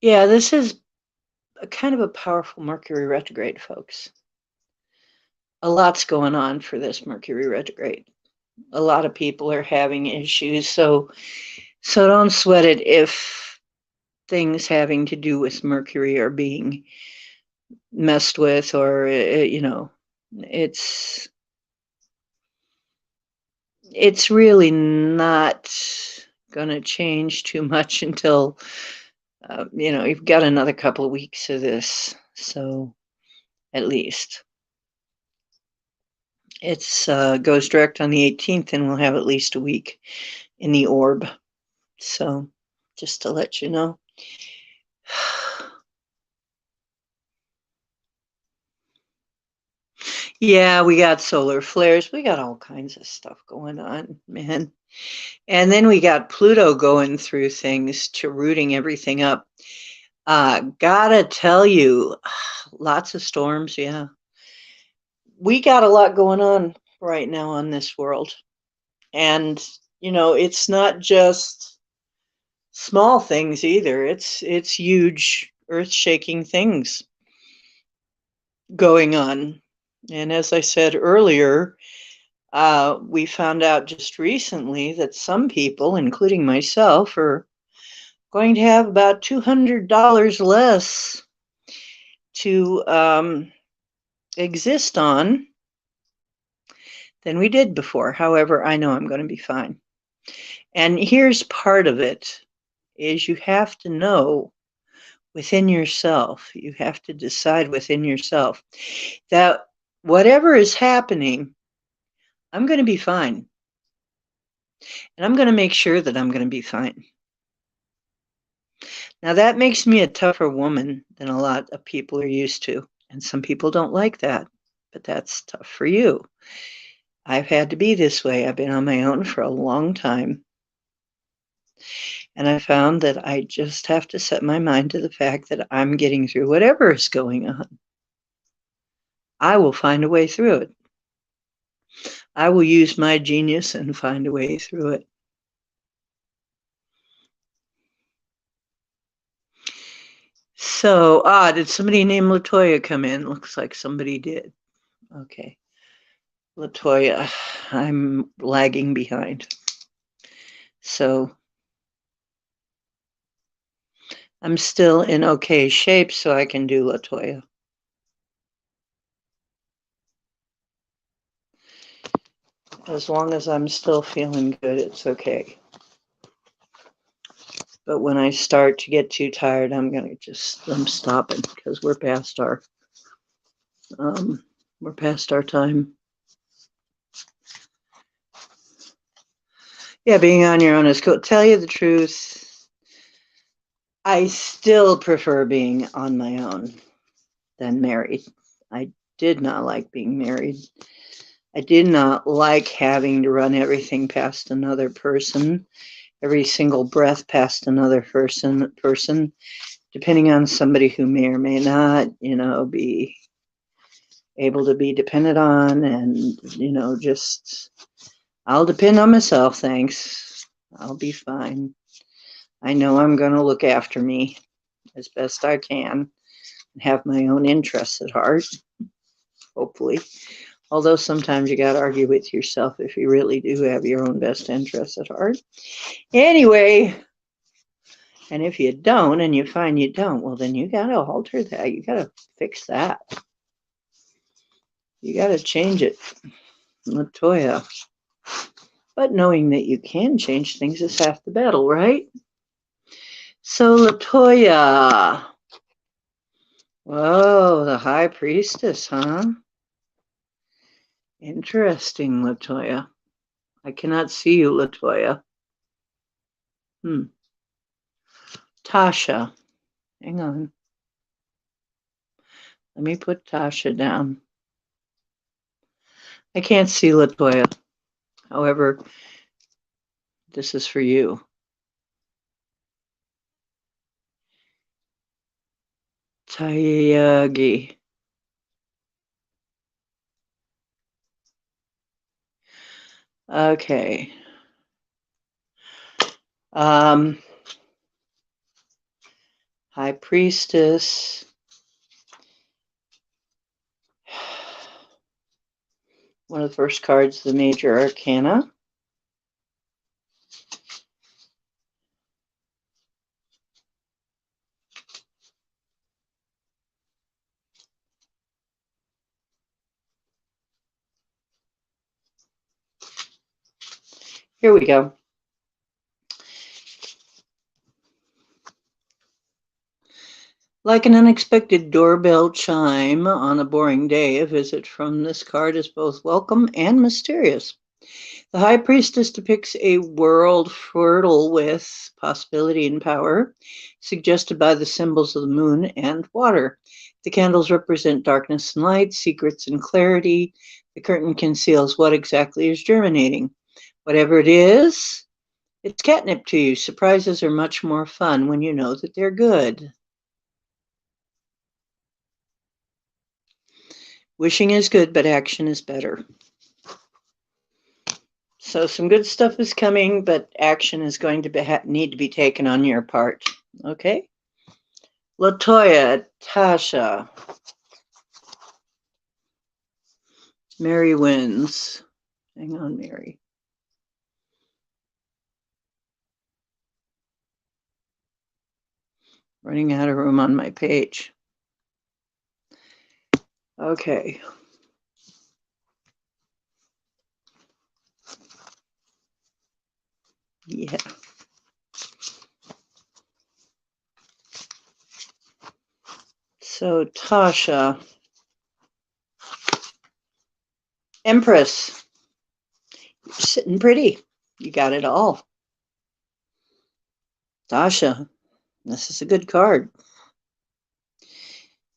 Yeah, this is a kind of a powerful Mercury retrograde, folks. A lot's going on for this Mercury retrograde. A lot of people are having issues, so don't sweat it if things having to do with Mercury are being messed with, or it's really not going to change too much until you've got another couple of weeks of this, so at least it's goes direct on the 18th, and we'll have at least a week in the orb. So just to let you know. Yeah, we got solar flares. We got all kinds of stuff going on, man. And then we got Pluto going through things to rooting everything up. Gotta tell you, lots of storms. Yeah. We got a lot going on right now on this world. And, it's not just small things either. It's huge, earth-shaking things going on. And as I said earlier, we found out just recently that some people, including myself, are going to have about $200 less to exist on than we did before. However, I know I'm going to be fine. And here's part of it, is you have to know within yourself, you have to decide within yourself that whatever is happening, I'm going to be fine. And I'm going to make sure that I'm going to be fine. Now, that makes me a tougher woman than a lot of people are used to. And some people don't like that, but that's tough for you. I've had to be this way. I've been on my own for a long time. And I found that I just have to set my mind to the fact that I'm getting through whatever is going on. I will find a way through it. I will use my genius and find a way through it. So, did somebody named Latoya come in? Looks like somebody did. Okay. Latoya, I'm lagging behind. So, I'm still in okay shape, so I can do Latoya. As long as I'm still feeling good, it's okay. But when I start to get too tired, I'm stopping because we're past our time. Yeah, being on your own is cool. Tell you the truth, I still prefer being on my own than married. I did not like being married. I did not like having to run everything past another person, every single breath past another person, depending on somebody who may or may not, be able to be dependent on, and, just, I'll depend on myself, thanks. I'll be fine. I know I'm going to look after me as best I can and have my own interests at heart, hopefully. Although sometimes you got to argue with yourself if you really do have your own best interests at heart. Anyway, and if you don't and you find you don't, well, then you got to alter that. You got to fix that. You got to change it. Latoya. But knowing that you can change things is half the battle, right? So, Latoya. Whoa, the High Priestess, huh? Interesting, Latoya. I cannot see you, Latoya. Tasha. Hang on. Let me put Tasha down. I can't see Latoya. However, this is for you. Tayagi. Okay. High Priestess. One of the first cards, the Major Arcana. Here we go. Like an unexpected doorbell chime on a boring day, a visit from this card is both welcome and mysterious. The High Priestess depicts a world fertile with possibility and power, suggested by the symbols of the moon and water. The candles represent darkness and light, secrets and clarity. The curtain conceals what exactly is germinating. Whatever it is, it's catnip to you. Surprises are much more fun when you know that they're good. Wishing is good, but action is better. So some good stuff is coming, but action is going to need to be taken on your part. Okay? Latoya, Tasha. Mary wins. Hang on, Mary. Running out of room on my page. Okay. Yeah. So Tasha, Empress, you're sitting pretty. You got it all. Tasha, this is a good card.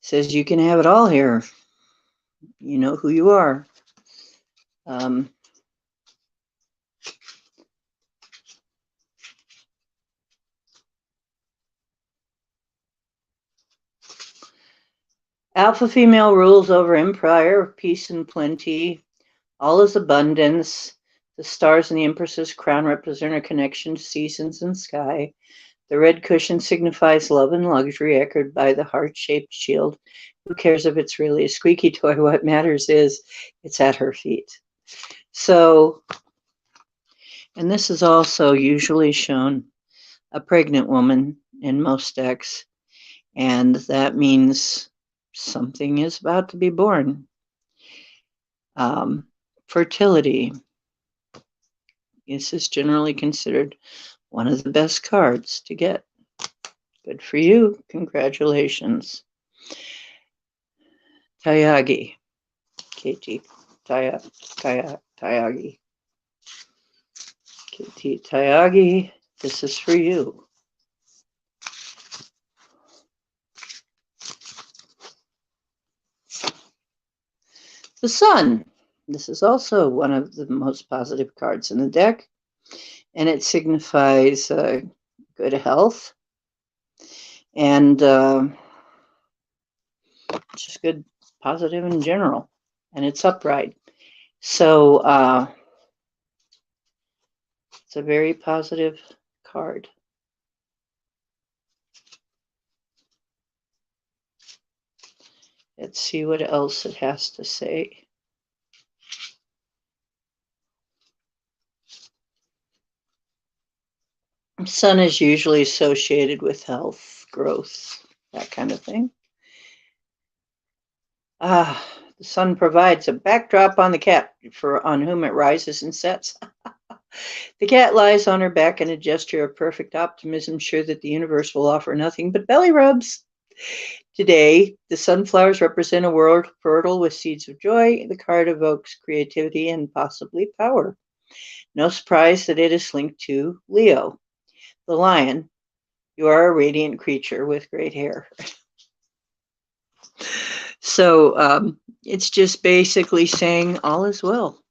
Says you can have it all here. You know who you are. Alpha female rules over empire, peace and plenty. All is abundance. The stars and the Empress's crown represent a connection to seasons and sky. The red cushion signifies love and luxury, echoed by the heart-shaped shield. Who cares if it's really a squeaky toy? What matters is it's at her feet. So, and this is also usually shown a pregnant woman in most decks, and that means something is about to be born. Fertility. This is generally considered one of the best cards to get. Good for you. Congratulations. Tayagi. Katie. Tayagi. Katie Tayagi, this is for you. The Sun. This is also one of the most positive cards in the deck, and it signifies good health and just good, positive in general, and it's upright. So it's a very positive card. Let's see what else it has to say. Sun is usually associated with health, growth, that kind of thing. The sun provides a backdrop on the cat on whom it rises and sets. The cat lies on her back in a gesture of perfect optimism, sure that the universe will offer nothing but belly rubs. Today, the sunflowers represent a world fertile with seeds of joy. The card evokes creativity and possibly power. No surprise that it is linked to Leo, the lion. You are a radiant creature with great hair. So it's just basically saying all is well.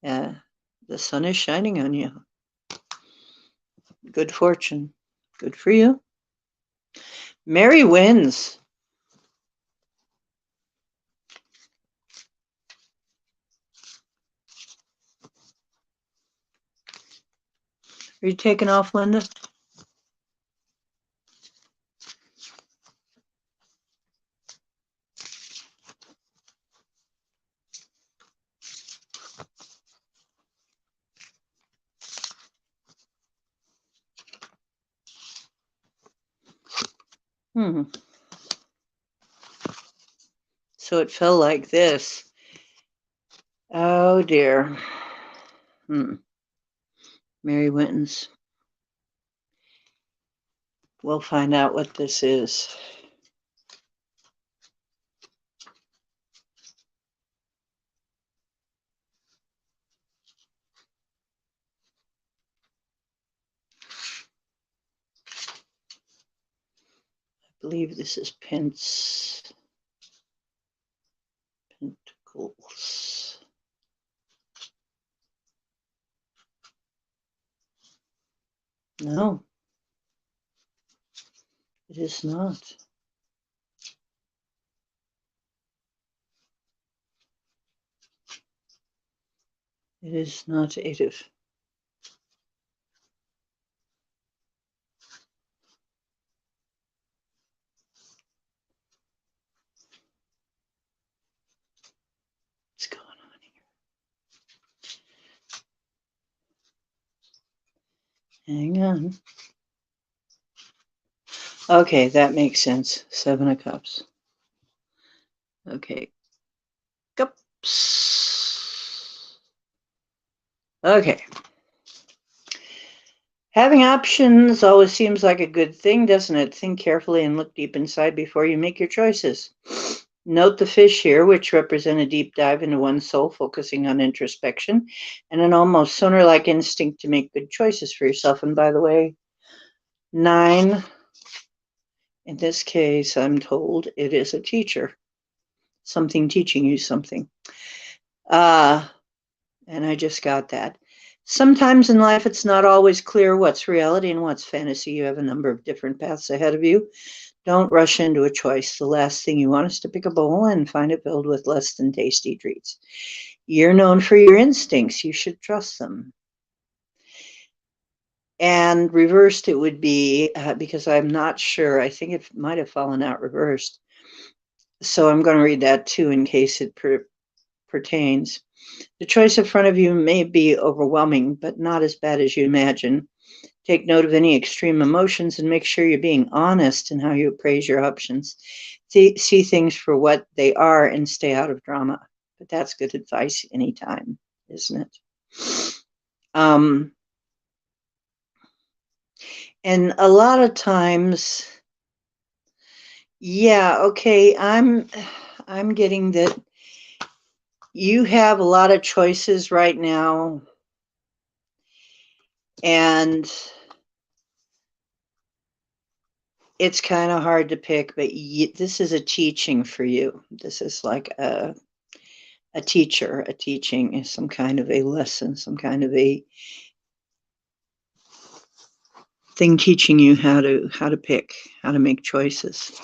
The sun is shining on you. Good fortune. Good for you. Mary wins. Are you taking off, Linda? So it fell like this. Oh dear. Mary wins. We'll find out what this is. I believe this is Pentacles. No, it is not. It is not native. What's going on here? Hang on. Okay, that makes sense. 7 of Cups. Okay. Cups. Okay. Having options always seems like a good thing, doesn't it? Think carefully and look deep inside before you make your choices. Note the fish here, which represent a deep dive into one's soul, focusing on introspection and an almost sooner-like instinct to make good choices for yourself. And by the way, 9, in this case, I'm told it is a teacher, something teaching you something. And I just got that. Sometimes in life, it's not always clear what's reality and what's fantasy. You have a number of different paths ahead of you. Don't rush into a choice. The last thing you want is to pick a bowl and find it filled with less than tasty treats. You're known for your instincts. You should trust them. And reversed, it would be, because I'm not sure, I think it might have fallen out reversed. So I'm going to read that too in case it pertains. The choice in front of you may be overwhelming, but not as bad as you imagine. Take note of any extreme emotions and make sure you're being honest in how you appraise your options. See things for what they are and stay out of drama. But that's good advice anytime, isn't it? And a lot of times, yeah, okay, I'm getting that you have a lot of choices right now, and it's kind of hard to pick, but this is a teaching for you. This is like a teacher, a teaching, some kind of a lesson, some kind of a thing teaching you how to pick, how to make choices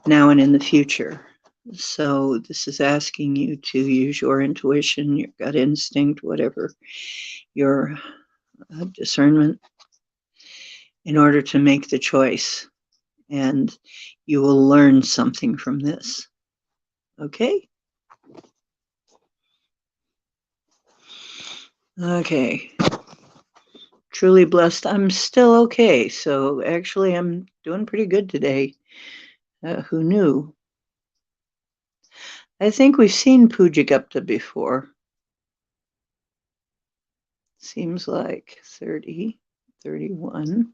now and in the future. So this is asking you to use your intuition, your gut instinct, whatever, your discernment in order to make the choice. And you will learn something from this. Okay? Okay. Truly blessed. I'm still okay. So actually, I'm doing pretty good today. Who knew? I think we've seen Puja Gupta before. Seems like 30, 31.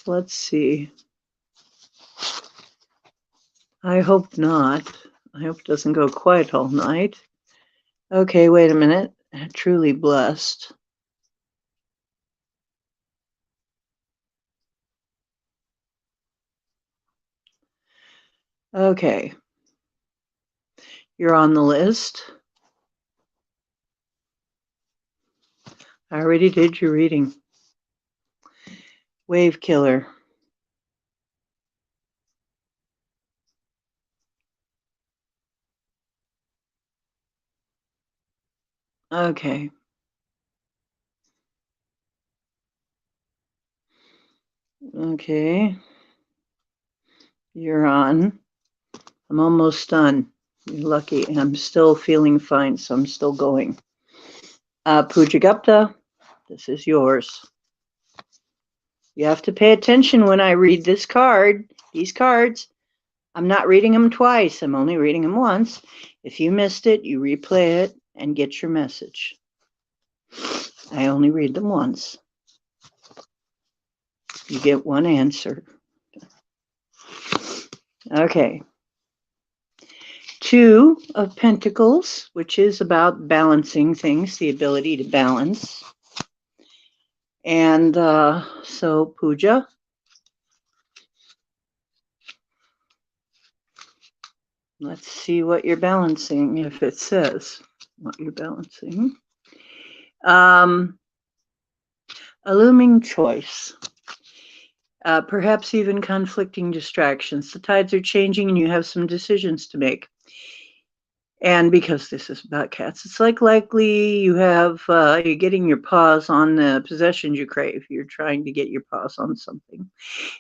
Let's see. I hope not. I hope it doesn't go quiet all night. Okay, wait a minute. Truly blessed. Okay. You're on the list. I already did your reading. Wave Killer. Okay. Okay. You're on. I'm almost done. You're lucky. And I'm still feeling fine, so I'm still going. Puja Gupta, this is yours. You have to pay attention when I read this card, these cards. I'm not reading them twice. I'm only reading them once. If you missed it, you replay it and get your message. I only read them once. You get one answer. Okay. 2 of Pentacles, which is about balancing things, the ability to balance. And so Puja. Let's see what you're balancing, if it says what you're balancing. A looming choice. Perhaps even conflicting distractions. The tides are changing and you have some decisions to make. And because this is about cats, it's likely you have you're getting your paws on the possessions you crave. You're trying to get your paws on something.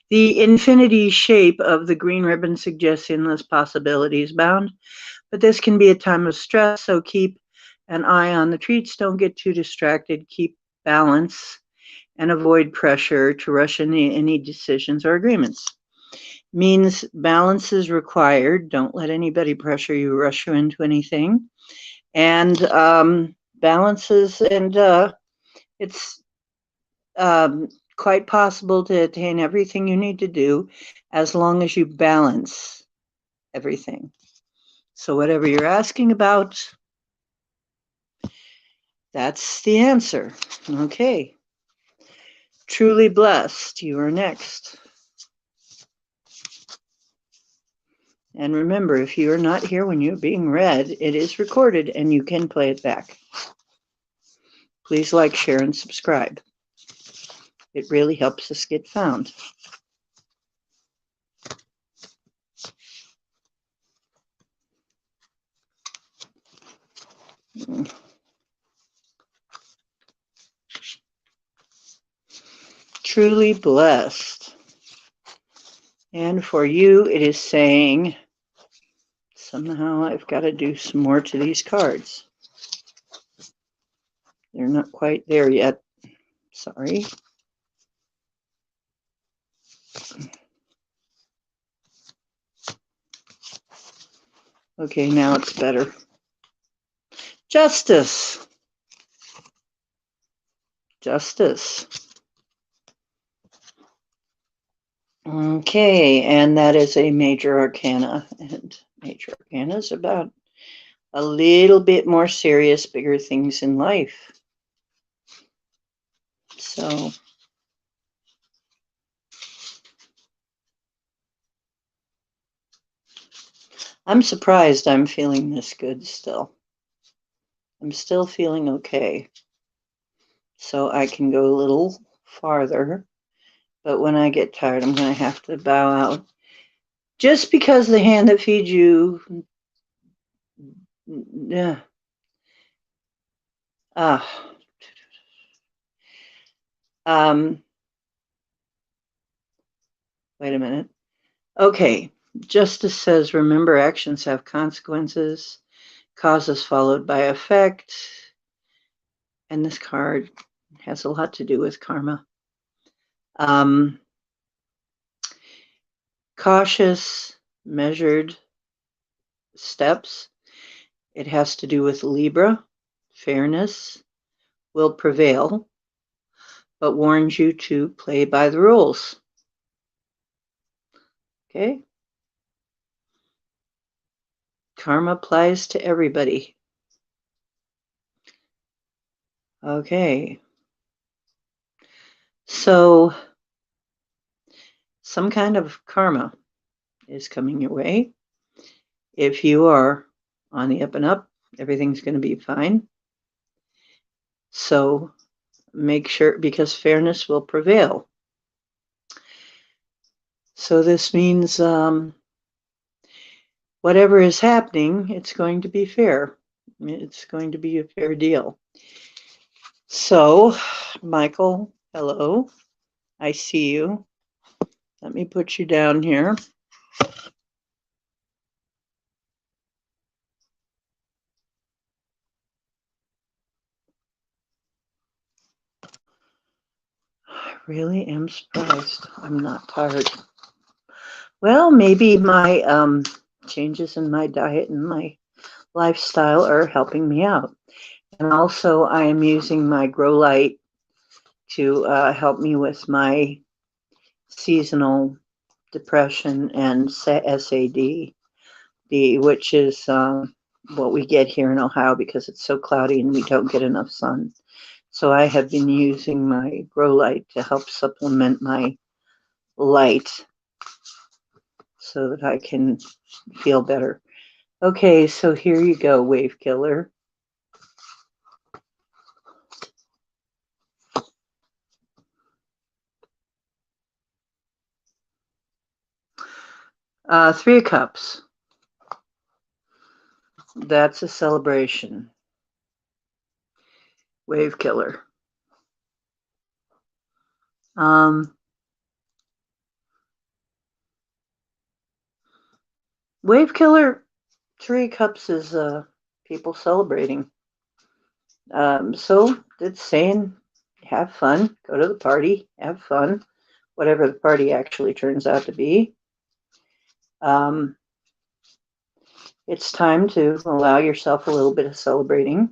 The infinity shape of the green ribbon suggests endless possibilities bound, but this can be a time of stress, so keep an eye on the treats. Don't get too distracted. Keep balance and avoid pressure to rush into any decisions or agreements. Means balance is required. Don't let anybody pressure you, rush you into anything. And balances, and it's um, quite possible to attain everything you need to do as long as you balance everything. So, whatever you're asking about, that's the answer. Okay. Truly blessed. You are next. And remember, if you are not here when you're being read, it is recorded and you can play it back. Please like, share, and subscribe. It really helps us get found. Truly blessed. And for you, it is saying, somehow I've got to do some more to these cards. They're not quite there yet. Sorry. Okay, now it's better. Justice. Justice. Okay, and that is a major arcana. And major arcana is about a little bit more serious, bigger things in life. So, I'm surprised I'm feeling this good still. I'm still feeling okay. So I can go a little farther. But when I get tired, I'm going to have to bow out. Just because the hand that feeds you, yeah. Um, wait a minute. Okay. Justice says, remember, actions have consequences, causes followed by effect. And this card has a lot to do with karma. Cautious, measured steps. It has to do with Libra. Fairness will prevail, but warns you to play by the rules. Okay? Karma applies to everybody. Okay. So, some kind of karma is coming your way. If you are on the up and up, everything's going to be fine. So, make sure, because fairness will prevail. So, this means whatever is happening, it's going to be fair. It's going to be a fair deal. So, Michael, hello. I see you. Let me put you down here. I really am surprised I'm not tired. Well, maybe my changes in my diet and my lifestyle are helping me out. And also, I am using my Grow Light to help me with my seasonal depression and SAD, which is what we get here in Ohio because it's so cloudy and we don't get enough sun. So I have been using my Grow Light to help supplement my light so that I can feel better. Okay, so here you go, Wave Killer. Three of Cups. That's a celebration. Wave killer. Wave killer, 3 cups is people celebrating. So it's saying, have fun, go to the party, have fun, whatever the party actually turns out to be. It's time to allow yourself a little bit of celebrating,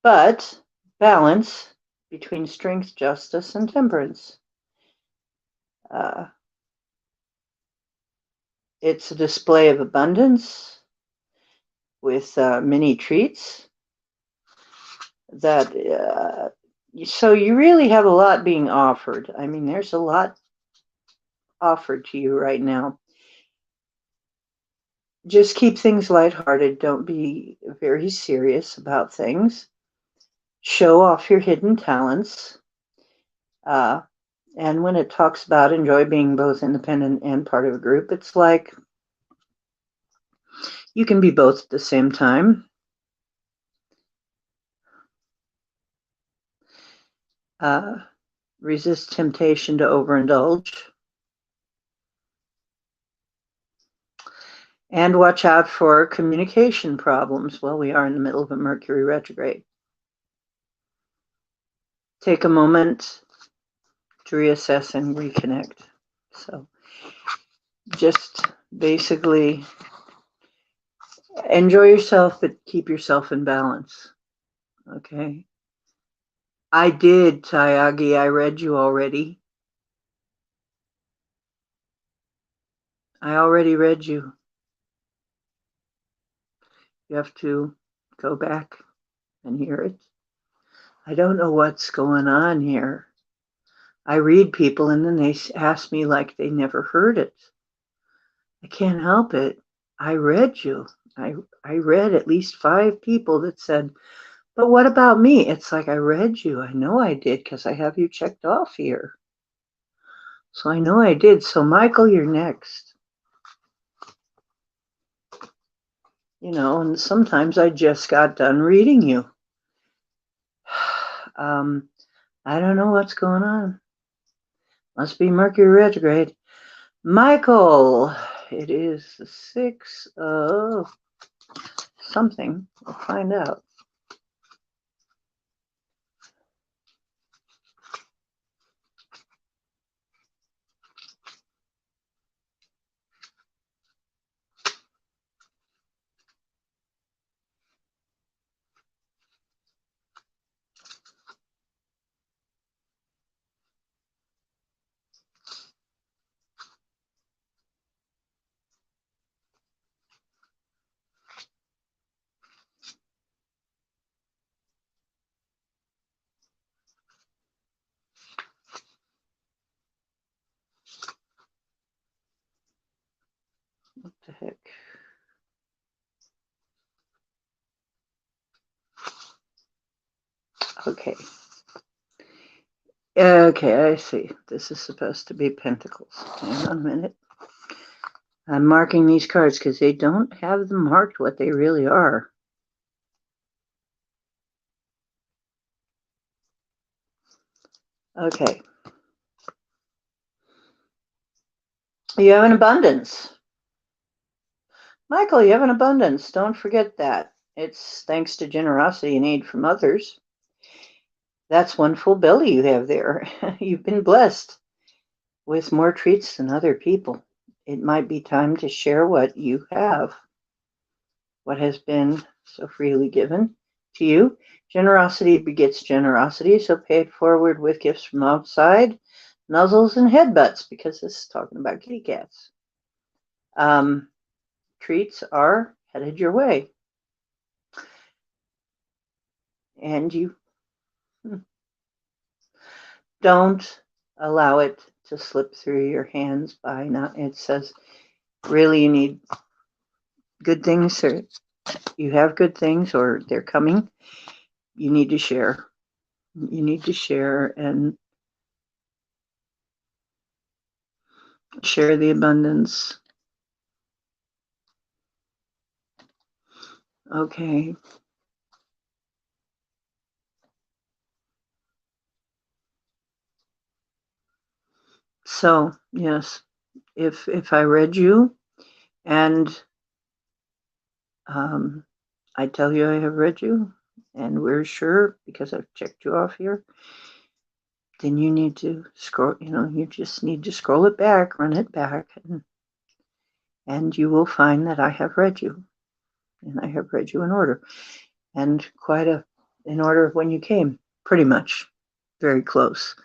but balance between strength, justice, and temperance. It's a display of abundance with mini treats that so you really have a lot being offered. I mean, there's a lot offered to you right now. Just keep things lighthearted. Don't be very serious about things. Show off your hidden talents. And when it talks about enjoy being both independent and part of a group, it's like you can be both at the same time. Resist temptation to overindulge. And watch out for communication problems. Well, we are in the middle of a Mercury retrograde. Take a moment to reassess and reconnect. So just basically enjoy yourself, but keep yourself in balance. Okay. I did, Tyagi. I read you already. I already read you. You have to go back and hear it. I don't know what's going on here. I read people and then they ask me like they never heard it. I can't help it. I read you. I read at least 5 people that said, but what about me? It's like I read you. I know I did because I have you checked off here. So I know I did. So Michael, you're next. You know, and sometimes I just got done reading you. I don't know what's going on. Must be Mercury retrograde. Michael, it is the 6 of something. We'll find out. What the heck? Okay. Okay, I see. This is supposed to be Pentacles. Hang on a minute. I'm marking these cards because they don't have them marked what they really are. Okay. You have an abundance. Michael, you have an abundance. Don't forget that. It's thanks to generosity and aid from others. That's one full belly you have there. You've been blessed with more treats than other people. It might be time to share what you have, what has been so freely given to you. Generosity begets generosity, so pay it forward with gifts from outside, nuzzles and headbutts, because this is talking about kitty cats. Treats are headed your way. And you don't allow it to slip through your hands by not, it says, really, you need good things, or you have good things, or they're coming. You need to share. You need to share and share the abundance. Okay. So, yes, if I read you and I tell you I have read you and we're sure because I've checked you off here, then you need to scroll, you just need to scroll it back, run it back, and you will find that I have read you. And I have read you in order. And in order of when you came, pretty much. Very close.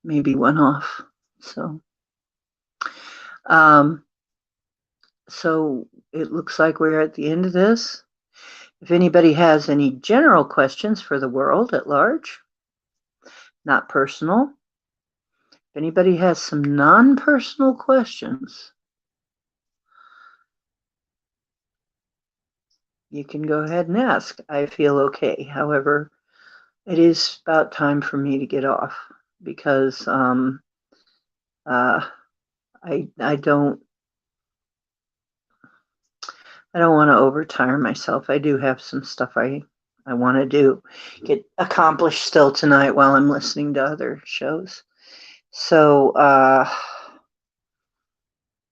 Maybe one off. So um so it looks like we're at the end of this. If anybody has any general questions for the world at large, not personal, if anybody has some non-personal questions, you can go ahead and ask. I feel okay. However, it is about time for me to get off because uh, I don't want to overtire myself. I do have some stuff I want to do, get accomplished still tonight while I'm listening to other shows. So,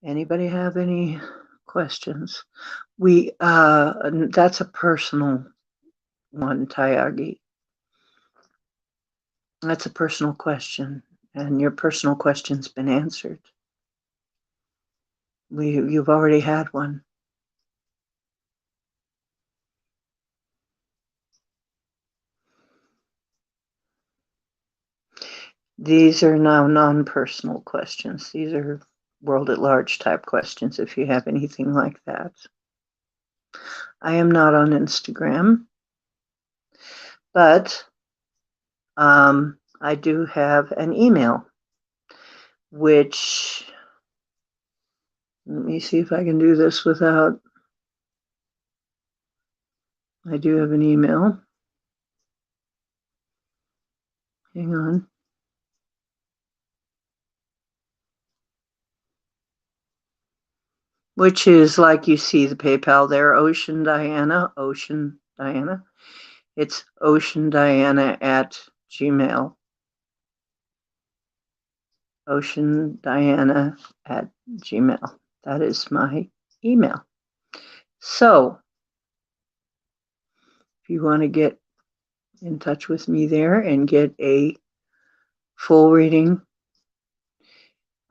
anybody have any questions? That's a personal one, Tyagi. That's a personal question, and your personal question's been answered. You've already had one. These are now non-personal questions. These are world at large type questions if you have anything like that. I am not on Instagram, but I do have an email, which, let me see if I can do this without, I do have an email. Hang on. Which is like you see the PayPal there, Ocean Diana. It's oceandiana at Gmail. Oceandiana at Gmail. That is my email. So if you want to get in touch with me there and get a full reading,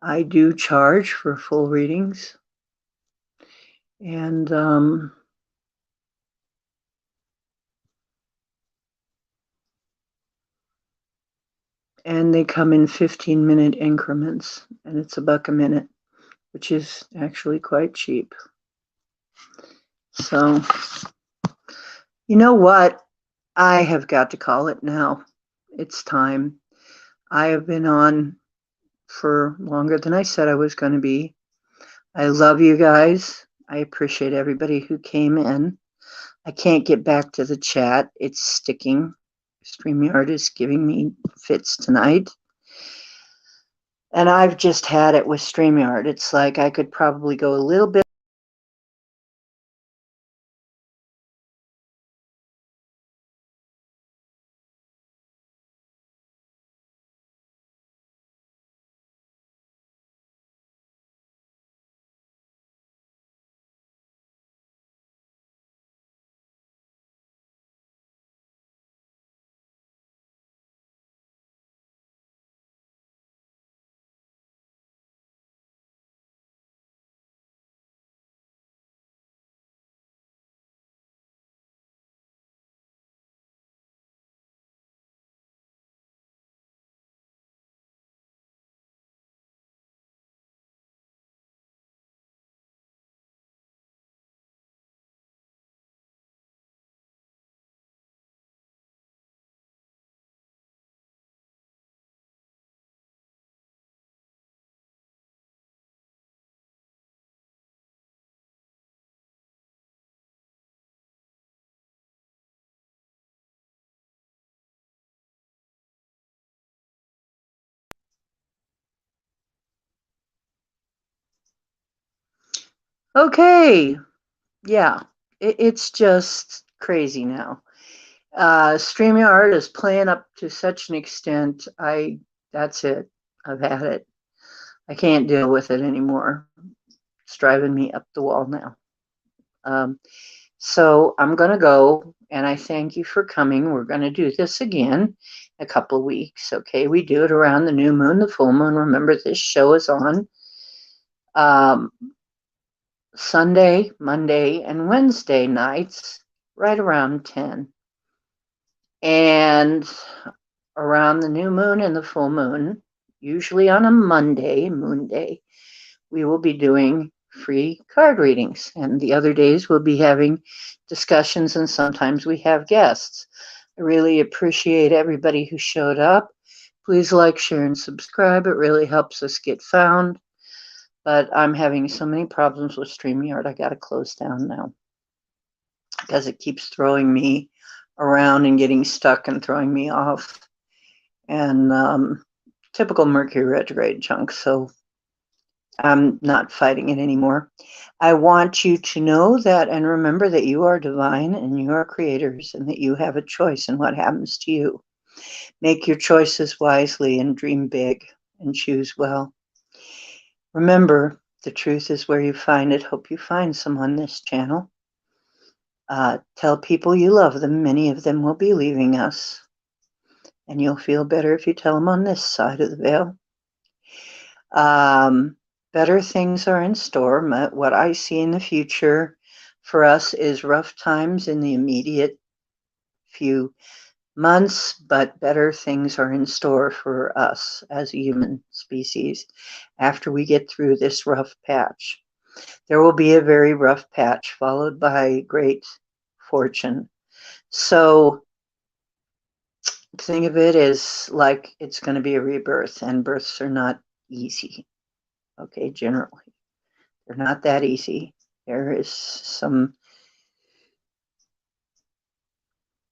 I do charge for full readings. And they come in 15-minute increments, and it's $1 a minute, which is actually quite cheap. So, you know what? I have got to call it now. It's time. I have been on for longer than I said I was going to be. I love you guys. I appreciate everybody who came in. I can't get back to the chat. It's sticking. StreamYard is giving me fits tonight. And I've just had it with StreamYard. It's like I could probably go a little bit. Okay. Yeah. it's just crazy now. StreamYard is playing up to such an extent. That's it. I've had it. I can't deal with it anymore. It's driving me up the wall now. So I'm going to go, and I thank you for coming. We're going to do this again in a couple of weeks. Okay, we do it around the new moon, the full moon. Remember, this show is on Sunday, Monday, and Wednesday nights, right around 10. And around the new moon and the full moon, usually on a Monday, Moon Day, we will be doing free card readings. And the other days we'll be having discussions, and sometimes we have guests. I really appreciate everybody who showed up. Please like, share, and subscribe. It really helps us get found. But I'm having so many problems with StreamYard, I got to close down now because it keeps throwing me around and getting stuck and throwing me off. And typical Mercury retrograde junk. So I'm not fighting it anymore. I want you to know that and remember that you are divine and you are creators and that you have a choice in what happens to you. Make your choices wisely and dream big and choose well. Remember, the truth is where you find it. Hope you find some on this channel. Tell people you love them. Many of them will be leaving us. And you'll feel better if you tell them on this side of the veil. Better things are in store. What I see in the future for us is rough times in the immediate few months, but better things are in store for us as a human species after we get through this rough patch. There will be a very rough patch followed by great fortune. So think of it as like it's going to be a rebirth, and births are not easy. Okay, generally. They're not that easy. There is some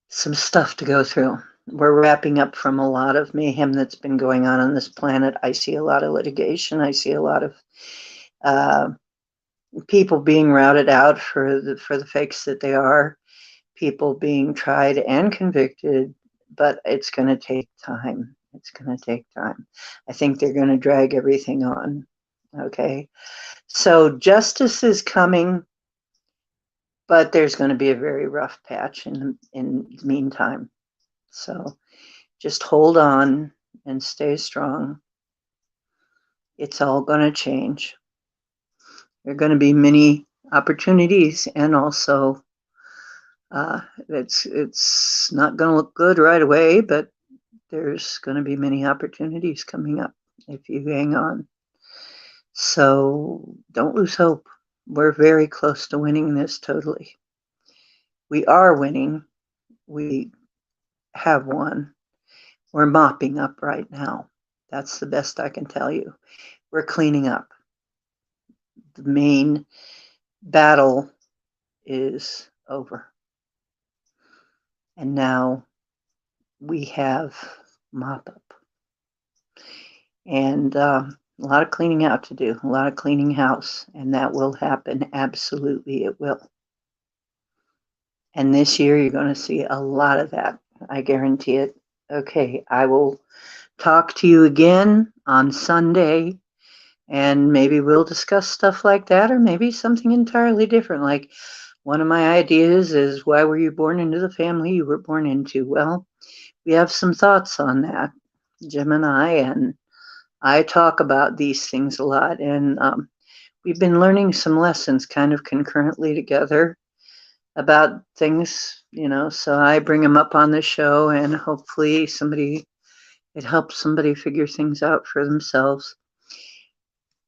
stuff to go through. We're wrapping up from a lot of mayhem that's been going on this planet. I see a lot of litigation. I see a lot of people being routed out for the fakes that they are. People being tried and convicted, but it's going to take time. It's going to take time. I think they're going to drag everything on. Okay. So justice is coming, but there's going to be a very rough patch in the meantime. So just hold on and stay strong. It's all going to change. There are going to be many opportunities, and also it's not going to look good right away, but there's going to be many opportunities coming up if you hang on. So don't lose hope. We're very close to winning this totally. We are winning. We have won. We're mopping up right now. That's the best I can tell you. We're cleaning up. The main battle is over. And now we have mop up. And a lot of cleaning out to do, a lot of cleaning house, and that will happen. Absolutely, it will. And this year, you're going to see a lot of that. I guarantee it. Okay, I will talk to you again on Sunday, and maybe we'll discuss stuff like that, or maybe something entirely different. Like one of my ideas is, why were you born into the family you were born into? Well, we have some thoughts on that, Jim and I talk about these things a lot, and we've been learning some lessons kind of concurrently together about things, so I bring them up on the show, and hopefully it helps somebody figure things out for themselves.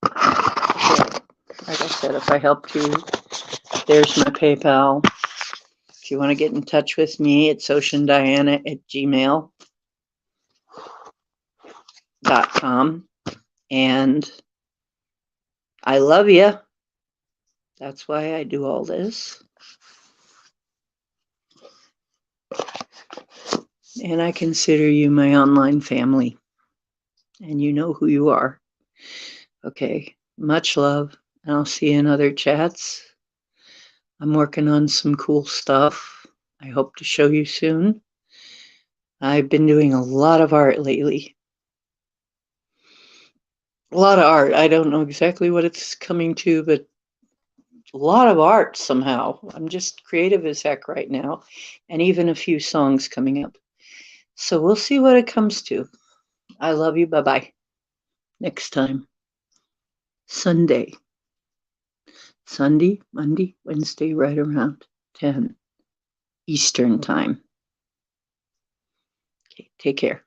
So, like I said, if I helped you, there's my PayPal. If you want to get in touch with me, it's oceandiana@gmail.com. And I love you. That's why I do all this. And I consider you my online family. And you know who you are. Okay. Much love. And I'll see you in other chats I'm working on some cool stuff. I hope to show you soon. I've been doing a lot of art lately. A lot of art. I don't know exactly what it's coming to, but a lot of art somehow. I'm just creative as heck right now, and even a few songs coming up. So we'll see what it comes to. I love you. Bye bye. Next time. Sunday. Sunday, Monday, Wednesday, right around 10 Eastern time. Okay, take care.